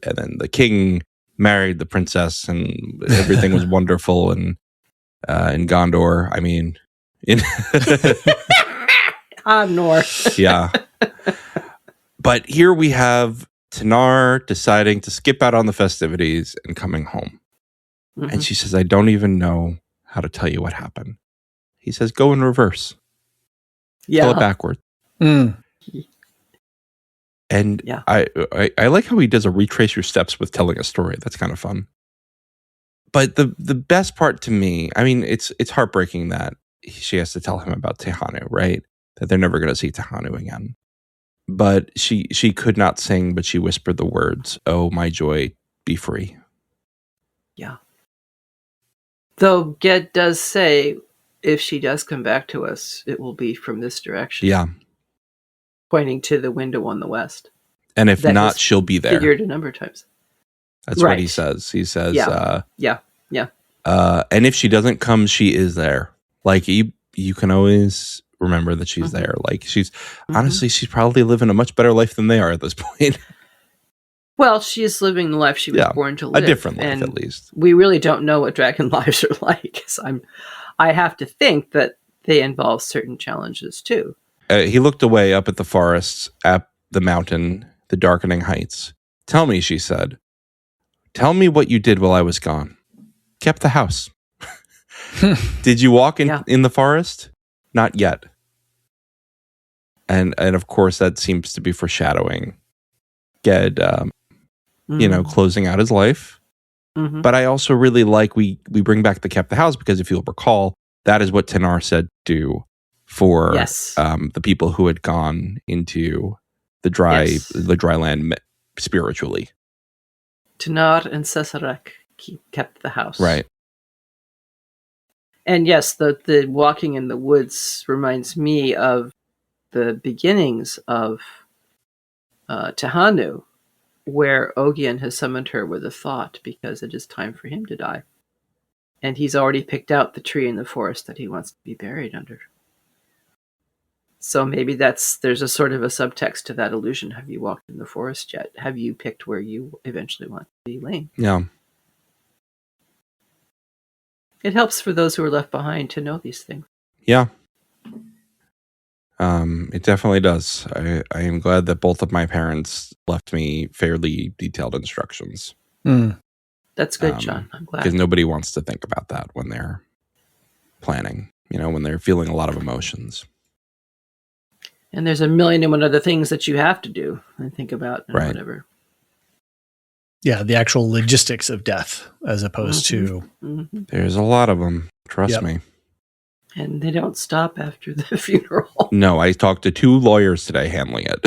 Speaker 1: and then the king married the princess and everything was wonderful and in Gondor. I mean, in
Speaker 2: North.
Speaker 1: Yeah. But here we have Tanar deciding to skip out on the festivities and coming home. And she says, I don't even know how to tell you what happened. He says, go in reverse.
Speaker 2: Yeah.
Speaker 1: Tell it backwards. And I like how he does a retrace your steps with telling a story. That's kind of fun. But the best part to me, I mean, it's heartbreaking that she has to tell him about Tehanu, right? That they're never going to see Tehanu again. But she could not sing, but she whispered the words, "Oh, my joy, be free."
Speaker 2: Yeah. Though Ged does say, if she does come back to us, it will be from this direction.
Speaker 1: Yeah.
Speaker 2: Pointing to the window on the west.
Speaker 1: And if not, she'll be there.
Speaker 2: Figured a number of times.
Speaker 1: That's what he says. He says,
Speaker 2: yeah.
Speaker 1: And if she doesn't come, she is there. Like, you can always remember that she's there. Like, she's honestly, she's probably living a much better life than they are at this point.
Speaker 2: Well, she is living the life she was born to live.
Speaker 1: A different life,
Speaker 2: and
Speaker 1: at least.
Speaker 2: We really don't know what dragon lives are like. So I have to think that they involve certain challenges, too.
Speaker 1: He looked away up at the forests, at the mountain, the darkening heights. Tell me, she said. Tell me what you did while I was gone. Kept the house. Did you walk in the forest? Not yet. And of course, that seems to be foreshadowing Ged, closing out his life. But I also really like we bring back the kept the house, because if you'll recall, that is what Tanar said do for the people who had gone into the dry land spiritually.
Speaker 2: Tanar and Sesarek kept the house.
Speaker 1: Right.
Speaker 2: And yes, the walking in the woods reminds me of the beginnings of Tehanu, where Ogian has summoned her with a thought because it is time for him to die. And he's already picked out the tree in the forest that he wants to be buried under. So maybe there's a sort of a subtext to that illusion. Have you walked in the forest yet? Have you picked where you eventually want to be laying?
Speaker 1: Yeah.
Speaker 2: It helps for those who are left behind to know these things.
Speaker 1: Yeah. It definitely does. I am glad that both of my parents left me fairly detailed instructions.
Speaker 2: That's good, John. I'm glad.
Speaker 1: Because nobody wants to think about that when they're planning, when they're feeling a lot of emotions.
Speaker 2: And there's a million and one other things that you have to do and think about and whatever.
Speaker 3: Yeah, the actual logistics of death as opposed to...
Speaker 1: There's a lot of them. Trust me.
Speaker 2: And they don't stop after the funeral.
Speaker 1: No, I talked to 2 lawyers today handling it.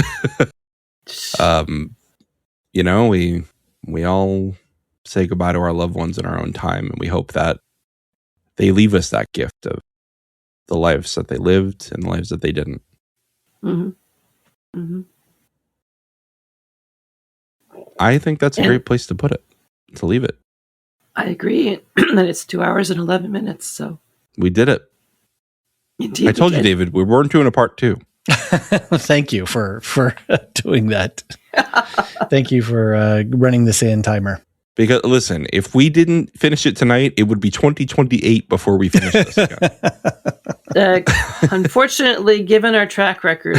Speaker 1: We all say goodbye to our loved ones in our own time, and we hope that they leave us that gift of the lives that they lived and the lives that they didn't. I think that's a great place to put it, to leave it.
Speaker 2: I agree that it's 2 hours and 11 minutes, so.
Speaker 1: We did it.
Speaker 2: Indeed,
Speaker 1: I told you, David, we weren't doing a part 2.
Speaker 3: Thank you for doing that. Thank you for running the sand timer.
Speaker 1: Because listen, if we didn't finish it tonight, it would be 2028 before we finish this again.
Speaker 2: Unfortunately, given our track record,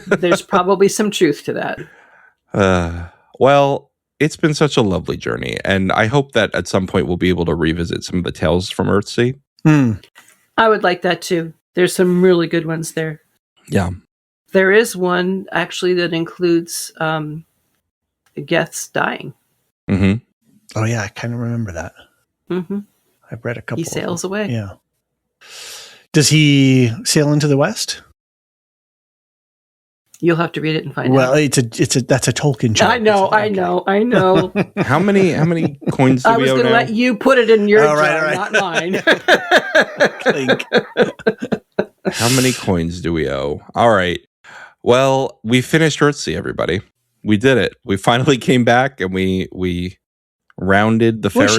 Speaker 2: there's probably some truth to that.
Speaker 1: Well, it's been such a lovely journey, and I hope that at some point we'll be able to revisit some of the tales from Earthsea.
Speaker 2: I would like that too. There's some really good ones there.
Speaker 1: Yeah.
Speaker 2: There is one actually that includes Geth's dying.
Speaker 3: Oh yeah, I kind of remember that. I've read a couple.
Speaker 2: He sails away.
Speaker 3: Yeah. Does he sail into the west?
Speaker 2: You'll have to read it and find out.
Speaker 3: Well, that's a Tolkien joke.
Speaker 2: I know.
Speaker 1: How many coins do we owe now?
Speaker 2: I was going to let you put it in your jar,
Speaker 3: right.
Speaker 2: not mine.
Speaker 3: Clink.
Speaker 1: How many coins do we owe? All right. Well, we finished Earthsea, everybody. We did it. We finally came back and we rounded the ferry.
Speaker 3: Well,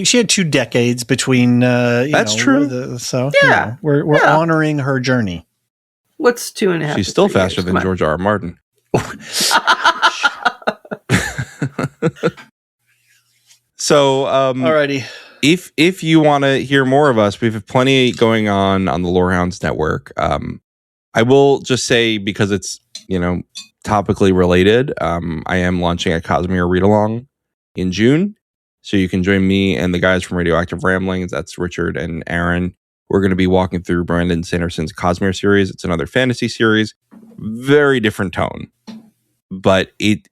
Speaker 3: she had 2 decades between
Speaker 1: That's true.
Speaker 3: We're honoring her journey.
Speaker 2: What's 2.5?
Speaker 1: She's still faster than George R. R. Martin. So,
Speaker 3: alrighty.
Speaker 1: If you want to hear more of us, we have plenty going on the Lorehounds network. I will just say, because it's topically related, I am launching a Cosmere read along in June, so you can join me and the guys from Radioactive Ramblings. That's Richard and Aaron. We're going to be walking through Brandon Sanderson's Cosmere series. It's another fantasy series, very different tone, but it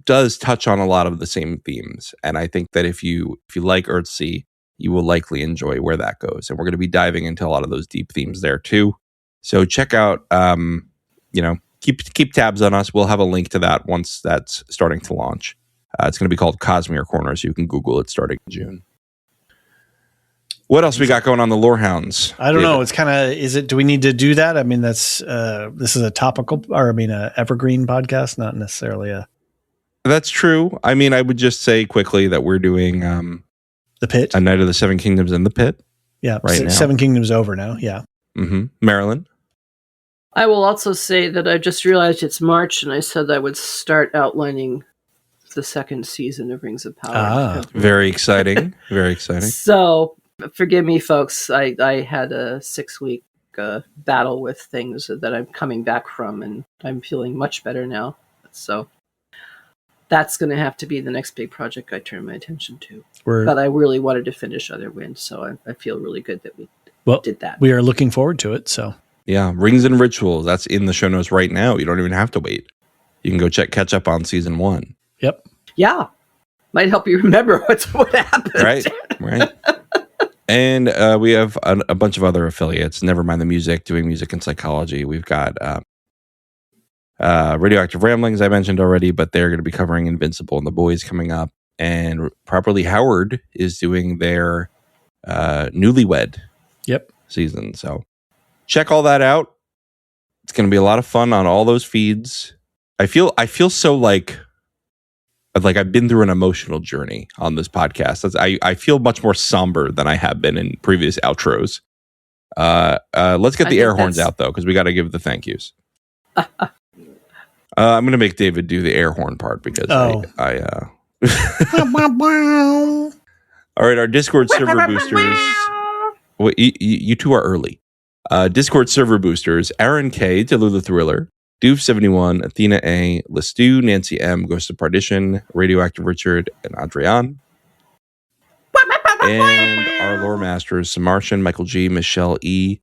Speaker 1: does touch on a lot of the same themes. And I think that if you like Earthsea, you will likely enjoy where that goes. And we're going to be diving into a lot of those deep themes there too. So check out, keep tabs on us. We'll have a link to that once that's starting to launch. It's going to be called Cosmere Corner, so you can Google it starting in June. What else we got going on the Lorehounds?
Speaker 3: I don't know. It's kind of, do we need to do that? I mean, this is a topical, a evergreen podcast, not necessarily a.
Speaker 1: That's true. I mean, I would just say quickly that we're doing
Speaker 3: The Pit,
Speaker 1: A Night of the Seven Kingdoms in the Pit.
Speaker 3: Yeah,
Speaker 1: right now.
Speaker 3: Seven Kingdoms over now. Yeah.
Speaker 1: Marilyn.
Speaker 2: I will also say that I just realized it's March, and I said I would start outlining the 2nd season of Rings of Power.
Speaker 1: Very exciting. Very exciting.
Speaker 2: So, forgive me, folks. I had a 6-week battle with things that I'm coming back from, and I'm feeling much better now. So, that's going to have to be the next big project I turn my attention to. But I really wanted to finish Other Wind, so I feel really good that we did that.
Speaker 3: We are looking forward to it. So,
Speaker 1: yeah, Rings and Rituals. That's in the show notes right now. You don't even have to wait. You can go catch up on season 1.
Speaker 3: Yep.
Speaker 2: Yeah. Might help you remember what happened.
Speaker 1: Right. And we have a bunch of other affiliates. Nevermind the Music, doing music and psychology. We've got Radioactive Ramblings, I mentioned already, but they're going to be covering Invincible and The Boys coming up. And Properly Howard is doing their Newlywed
Speaker 3: Yep.
Speaker 1: season. So check all that out. It's going to be a lot of fun on all those feeds. I feel so like I've been through an emotional journey on this podcast. I feel much more somber than I have been in previous outros. Let's get the air horns out, though, because we got to give the thank yous. I'm going to make David do the air horn part because All right, our Discord server boosters. Well, you two are early. Discord server boosters: Aaron K, Delula Thriller, Doof71, Athena A, Lestu, Nancy M, Ghost of Partition, Radioactive Richard, and Adrian. And our lore masters: Samartian, Michael G, Michelle E,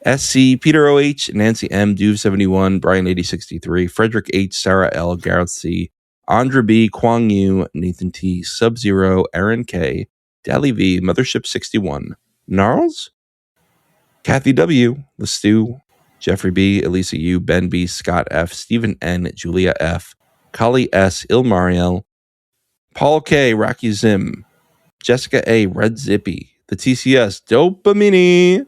Speaker 1: SC, Peter OH, Nancy M, Doof71, Brian 8063, Frederick H, Sarah L, Gareth C, Andra B, Kwang Yu, Nathan T, Sub-Zero, Aaron K, Dally V, Mothership 61, Gnarls, Kathy W, Lestu, Jeffrey B, Elisa U, Ben B, Scott F, Stephen N, Julia F, Kali S, Ilmariel, Paul K, Rocky Zim, Jessica A, Red Zippy, the TCS, Dopamini,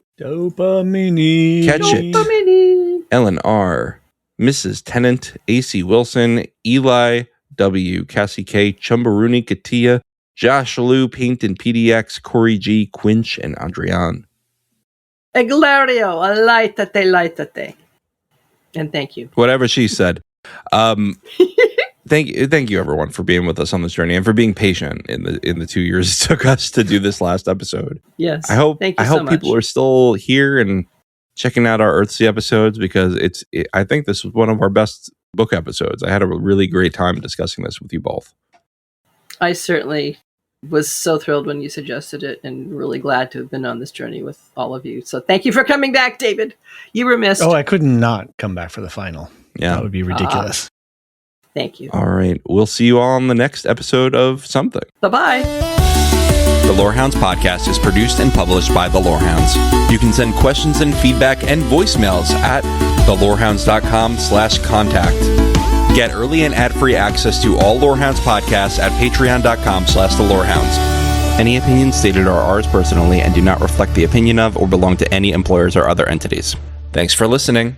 Speaker 1: Catch It, Ellen R, Mrs. Tennant, AC Wilson, Eli W, Cassie K, Chumbaruni Katia, Josh Lou, Paint and PDX, Corey G, Quinch, and Adrian.
Speaker 2: Eglario, alightate. And thank you.
Speaker 1: Whatever she said. Thank you everyone for being with us on this journey and for being patient in the 2 years it took us to do this last episode.
Speaker 2: Yes.
Speaker 1: I hope
Speaker 2: so
Speaker 1: people are still here and checking out our Earthsea episodes because I think this was one of our best book episodes. I had a really great time discussing this with you both.
Speaker 2: I certainly was so thrilled when you suggested it and really glad to have been on this journey with all of you. So thank you for coming back, David. You were missed.
Speaker 3: Oh, I could not come back for the final.
Speaker 1: Yeah.
Speaker 3: That would be ridiculous.
Speaker 2: Thank you.
Speaker 1: All right. We'll see you all on the next episode of something.
Speaker 2: Bye-bye.
Speaker 1: The Lorehounds podcast is produced and published by The Lorehounds. You can send questions and feedback and voicemails at thelorehounds.com/contact. Get early and ad-free access to all Lorehounds podcasts at patreon.com/thelorehounds. Any opinions stated are ours personally and do not reflect the opinion of or belong to any employers or other entities. Thanks for listening.